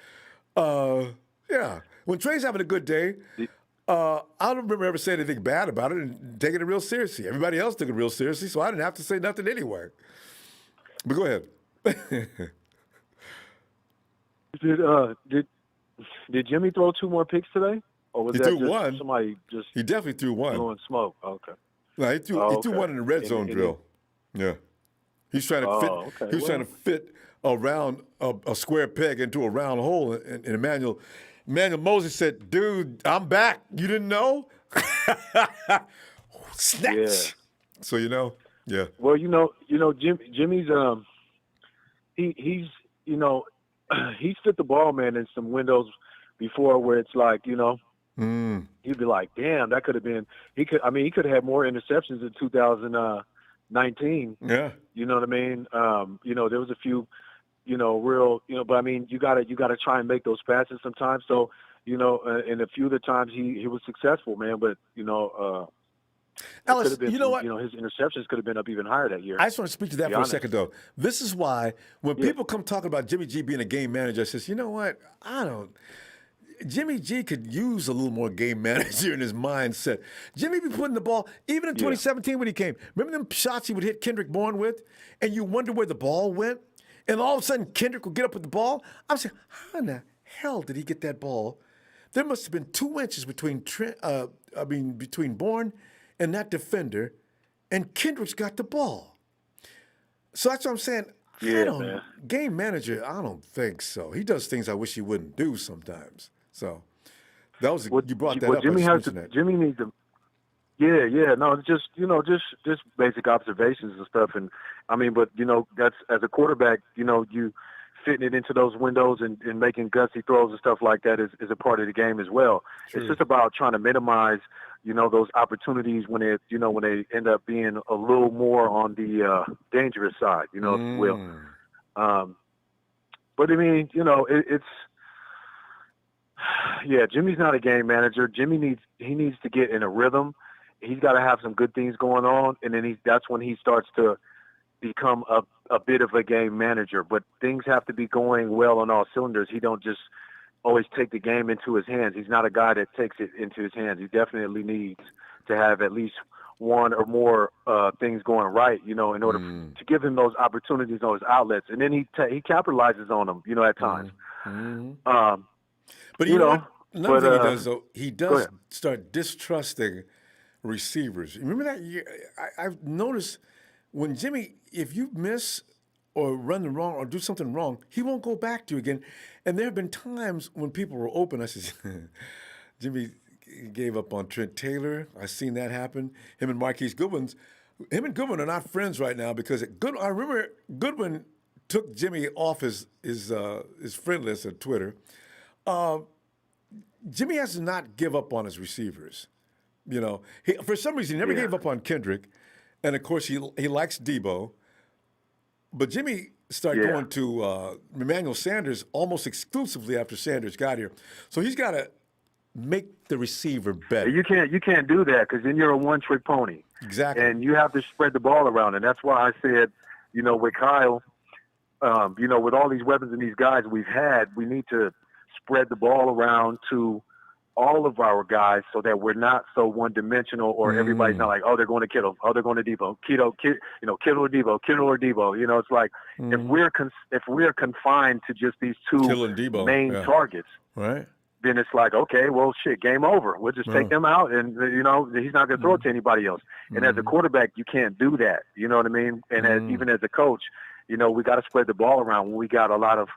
Yeah. When Trey's having a good day, I don't remember ever saying anything bad about it and taking it real seriously. Everybody else took it real seriously, so I didn't have to say nothing anyway. But go ahead. Did Jimmy throw 2 more picks today? Or was he that threw just one. Somebody just he definitely threw one. blowing smoke. Okay. No, he threw one in the red zone drill. Yeah. He's trying to fit. Okay. He was trying to fit a square peg into a round hole. And Emmanuel Moses said, "Dude, I'm back. You didn't know?" Snatch. Yeah. So yeah. Well, Jimmy's he's he's fit the ball man in some windows before where it's like You'd be like, damn, that could have been. He could have had more interceptions in 2019. Yeah. You know what I mean? There was a few, real, but I mean, you gotta try and make those passes sometimes. So, and a few of the times he was successful, man. But Ellis, you know what? His interceptions could have been up even higher that year. I just want to speak to that for a second, though. This is why when people come talking about Jimmy G being a game manager, I says, you know what? Jimmy G could use a little more game manager in his mindset. Jimmy be putting the ball, even in 2017 when he came. Remember them shots he would hit Kendrick Bourne with? And you wonder where the ball went? And all of a sudden, Kendrick would get up with the ball. I'm saying, how in the hell did he get that ball? There must have been 2 inches between Bourne and that defender, and Kendrick's got the ball. So that's what I'm saying. Man. Game manager, I don't think so. He does things I wish he wouldn't do sometimes. So that was you brought that up. Jimmy needs to. Yeah. No, just basic observations and stuff. And I mean, but that's as a quarterback, you fitting it into those windows and making gutsy throws and stuff like that is a part of the game as well. True. It's just about trying to minimize, those opportunities when they end up being a little more on the dangerous side, if you will. But I mean, Jimmy's not a game manager. Jimmy needs to get in a rhythm. He's got to have some good things going on, and then that's when he starts to become a bit of a game manager. But things have to be going well on all cylinders. He don't just always take the game into his hands. He's not a guy that takes it into his hands. He definitely needs to have at least one or more things going right, in order to give him those opportunities, those outlets, and then he capitalizes on them, at times. But another thing he does, though, he does start distrusting receivers. Remember that year? I've noticed when Jimmy, if you miss or run the wrong or do something wrong, he won't go back to you again. And there have been times when people were open, I said, Jimmy gave up on Trent Taylor. I've seen that happen. Him and Marquise Goodwin are not friends right now because I remember Goodwin took Jimmy off his friend list on Twitter. Jimmy has to not give up on his receivers. For some reason, he never gave up on Kendrick. And, of course, he likes Debo. But Jimmy started going to Emmanuel Sanders almost exclusively after Sanders got here. So he's got to make the receiver better. You can't do that because then you're a one-trick pony. Exactly. And you have to spread the ball around. And that's why I said, with Kyle, with all these weapons and these guys we've had, we need to spread the ball around to all of our guys so that we're not so one-dimensional or everybody's not like, oh, they're going to Kittle, oh, they're going to Debo, Kittle or Debo, Kittle or Debo. It's like if we're confined to just these two main targets, right? Then it's like, okay, well, shit, game over. We'll just take them out, and he's not going to throw it to anybody else. And as a quarterback, you can't do that. You know what I mean? And even as a coach, we got to spread the ball around when we got a lot of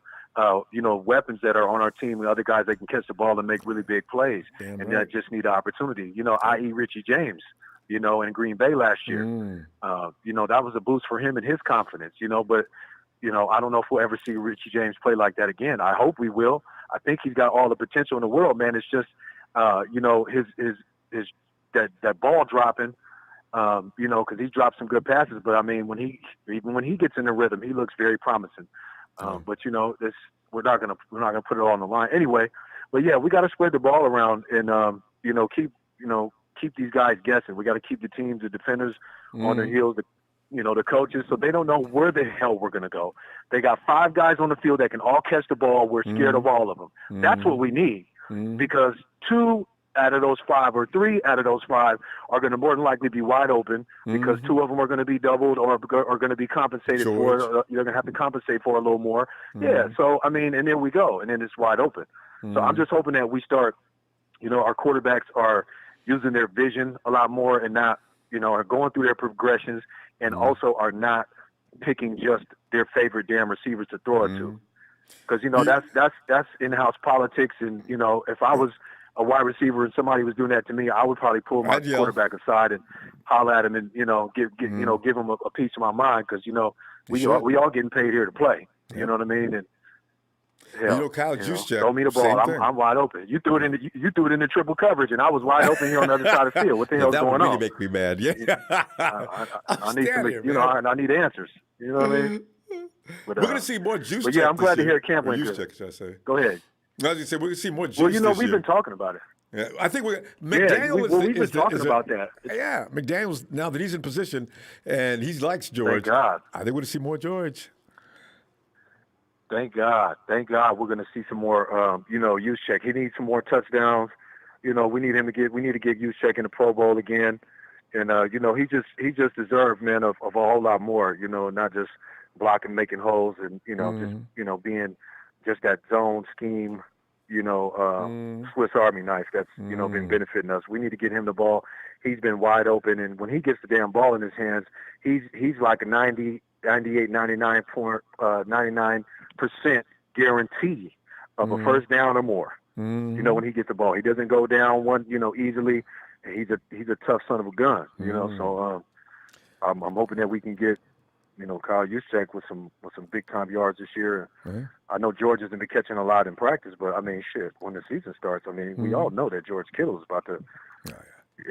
weapons that are on our team, and other guys that can catch the ball and make really big plays, that just need an opportunity. I.e. Richie James, in Green Bay last year. That was a boost for him and his confidence. But I don't know if we'll ever see Richie James play like that again. I hope we will. I think he's got all the potential in the world, man. It's just, his that ball dropping. Because he dropped some good passes, but I mean, when he gets in the rhythm, he looks very promising. But we're not gonna put it all on the line anyway. But yeah, we got to spread the ball around and keep these guys guessing. We got to keep the teams, the defenders, on their heels. The coaches, so they don't know where the hell we're gonna go. They got 5 guys on the field that can all catch the ball. We're scared of all of them. That's what we need because 2 out of those 5 or 3 out of those 5 are going to more than likely be wide open because 2 of them are going to be doubled or are going to be compensated for. You're going to have to compensate for a little more. Yeah. So, I mean, and there we go. And then it's wide open. So I'm just hoping that we start, our quarterbacks are using their vision a lot more and not, are going through their progressions and also are not picking just their favorite damn receivers to throw it to. Because, that's in-house politics. And, if I was a wide receiver and somebody was doing that to me, I would probably pull my quarterback aside and holler at him and give him a piece of my mind because we all getting paid here to play. You know what I mean? And Hell, Kyle Juszczyk, throw me the ball. I'm wide open. You threw it in the triple coverage, and I was wide open here on the other side of the field. What the hell's going on? That would really make me mad. Yeah. I need some, I need answers. You know what I mean? But, we're going to see more Juszczyk. But yeah, I'm glad to hear camp went went good. Juszczyk, should I say? Go ahead. I was going to say, we're going to see more Juice. Well, we've been talking about it. Yeah, I think McDaniel we've been talking about that. Yeah, McDaniel's, now that he's in position and he likes George. Thank God. I think we're going to see more George. Thank God. Thank God we're going to see some more, Juszczyk. He needs some more touchdowns. We need to get Juszczyk in the Pro Bowl again. And, he just deserved, man, of a whole lot more, not just blocking, making holes and, just, being just that zone scheme, Swiss Army knife that's, been benefiting us. We need to get him the ball. He's been wide open. And when he gets the damn ball in his hands, he's like a 99% guarantee of a first down or more. When he gets the ball, he doesn't go down one, easily. He's a tough son of a gun, So I'm hoping that we can get, Kyle Juszczyk with some big time yards this year. I know George hasn't been catching a lot in practice, but I mean, shit, when the season starts, I mean, we all know that George Kittle is about to.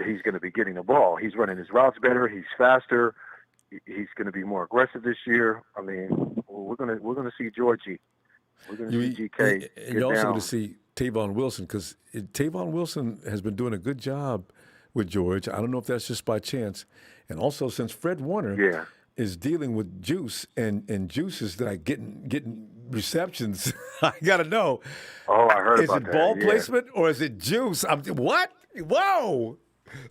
He's going to be getting the ball. He's running his routes better. He's faster. He's going to be more aggressive this year. I mean, we're gonna see Georgie. We're going to see GK. And you're also going to see Tavon Wilson, because Tavon Wilson has been doing a good job with George. I don't know if that's just by chance. And also, since Fred Warner is dealing with Juice, and Juice is like getting receptions, I got to know. Oh, I heard about that. Is it ball placement or is it Juice? What? Whoa!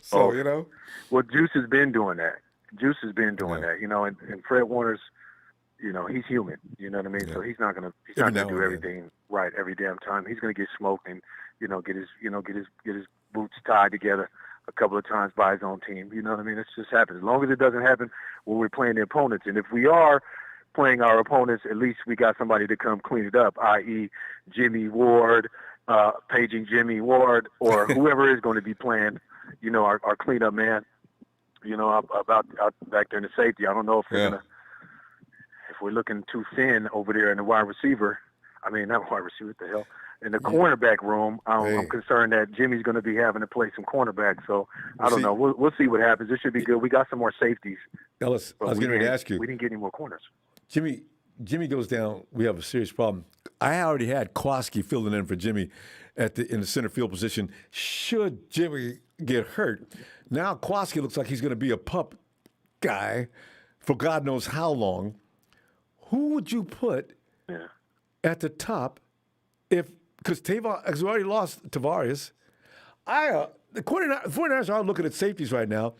So, Well, Juice has been doing that. And Fred Warner's, he's human. You know what I mean? Yeah. So he's not gonna do everything right every damn time. He's gonna get smoked and get his boots tied together a couple of times by his own team. You know what I mean? It just happens. As long as it doesn't happen when we're playing the opponents, and if we are playing our opponents, at least we got somebody to come clean it up, i.e. Jimmy Ward, paging Jimmy Ward, or whoever is going to be playing. Our cleanup man. About back there in the safety. I don't know if we're looking too thin over there in the wide receiver. I mean, not wide receiver. What the hell? In the cornerback room, I'm concerned that Jimmy's going to be having to play some cornerback. So I don't know. We'll see what happens. This should be good. We got some more safeties. Ellis, I was getting ready to ask you. We didn't get any more corners. Jimmy goes down. We have a serious problem. I already had Kwaski filling in for Jimmy in the center field position. Should Jimmy get hurt, now Kwaski looks like he's going to be a pup guy for God knows how long. Who would you put at the top because Tavon, because we already lost Tavares. The 49ers are looking at safeties right now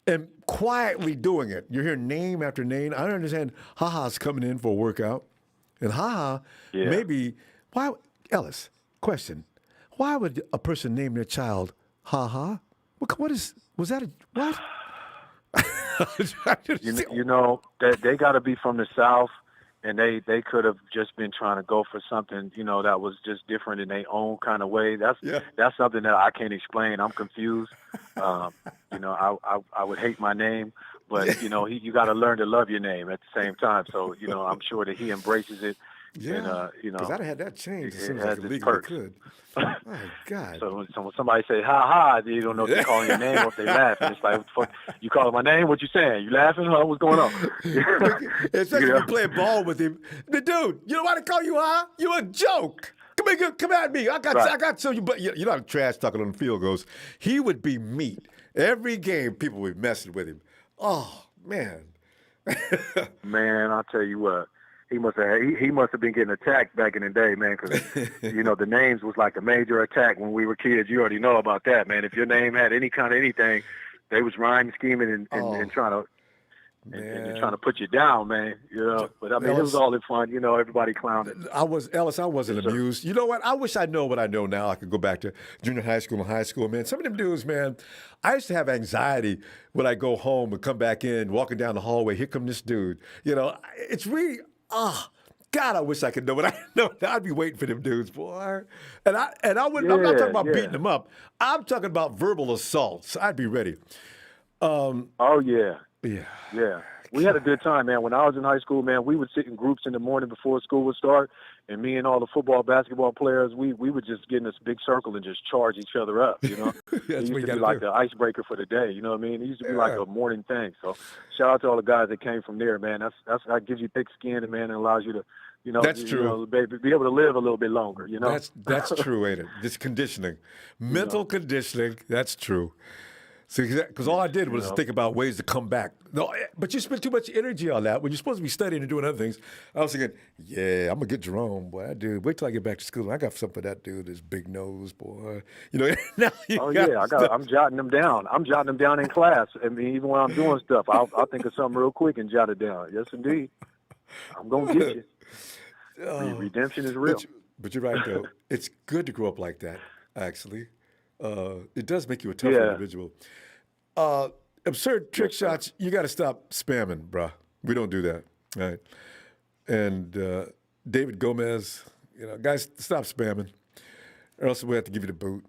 and quietly doing it. You're hearing name after name. I understand HaHa's coming in for a workout. And HaHa, maybe, why, Ellis, question, why would a person name their child HaHa? Was that a, what? They got to be from the South, and they could have just been trying to go for something, that was just different in their own kind of way. That's something that I can't explain. I'm confused. I would hate my name, but you got to learn to love your name at the same time. So I'm sure that he embraces it. Yeah, because I'd have had that changed as soon as I legally could. Oh, God. So when somebody say, ha, you don't know if they're calling your name or if they laugh. And it's like, what the fuck? You calling my name? What you saying? You laughing? What's going on? Especially if you play ball with him. The dude, you know why they call you Ha? You a joke. Come at me. I got so you, but you're not trash talking on the field goes. He would be meat. Every game, people would be messing with him. Oh, man. Man, I'll tell you what. He must have been getting attacked back in the day, man, because, the names was like a major attack when we were kids. You already know about that, man. If your name had any kind of anything, they was rhyming, scheming, and trying to put you down, man. But I mean, it was all in fun. Everybody clowned it. I wasn't amused. You know what? I wish I know what I know now. I could go back to junior high school and high school, man. Some of them dudes, man, I used to have anxiety when I go home and come back in, walking down the hallway. Here come this dude. It's really... God, I wish I could know what I know. I'd be waiting for them dudes, boy. And I wouldn't. I'm not talking about beating them up. I'm talking about verbal assaults. I'd be ready. Yeah. We had a good time, man. When I was in high school, man, we would sit in groups in the morning before school would start, and me and all the football, basketball players, we would just get in this big circle and just charge each other up, you know. It used to be like the icebreaker for the day, you know what I mean? It used to be like a morning thing. So shout out to all the guys that came from there, man. That gives you thick skin, and, man, and allows you to, you know, that's true. You know, be able to live a little bit longer, you know. That's true, ain't it? This conditioning, mental conditioning. That's true. See, because all I did was think about ways to come back. No, but you spend too much energy on that when you're supposed to be studying and doing other things. I was thinking, yeah, I'm gonna get Jerome, boy. That dude. Wait till I get back to school. I got something for that dude. This big nose, boy. You know. Now I'm jotting them down. I'm jotting them down in class. I mean, even when I'm doing stuff, I'll think of something real quick and jot it down. Yes, indeed. I'm gonna get you. Redemption is real. But you're right, though. It's good to grow up like that. Actually, it does make you a tougher individual. Absurd trick shots, you got to stop spamming, bruh. We don't do that, right? And David Gomez, you know, guys, stop spamming, or else we have to give you the boot.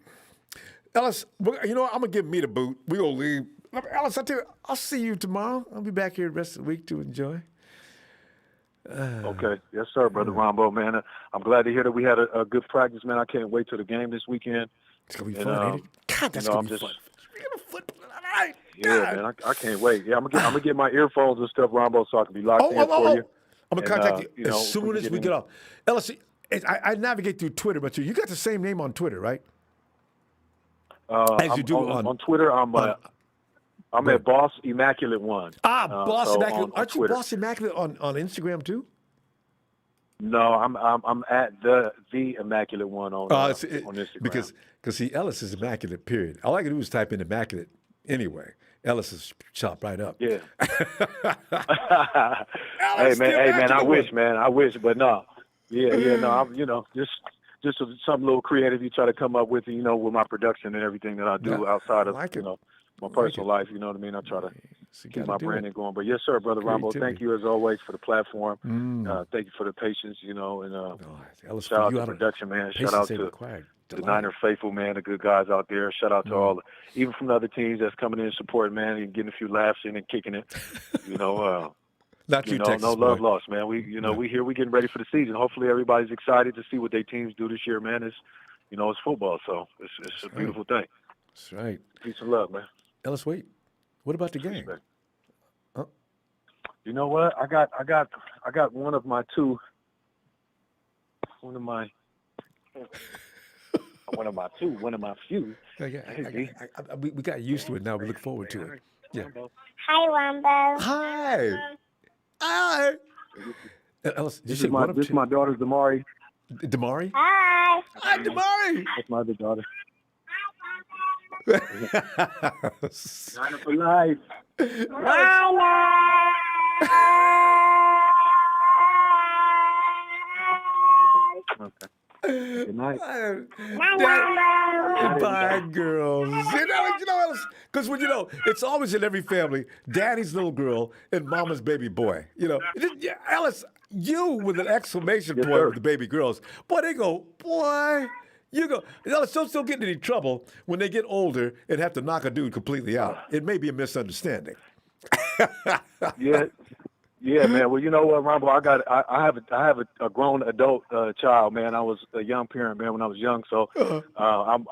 Ellis, you know what? I'm gonna give me the boot. We gonna leave. Ellis, I tell you, I'll see you tomorrow. I'll be back here the rest of the week to enjoy. Okay. Yes, sir, Brother Ronbo, man. I'm glad to hear that we had a good practice, man. I can't wait till the game this weekend. It's going to be fun, ain't it? God, that's going to be fun. Yeah, man, I can't wait. Yeah, I'm gonna get my earphones and stuff, Rombo, so I can be locked in for you. I'm going to contact you as soon as we get off. Ellis, I navigate through Twitter, but you got the same name on Twitter, right? As you do on Twitter, I'm at Boss Immaculate One. Boss Immaculate. Aren't you Boss Immaculate on Instagram too? No, I'm at the Immaculate One on Instagram. Because see, Ellis is immaculate. Period. All I can do is type in immaculate. Anyway, Ellis is chopped right up. Yeah. Hey man, I wish, but no. No. I'm just some little creative you try to come up with, with my production and everything that I do outside of my personal life. You know what I mean? I try to keep my branding going. But yes, sir, Brother Ronbo, thank you as always for the platform. Thank you for the patience, and shout out to production, man. Shout out to the Niner faithful, man, the good guys out there. Shout out to all, even from the other teams that's coming in and supporting, man, and getting a few laughs in and kicking it. Not you, Texas no boy. love lost, man. We here, we getting ready for the season. Hopefully, everybody's excited to see what their teams do this year, man. It's football, so it's a beautiful thing. That's right. Peace and love, man. Ellis, wait. What about the game? You know what? I got one of my few. We got used to it now. We look forward to it. Yeah. Hi, Ronbo. Hi. Ellis, this is my daughter, Damari. Damari? Hi. Hi, Damari. That's my other daughter. Niner for life. Okay. Good night. Goodbye, girls. Because it's always in every family, daddy's little girl and mama's baby boy. Ellis, you with an exclamation point with the baby girls. Boy, they go, boy. You go. Ellis, don't still get in any trouble when they get older and have to knock a dude completely out. It may be a misunderstanding. Yeah, man. Well, you know what, Ronbo? I have a grown adult child, man. I was a young parent, man, when I was young. So I've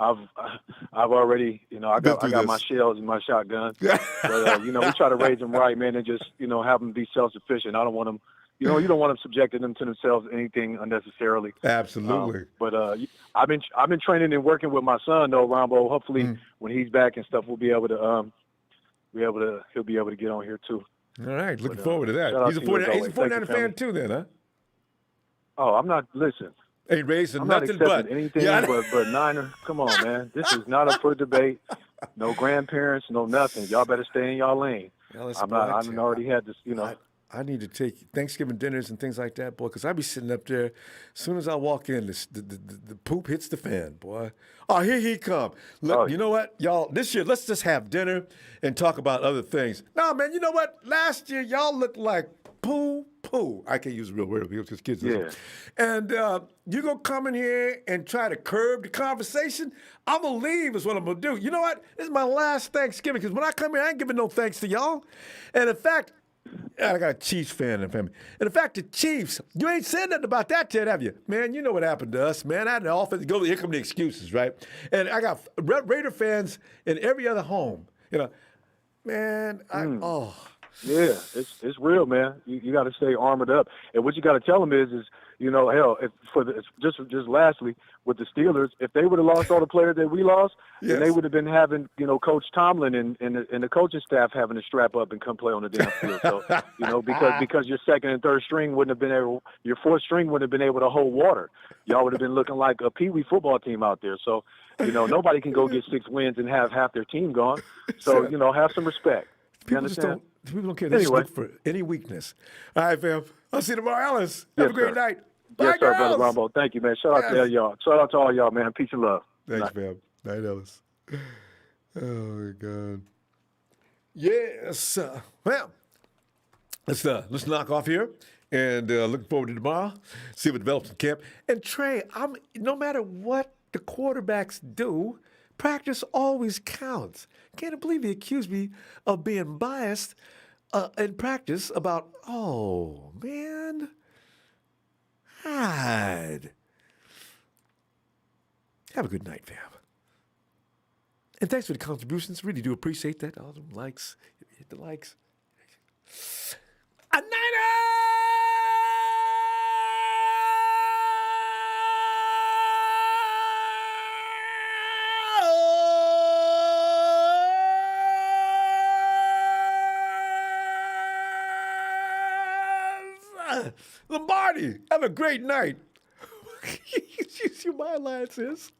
already, I got my shells and my shotgun. But we try to raise them right, man, and just have them be self-sufficient. I don't want them. You don't want them subjecting them to themselves anything unnecessarily. Absolutely. But I've been training and working with my son though, Ronbo. Hopefully when he's back and stuff, he'll be able to get on here too. All right, looking forward to that. He's a 49er fan too, then, huh? Oh, I'm not. Listen, ain't raising I'm nothing not but anything but Niner. Come on, man. This is not up for debate. No grandparents, no nothing. Y'all better stay in y'all lane. I've already had this. I need to take Thanksgiving dinners and things like that, boy, because I be sitting up there. As soon as I walk in, the poop hits the fan, boy. Oh, here he come. Look, you know what, y'all? This year, let's just have dinner and talk about other things. No, man, you know what? Last year, y'all looked like poo. I can't use a real word because kids listen. And you gonna come in here and try to curb the conversation? I'm gonna leave is what I'm gonna do. You know what? This is my last Thanksgiving because when I come here, I ain't giving no thanks to y'all. And in fact, I got a Chiefs fan in the family. And in fact, the Chiefs, you ain't said nothing about that yet, have you? Man, you know what happened to us, man. I had the offense. Here come the excuses, right? And I got Raider fans in every other home. You know, man, Yeah, it's real, man. You got to stay armored up. And what you got to tell them is hell, just lastly with the Steelers, if they would have lost all the players that we lost, then they would have been having Coach Tomlin and the coaching staff having to strap up and come play on the damn field. So because your second and third string wouldn't have been able, your fourth string wouldn't have been able to hold water. Y'all would have been looking like a peewee football team out there. So nobody can go get 6 wins and have half their team gone. So have some respect. People don't care. They just look for any weakness. All right, fam. I'll see you tomorrow, Alice. Have a great night. Bye, yes, sir, girls. Brother Ronbo. Thank you, man. Shout out to y'all. Shout out to all y'all, man. Peace and love. Thanks, fam. Night, Alice. Oh, my God. Yes. Well, let's knock off here. And looking forward to tomorrow. See what develops in camp. And Trey, no matter what the quarterbacks do, practice always counts. Can't believe he accused me of being biased in practice about, oh, man. God. Have a good night, fam. And thanks for the contributions. Really do appreciate that. All them likes. Hit the likes. A nighter! Lombardi, have a great night. You see my alliance is?